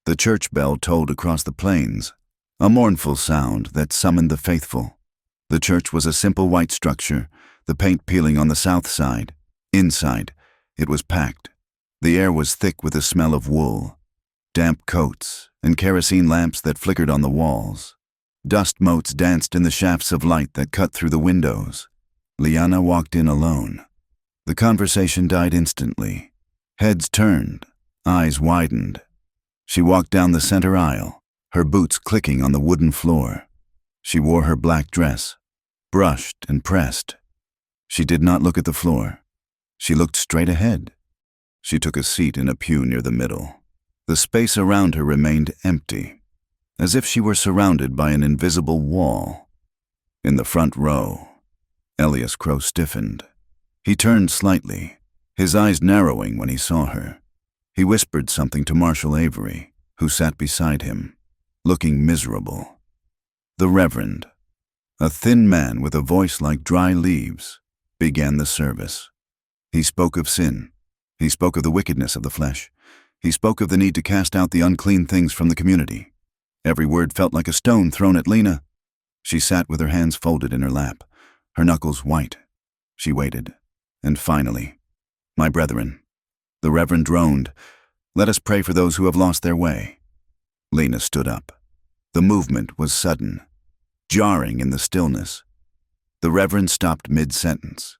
The church bell tolled across the plains, a mournful sound that summoned the faithful. The church was a simple white structure, the paint peeling on the south side. Inside, it was packed. The air was thick with the smell of wool, damp coats, and kerosene lamps that flickered on the walls. Dust motes danced in the shafts of light that cut through the windows. Liana walked in alone. The conversation died instantly. Heads turned, eyes widened. She walked down the center aisle, her boots clicking on the wooden floor. She wore her black dress, brushed and pressed. She did not look at the floor. She looked straight ahead. She took a seat in a pew near the middle. The space around her remained empty, as if she were surrounded by an invisible wall. In the front row, Elias Crow stiffened. He turned slightly, his eyes narrowing when he saw her. He whispered something to Marshal Avery, who sat beside him, looking miserable. The Reverend, a thin man with a voice like dry leaves, began the service. He spoke of sin. He spoke of the wickedness of the flesh. He spoke of the need to cast out the unclean things from the community. Every word felt like a stone thrown at Lena. She sat with her hands folded in her lap, her knuckles white. She waited. And finally, "My brethren," the Reverend droned, "let us pray for those who have lost their way." Lena stood up. The movement was sudden, jarring in the stillness. The Reverend stopped mid-sentence.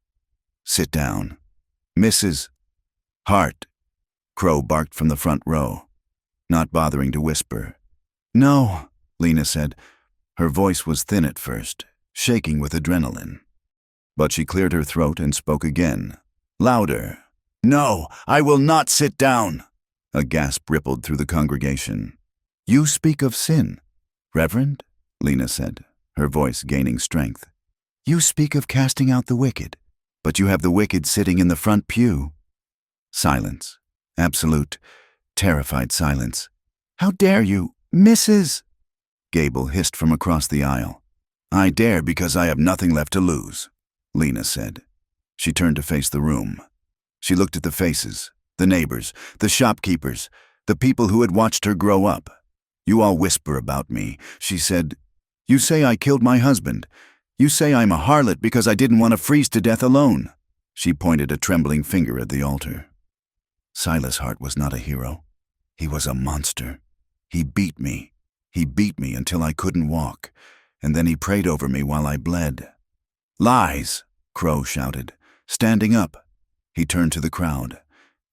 "Sit down. Mrs. Hart," Crow barked from the front row, not bothering to whisper. "No," Lena said. Her voice was thin at first, shaking with adrenaline. But she cleared her throat and spoke again, louder. "No, I will not sit down." A gasp rippled through the congregation. "You speak of sin, Reverend," Lena said, her voice gaining strength. "You speak of casting out the wicked, but you have the wicked sitting in the front pew." Silence. Absolute, terrified silence. "How dare you, Mrs. Gable hissed from across the aisle. "I dare because I have nothing left to lose," Lena said. She turned to face the room. She looked at the faces, the neighbors, the shopkeepers, the people who had watched her grow up. "You all whisper about me," she said. "You say I killed my husband. You say I'm a harlot because I didn't want to freeze to death alone." She pointed a trembling finger at the altar. Silas Hart was not a hero. He was a monster. He beat me. He beat me until I couldn't walk, and then he prayed over me while I bled. "Lies!" Crow shouted, standing up. He turned to the crowd,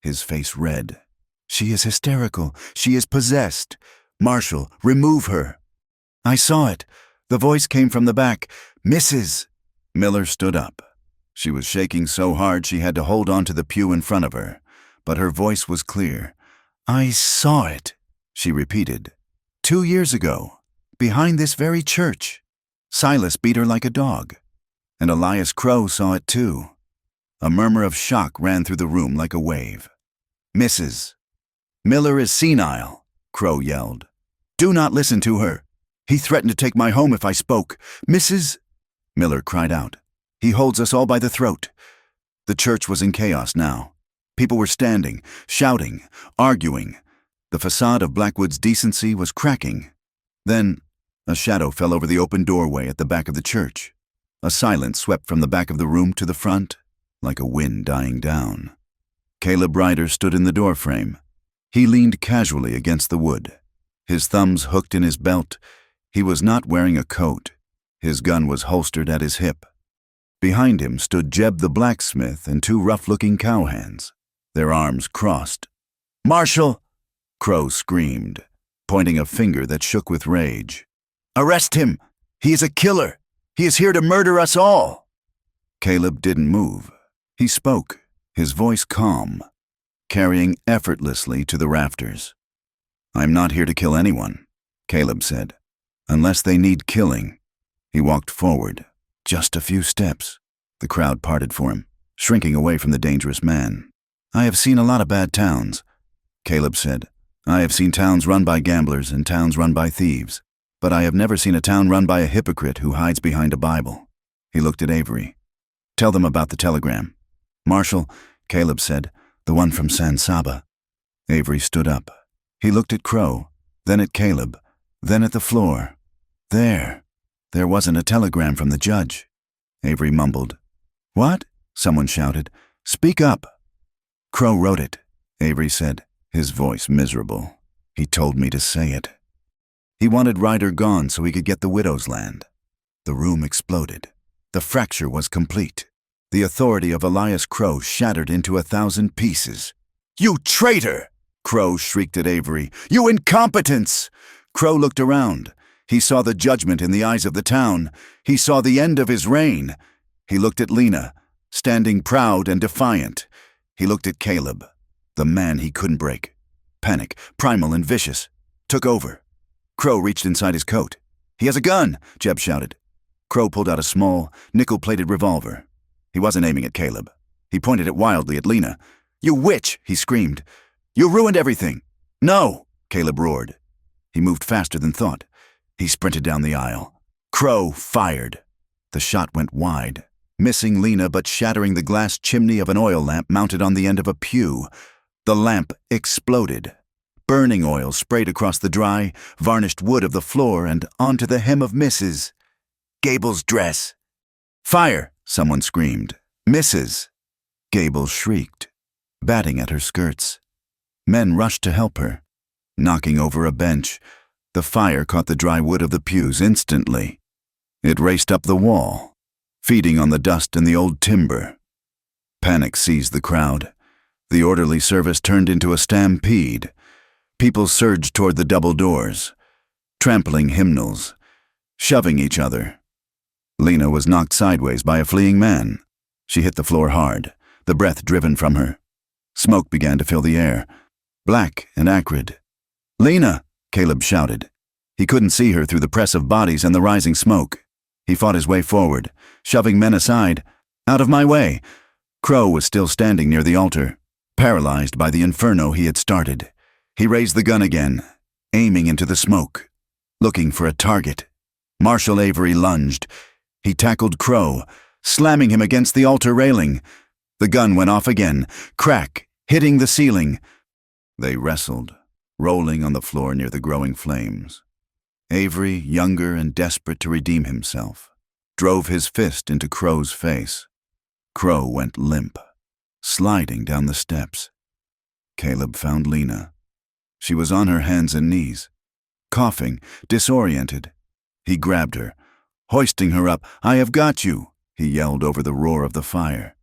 his face red. "She is hysterical. She is possessed. Marshal, remove her." "I saw it." The voice came from the back. "Mrs." Miller stood up. She was shaking so hard she had to hold on to the pew in front of her, but her voice was clear. "I saw it," she repeated. 2 years ago, behind this very church. Silas beat her like a dog, and Elias Crow saw it too. A murmur of shock ran through the room like a wave. "Mrs. Miller is senile," Crow yelled. "Do not listen to her. He threatened to take my home if I spoke. Mrs. Miller cried out. "He holds us all by the throat." The church was in chaos now. People were standing, shouting, arguing. The facade of Blackwood's decency was cracking. Then, a shadow fell over the open doorway at the back of the church. A silence swept from the back of the room to the front, like a wind dying down. Caleb Ryder stood in the doorframe. He leaned casually against the wood, his thumbs hooked in his belt. He was not wearing a coat. His gun was holstered at his hip. Behind him stood Jeb the blacksmith and 2 rough-looking cowhands, their arms crossed. "Marshal!" Crow screamed, pointing a finger that shook with rage. "Arrest him! He is a killer! He is here to murder us all!" Caleb didn't move. He spoke, his voice calm, carrying effortlessly to the rafters. "I'm not here to kill anyone," Caleb said, "unless they need killing." He walked forward, just a few steps. The crowd parted for him, shrinking away from the dangerous man. "I have seen a lot of bad towns," Caleb said. "I have seen towns run by gamblers and towns run by thieves, but I have never seen a town run by a hypocrite who hides behind a Bible." He looked at Avery. "Tell them about the telegram." "Marshal," Caleb said, "the one from San Saba." Avery stood up. He looked at Crow, then at Caleb, then at the floor. There wasn't a telegram from the judge. Avery mumbled. "What?" someone shouted. "Speak up." "Crow wrote it," Avery said, his voice miserable. "He told me to say it. He wanted Ryder gone so he could get the widow's land." The room exploded. The fracture was complete. The authority of Elias Crow shattered into 1,000 pieces. "You traitor!" Crow shrieked at Avery. "You incompetence!" Crow looked around. He saw the judgment in the eyes of the town. He saw the end of his reign. He looked at Lena, standing proud and defiant. He looked at Caleb, the man he couldn't break. Panic, primal and vicious, took over. Crow reached inside his coat. "He has a gun!" Jeb shouted. Crow pulled out a small, nickel-plated revolver. He wasn't aiming at Caleb. He pointed it wildly at Lena. "You witch!" he screamed. "You ruined everything!" "No!" Caleb roared. He moved faster than thought. He sprinted down the aisle. Crow fired. The shot went wide, missing Lena but shattering the glass chimney of an oil lamp mounted on the end of a pew. The lamp exploded. Burning oil sprayed across the dry, varnished wood of the floor and onto the hem of Mrs. Gable's dress. "Fire!" someone screamed. "Mrs." Gable shrieked, batting at her skirts. Men rushed to help her. Knocking over a bench, the fire caught the dry wood of the pews instantly. It raced up the wall, feeding on the dust and the old timber. Panic seized the crowd. The orderly service turned into a stampede. People surged toward the double doors, trampling hymnals, shoving each other. Lena was knocked sideways by a fleeing man. She hit the floor hard, the breath driven from her. Smoke began to fill the air, black and acrid. "Lena!" Caleb shouted. He couldn't see her through the press of bodies and the rising smoke. He fought his way forward, shoving men aside. "Out of my way!" Crow was still standing near the altar, paralyzed by the inferno he had started. He raised the gun again, aiming into the smoke, looking for a target. Marshal Avery lunged. He tackled Crow, slamming him against the altar railing. The gun went off again, crack, hitting the ceiling. They wrestled, rolling on the floor near the growing flames. Avery, younger and desperate to redeem himself, drove his fist into Crow's face. Crow went limp, sliding down the steps. Caleb found Lena. She was on her hands and knees, coughing, disoriented. He grabbed her, hoisting her up. "I have got you," he yelled over the roar of the fire.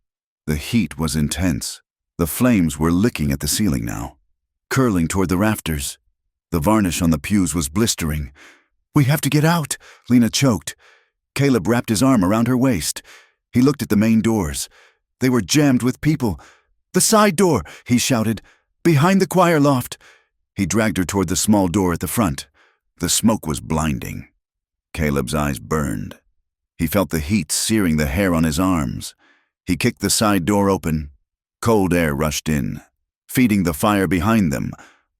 The heat was intense. The flames were licking at the ceiling now, curling toward the rafters. The varnish on the pews was blistering. "We have to get out," Lena choked. Caleb wrapped his arm around her waist. He looked at the main doors. They were jammed with people. "The side door," he shouted. "Behind the choir loft." He dragged her toward the small door at the front. The smoke was blinding. Caleb's eyes burned. He felt the heat searing the hair on his arms. He kicked the side door open. Cold air rushed in, feeding the fire behind them,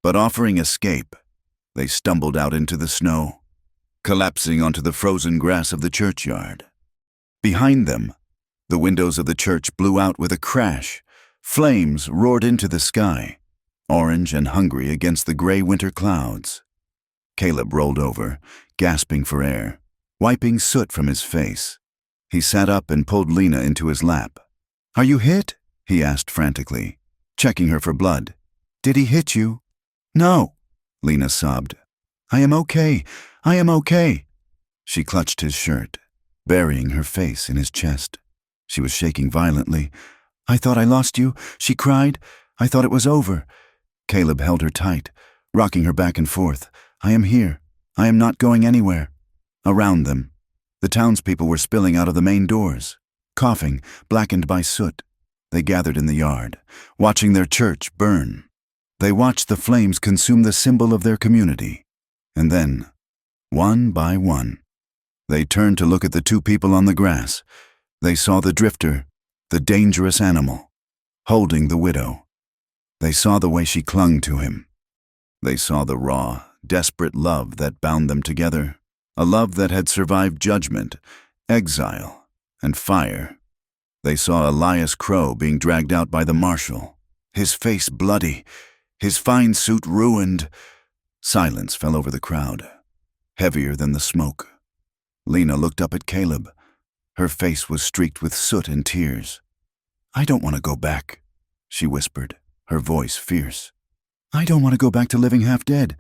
but offering escape. They stumbled out into the snow, collapsing onto the frozen grass of the churchyard. Behind them, the windows of the church blew out with a crash. Flames roared into the sky, orange and hungry against the gray winter clouds. Caleb rolled over, gasping for air, wiping soot from his face. He sat up and pulled Lena into his lap. "Are you hit?" he asked frantically, checking her for blood. "Did he hit you?" "No," Lena sobbed. "I am okay. I am okay." She clutched his shirt, burying her face in his chest. She was shaking violently. "I thought I lost you," she cried. "I thought it was over." Caleb held her tight, rocking her back and forth. "I am here. I am not going anywhere." Around them, the townspeople were spilling out of the main doors, coughing, blackened by soot. They gathered in the yard, watching their church burn. They watched the flames consume the symbol of their community. And then, one by one, they turned to look at the two people on the grass. They saw the drifter, the dangerous animal, holding the widow. They saw the way she clung to him. They saw the raw, desperate love that bound them together, a love that had survived judgment, exile, and fire. They saw Elias Crow being dragged out by the marshal, his face bloody, his fine suit ruined. Silence fell over the crowd, heavier than the smoke. Lena looked up at Caleb. Her face was streaked with soot and tears. "I don't want to go back," she whispered, her voice fierce. "I don't want to go back to living half dead."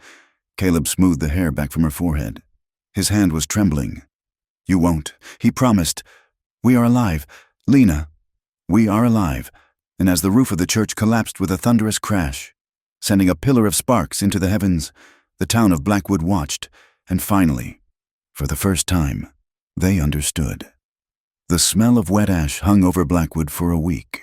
Caleb smoothed the hair back from her forehead. His hand was trembling. "You won't," he promised. "We are alive. Lena, We are alive, and as the roof of the church collapsed with a thunderous crash, sending a pillar of sparks into the heavens, the town of Blackwood watched, and finally, for the first time, they understood. The smell of wet ash hung over Blackwood for a week.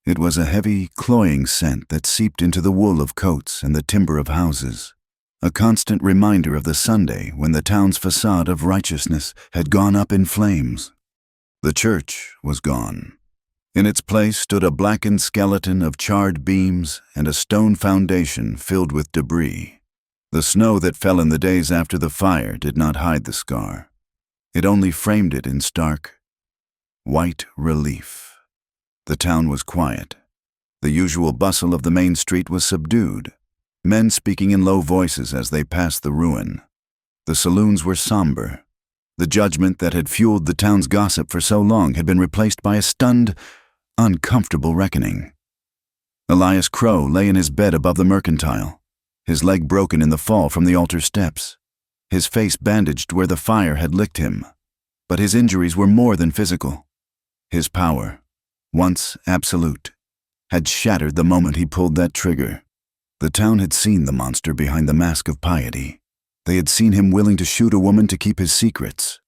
It was a heavy, cloying scent that seeped into the wool of coats and the timber of houses, a constant reminder of the Sunday when the town's facade of righteousness had gone up in flames. The church was gone. In its place stood a blackened skeleton of charred beams and a stone foundation filled with debris. The snow that fell in the days after the fire did not hide the scar. It only framed it in stark, white relief. The town was quiet. The usual bustle of the main street was subdued, men speaking in low voices as they passed the ruin. The saloons were somber. The judgment that had fueled the town's gossip for so long had been replaced by a stunned, uncomfortable reckoning. Elias Crow lay in his bed above the mercantile, his leg broken in the fall from the altar steps, his face bandaged where the fire had licked him. But his injuries were more than physical. His power, once absolute, had shattered the moment he pulled that trigger. The town had seen the monster behind the mask of piety. They had seen him willing to shoot a woman to keep his secrets.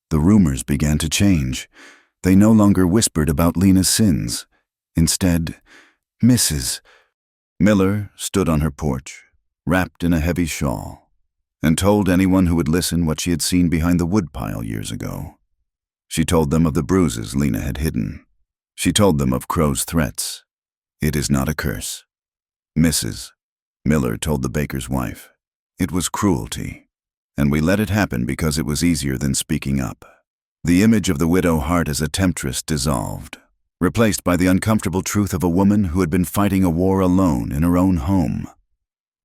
The rumors began to change. They no longer whispered about Lena's sins. Instead, Mrs. Miller stood on her porch, wrapped in a heavy shawl, and told anyone who would listen what she had seen behind the woodpile years ago. She told them of the bruises Lena had hidden. She told them of Crow's threats. "It is not a curse." Mrs. Miller told the baker's wife, "It was cruelty, and we let it happen because it was easier than speaking up." The image of the widow Hart as a temptress dissolved, replaced by the uncomfortable truth of a woman who had been fighting a war alone in her own home.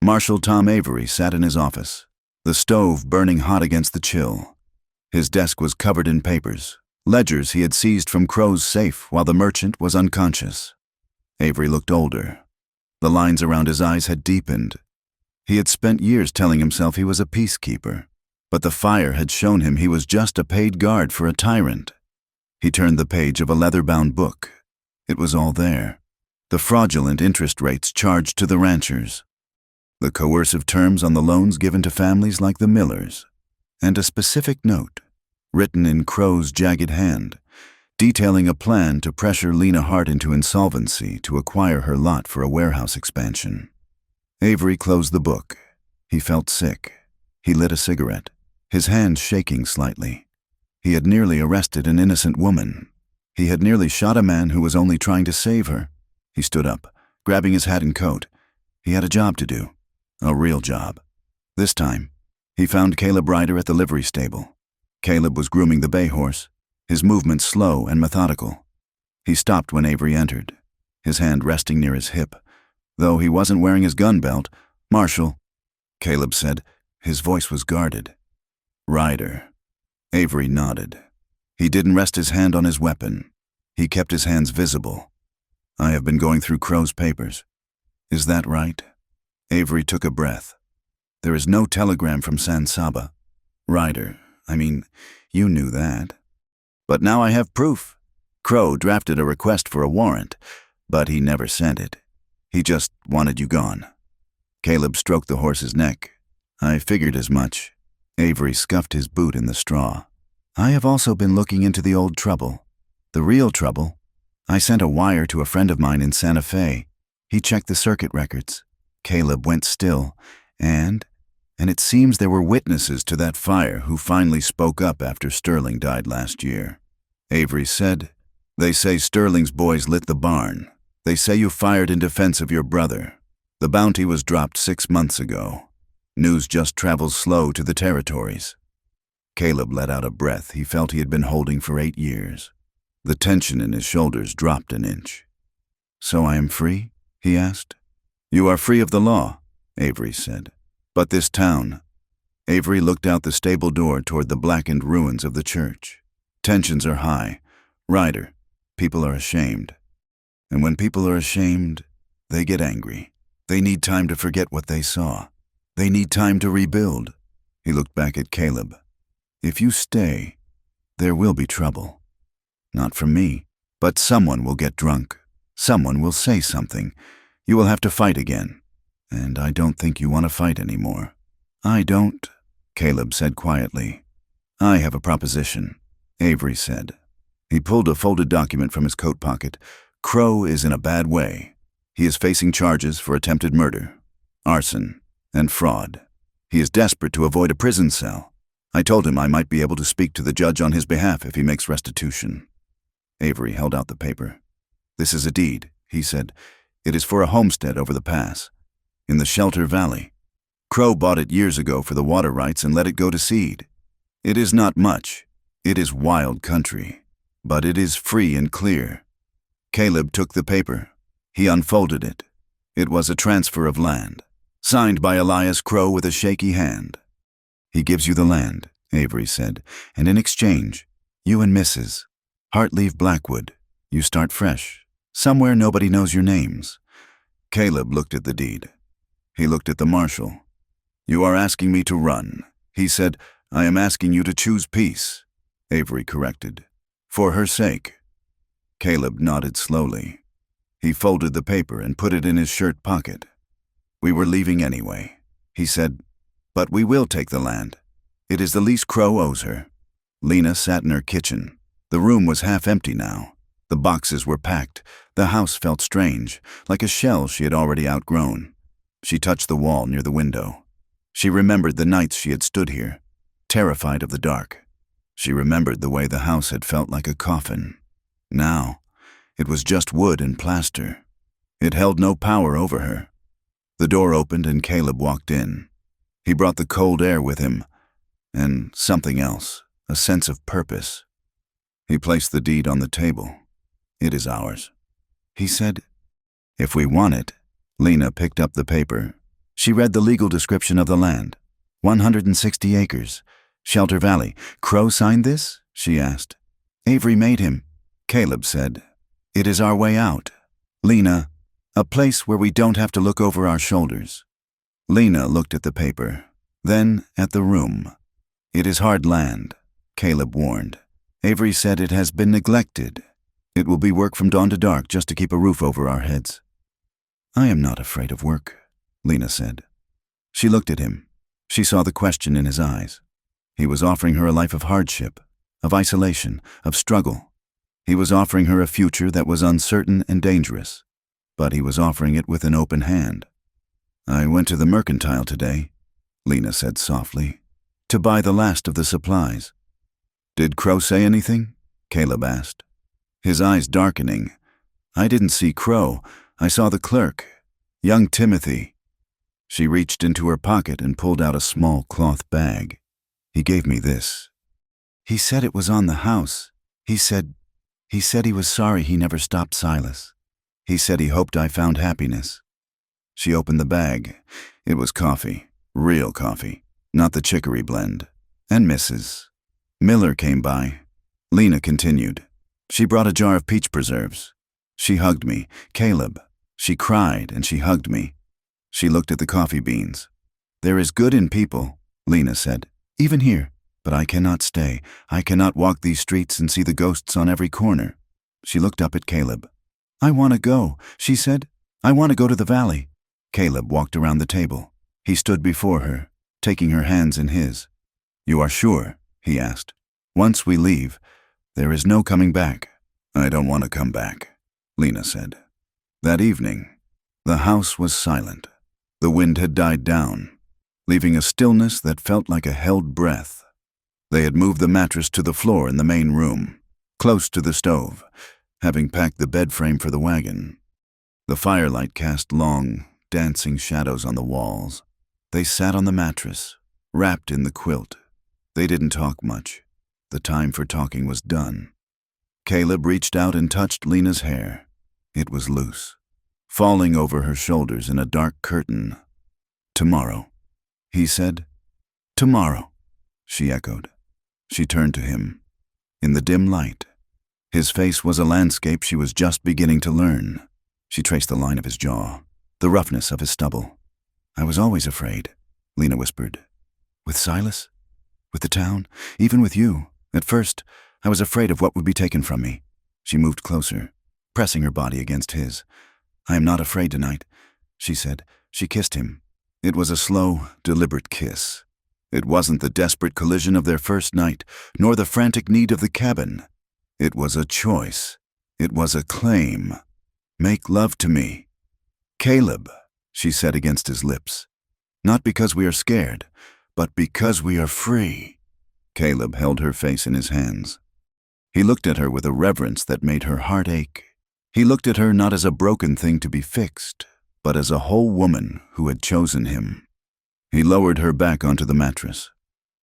Marshal Tom Avery sat in his office, the stove burning hot against the chill. His desk was covered in papers, ledgers he had seized from Crow's safe while the merchant was unconscious. Avery looked older. The lines around his eyes had deepened. He had spent years telling himself he was a peacekeeper, but the fire had shown him he was just a paid guard for a tyrant. He turned the page of a leather-bound book. It was all there. The fraudulent interest rates charged to the ranchers, the coercive terms on the loans given to families like the Millers, and a specific note, written in Crow's jagged hand, detailing a plan to pressure Lena Hart into insolvency to acquire her lot for a warehouse expansion. Avery closed the book. He felt sick. He lit a cigarette, his hand shaking slightly. He had nearly arrested an innocent woman. He had nearly shot a man who was only trying to save her. He stood up, grabbing his hat and coat. He had a job to do, a real job. This time, he found Caleb Ryder at the livery stable. Caleb was grooming the bay horse, his movements slow and methodical. He stopped when Avery entered, his hand resting near his hip. Though he wasn't wearing his gun belt, "Marshal," Caleb said. His voice was guarded. "Ryder." Avery nodded. He didn't rest his hand on his weapon. He kept his hands visible. "I have been going through Crow's papers. Is that right?" Avery took a breath. "There is no telegram from San Saba." "Ryder, you knew that." "But now I have proof. Crow drafted a request for a warrant, but he never sent it. He just wanted you gone." Caleb stroked the horse's neck. "I figured as much." Avery scuffed his boot in the straw. "I have also been looking into the old trouble. The real trouble. I sent a wire to a friend of mine in Santa Fe. He checked the circuit records." Caleb went still, and it seems there were witnesses to that fire who finally spoke up after Sterling died last year. Avery said, "They say Sterling's boys lit the barn. They say you fired in defense of your brother. The bounty was dropped 6 months ago. News just travels slow to the territories." Caleb let out a breath he felt he had been holding for 8 years. The tension in his shoulders dropped an inch. "So I am free?" he asked. "You are free of the law," Avery said. "But this town—" Avery looked out the stable door toward the blackened ruins of the church. "Tensions are high. Ryder, people are ashamed. And when people are ashamed, they get angry. They need time to forget what they saw. They need time to rebuild." He looked back at Caleb. "If you stay, there will be trouble. Not from me, But someone will get drunk. Someone will say something. You will have to fight again. And I don't think you want to fight anymore. I don't, Caleb said quietly. I have a proposition, Avery said. He pulled a folded document from his coat pocket. Crow is in a bad way. He is facing charges for attempted murder, arson, and fraud. He is desperate to avoid a prison cell. I told him I might be able to speak to the judge on his behalf if he makes restitution. Avery held out the paper. This is a deed, he said. It is for a homestead over the pass, in the Shelter Valley. Crow bought it years ago for the water rights and let it go to seed. It is not much. It is wild country, but it is free and clear. Caleb took the paper. He unfolded it. It was a transfer of land, signed by Elias Crow with a shaky hand. He gives you the land, Avery said, and in exchange, you and Mrs. Hart leave Blackwood. You start fresh, somewhere nobody knows your names. Caleb looked at the deed. He looked at the marshal. You are asking me to run. He said, I am asking you to choose peace. Avery corrected. For her sake. Caleb nodded slowly. He folded the paper and put it in his shirt pocket. We were leaving anyway, he said, but we will take the land. It is the lease Crow owes her. Lena sat in her kitchen. The room was half empty now. The boxes were packed. The house felt strange, like a shell she had already outgrown. She touched the wall near the window. She remembered the nights she had stood here, terrified of the dark. She remembered the way the house had felt like a coffin. Now, it was just wood and plaster. It held no power over her. The door opened and Caleb walked in. He brought the cold air with him, and something else, a sense of purpose. He placed the deed on the table. It is ours. He said, if we want it. Lena picked up the paper. She read the legal description of the land. 160 acres. Shelter Valley. Crow signed this? She asked. Avery made him. Caleb said, it is our way out. Lena, a place where we don't have to look over our shoulders. Lena looked at the paper, then at the room. It is hard land, Caleb warned. Avery said it has been neglected. It will be work from dawn to dark just to keep a roof over our heads. I am not afraid of work, Lena said. She looked at him. She saw the question in his eyes. He was offering her a life of hardship, of isolation, of struggle. He was offering her a future that was uncertain and dangerous, but he was offering it with an open hand. I went to the mercantile today, Lena said softly, to buy the last of the supplies. Did Crow say anything? Caleb asked. His eyes darkening. I didn't see Crow. I saw the clerk, young Timothy. She reached into her pocket and pulled out a small cloth bag. He gave me this. He said it was on the house. He said he was sorry he never stopped Silas. He said he hoped I found happiness. She opened the bag. It was coffee, real coffee, not the chicory blend. And Mrs. Miller came by. Lena continued. She brought a jar of peach preserves. She hugged me. Caleb. She cried and she hugged me. She looked at the coffee beans. There is good in people, Lena said, even here. But I cannot stay. I cannot walk these streets and see the ghosts on every corner. She looked up at Caleb. I want to go, she said. I want to go to the valley. Caleb walked around the table. He stood before her, taking her hands in his. You are sure? He asked. Once we leave, there is no coming back. I don't want to come back, Lena said. That evening, the house was silent. The wind had died down, leaving a stillness that felt like a held breath. They had moved the mattress to the floor in the main room, close to the stove, having packed the bed frame for the wagon. The firelight cast long, dancing shadows on the walls. They sat on the mattress, wrapped in the quilt. They didn't talk much. The time for talking was done. Caleb reached out and touched Lena's hair. It was loose, falling over her shoulders in a dark curtain. Tomorrow, he said. Tomorrow, she echoed. She turned to him. In the dim light, his face was a landscape she was just beginning to learn. She traced the line of his jaw, the roughness of his stubble. I was always afraid, Lena whispered. With Silas? With the town? Even with you? At first, I was afraid of what would be taken from me. She moved closer, pressing her body against his. "I am not afraid tonight," she said. She kissed him. It was a slow, deliberate kiss. It wasn't the desperate collision of their first night, nor the frantic need of the cabin. It was a choice. It was a claim. "Make love to me." "Caleb," she said against his lips. "Not because we are scared, but because we are free." Caleb held her face in his hands. He looked at her with a reverence that made her heart ache. He looked at her not as a broken thing to be fixed, but as a whole woman who had chosen him. He lowered her back onto the mattress.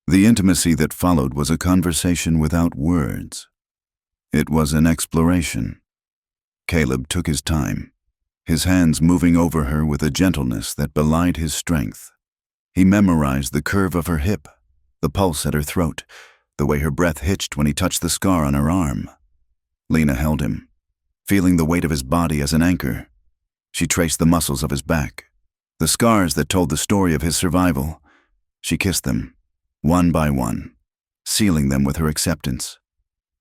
The intimacy that followed was a conversation without words. It was an exploration. Caleb took his time, his hands moving over her with a gentleness that belied his strength. He memorized the curve of her hip, the pulse at her throat, the way her breath hitched when he touched the scar on her arm. Lena held him, feeling the weight of his body as an anchor. She traced the muscles of his back, the scars that told the story of his survival. She kissed them, one by one, sealing them with her acceptance.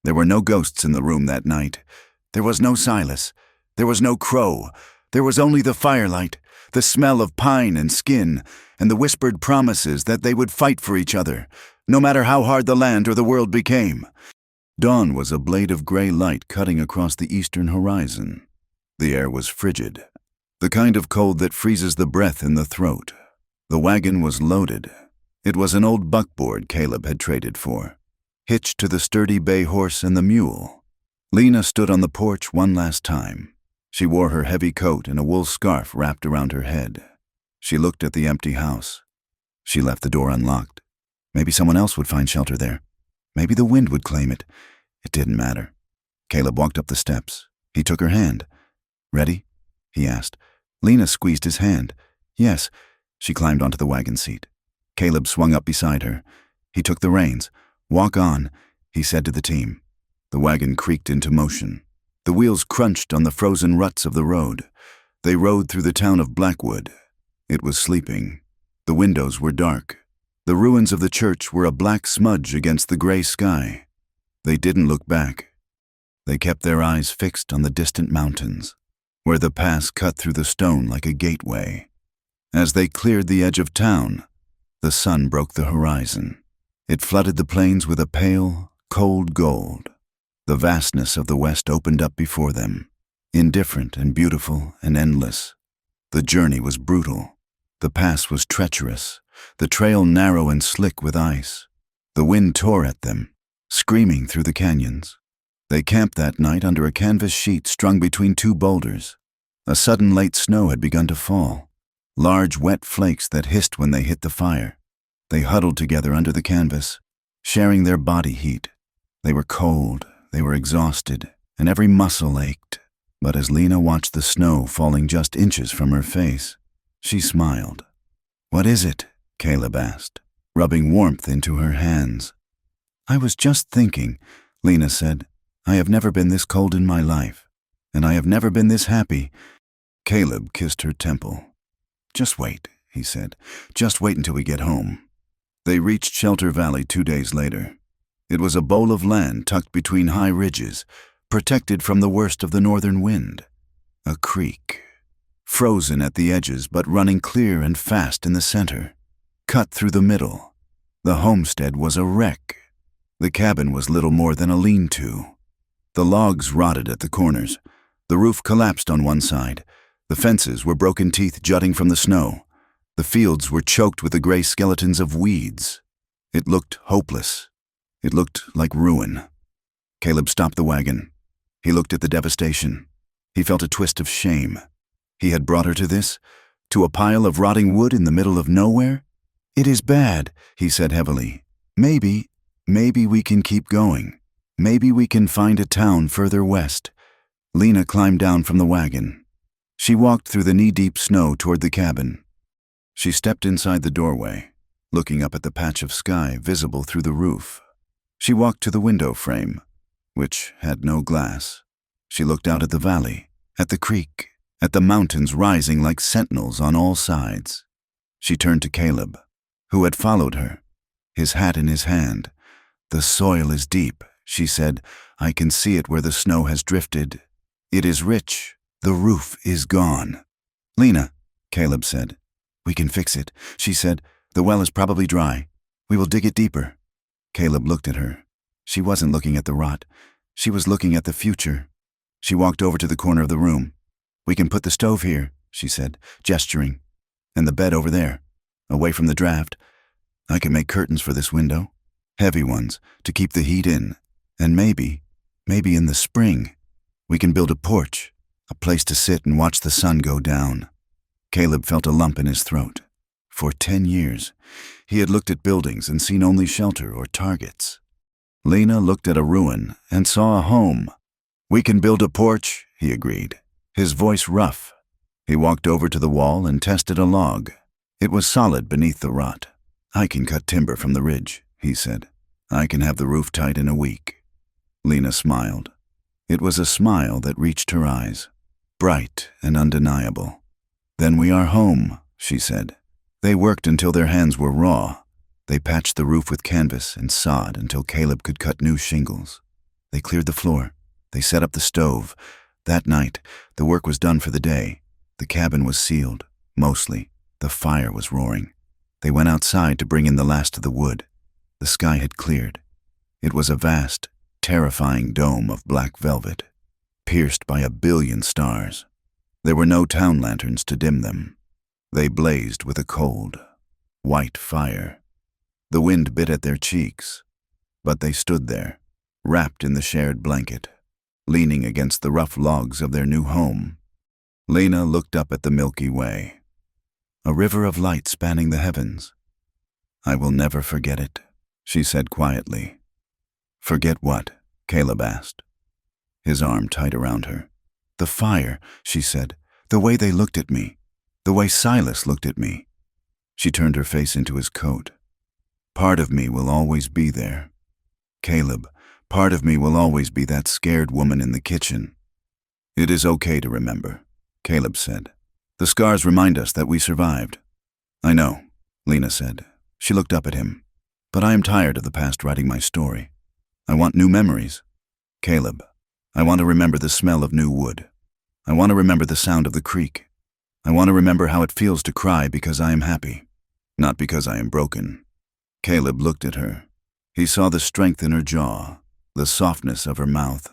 There were no ghosts in the room that night. There was no Silas. There was no crow. There was only the firelight, the smell of pine and skin, and the whispered promises that they would fight for each other, no matter how hard the land or the world became. Dawn was a blade of gray light cutting across the eastern horizon. The air was frigid, the kind of cold that freezes the breath in the throat. The wagon was loaded. It was an old buckboard Caleb had traded for, hitched to the sturdy bay horse and the mule. Lena stood on the porch one last time. She wore her heavy coat and a wool scarf wrapped around her head. She looked at the empty house. She left the door unlocked. Maybe someone else would find shelter there. Maybe the wind would claim it. It didn't matter. Caleb walked up the steps. He took her hand. "Ready?" he asked. Lena squeezed his hand. "Yes." She climbed onto the wagon seat. Caleb swung up beside her. He took the reins. "Walk on," he said to the team. The wagon creaked into motion. The wheels crunched on the frozen ruts of the road. They rode through the town of Blackwood. It was sleeping. The windows were dark. The ruins of the church were a black smudge against the gray sky. They didn't look back. They kept their eyes fixed on the distant mountains, where the pass cut through the stone like a gateway. As they cleared the edge of town, the sun broke the horizon. It flooded the plains with a pale, cold gold. The vastness of the west opened up before them, indifferent and beautiful and endless. The journey was brutal. The pass was treacherous, the trail narrow and slick with ice. The wind tore at them, screaming through the canyons. They camped that night under a canvas sheet strung between two boulders. A sudden late snow had begun to fall, large wet flakes that hissed when they hit the fire. They huddled together under the canvas, sharing their body heat. They were cold, they were exhausted, and every muscle ached. But as Lena watched the snow falling just inches from her face, she smiled. "What is it?" Caleb asked, rubbing warmth into her hands. "I was just thinking," Lena said. "I have never been this cold in my life, and I have never been this happy." Caleb kissed her temple. "Just wait," he said. "Just wait until we get home." They reached Shelter Valley 2 days later. It was a bowl of land tucked between high ridges, protected from the worst of the northern wind. A creek, frozen at the edges but running clear and fast in the center, cut through the middle. The homestead was a wreck. The cabin was little more than a lean-to. The logs rotted at the corners. The roof collapsed on one side. The fences were broken teeth jutting from the snow. The fields were choked with the gray skeletons of weeds. It looked hopeless. It looked like ruin. Caleb stopped the wagon. He looked at the devastation. He felt a twist of shame. He had brought her to this, to a pile of rotting wood in the middle of nowhere. "It is bad," he said heavily. Maybe we can keep going. Maybe we can find a town further west." Lena climbed down from the wagon. She walked through the knee-deep snow toward the cabin. She stepped inside the doorway, looking up at the patch of sky visible through the roof. She walked to the window frame, which had no glass. She looked out at the valley, at the creek, at the mountains rising like sentinels on all sides. She turned to Caleb, who had followed her, his hat in his hand. "The soil is deep," she said. "I can see it where the snow has drifted. It is rich. The roof is gone." "Lena," Caleb said. "We can fix it," she said. "The well is probably dry. We will dig it deeper." Caleb looked at her. She wasn't looking at the rot. She was looking at the future. She walked over to the corner of the room. "We can put the stove here," she said, gesturing. "And the bed over there, away from the draft. I can make curtains for this window, heavy ones, to keep the heat in. And maybe in the spring, we can build a porch, a place to sit and watch the sun go down." Caleb felt a lump in his throat. For 10 years, he had looked at buildings and seen only shelter or targets. Lena looked at a ruin and saw a home. "We can build a porch," he agreed, his voice rough. He walked over to the wall and tested a log. It was solid beneath the rot. "I can cut timber from the ridge," he said. "I can have the roof tight in a week." Lena smiled. It was a smile that reached her eyes, bright and undeniable. "Then we are home," she said. They worked until their hands were raw. They patched the roof with canvas and sod until Caleb could cut new shingles. They cleared the floor. They set up the stove. That night, the work was done for the day. The cabin was sealed, mostly. The fire was roaring. They went outside to bring in the last of the wood. The sky had cleared. It was a vast, terrifying dome of black velvet, pierced by 1,000,000,000 stars. There were no town lanterns to dim them. They blazed with a cold, white fire. The wind bit at their cheeks, but they stood there, wrapped in the shared blanket, leaning against the rough logs of their new home. Lena looked up at the Milky Way, a river of light spanning the heavens. "I will never forget it," she said quietly. "Forget what?" Caleb asked, his arm tight around her. "The fire," she said, "the way they looked at me, the way Silas looked at me." She turned her face into his coat. "Part of me will always be there. Caleb, part of me will always be that scared woman in the kitchen." "It is okay to remember," Caleb said. "The scars remind us that we survived." "I know," Lena said. She looked up at him. "But I am tired of the past writing my story. I want new memories. Caleb, I want to remember the smell of new wood. I want to remember the sound of the creek. I want to remember how it feels to cry because I am happy, not because I am broken." Caleb looked at her. He saw the strength in her jaw, the softness of her mouth.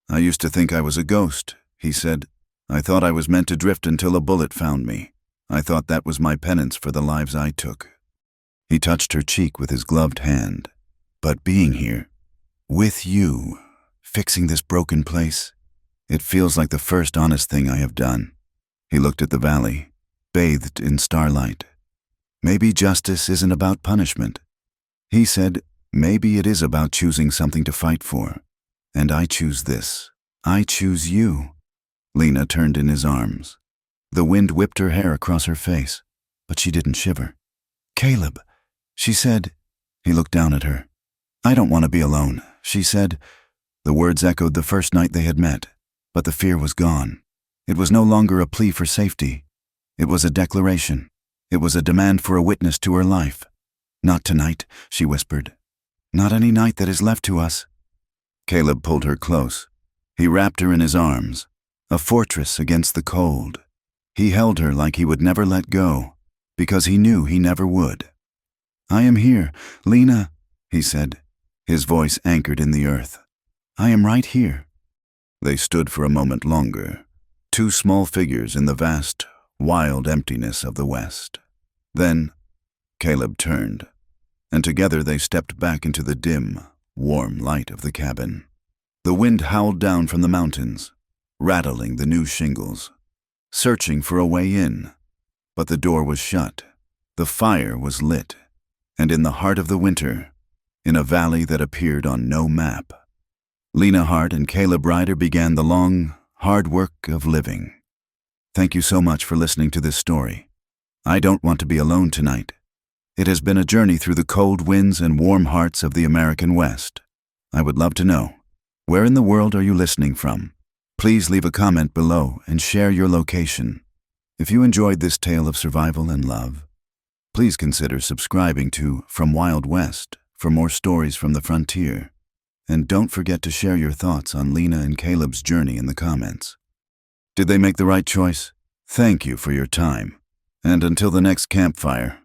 "I used to think I was a ghost," he said. "I thought I was meant to drift until a bullet found me. I thought that was my penance for the lives I took." He touched her cheek with his gloved hand. "But being here, with you, fixing this broken place, it feels like the first honest thing I have done." He looked at the valley, bathed in starlight. "Maybe justice isn't about punishment." He said, "Maybe it is about choosing something to fight for. And I choose this. I choose you." Lena turned in his arms. The wind whipped her hair across her face, but she didn't shiver. "Caleb," she said. He looked down at her. "I don't want to be alone," she said. The words echoed the first night they had met, but the fear was gone. It was no longer a plea for safety. It was a declaration. It was a demand for a witness to her life. "Not tonight," she whispered. "Not any night that is left to us." Caleb pulled her close. He wrapped her in his arms, a fortress against the cold. He held her like he would never let go, because he knew he never would. "I am here, Lena," he said, his voice anchored in the earth. "I am right here." They stood for a moment longer, two small figures in the vast, wild emptiness of the west. Then Caleb turned, and together they stepped back into the dim, warm light of the cabin. The wind howled down from the mountains, rattling the new shingles, searching for a way in. But the door was shut, the fire was lit, and in the heart of the winter, in a valley that appeared on no map, Lena Hart and Caleb Ryder began the long, hard work of living. Thank you so much for listening to this story. I don't want to be alone tonight. It has been a journey through the cold winds and warm hearts of the American West. I would love to know, where in the world are you listening from? Please leave a comment below and share your location. If you enjoyed this tale of survival and love, please consider subscribing to From Wild West for more stories from the frontier. And don't forget to share your thoughts on Lena and Caleb's journey in the comments. Did they make the right choice? Thank you for your time. And until the next campfire,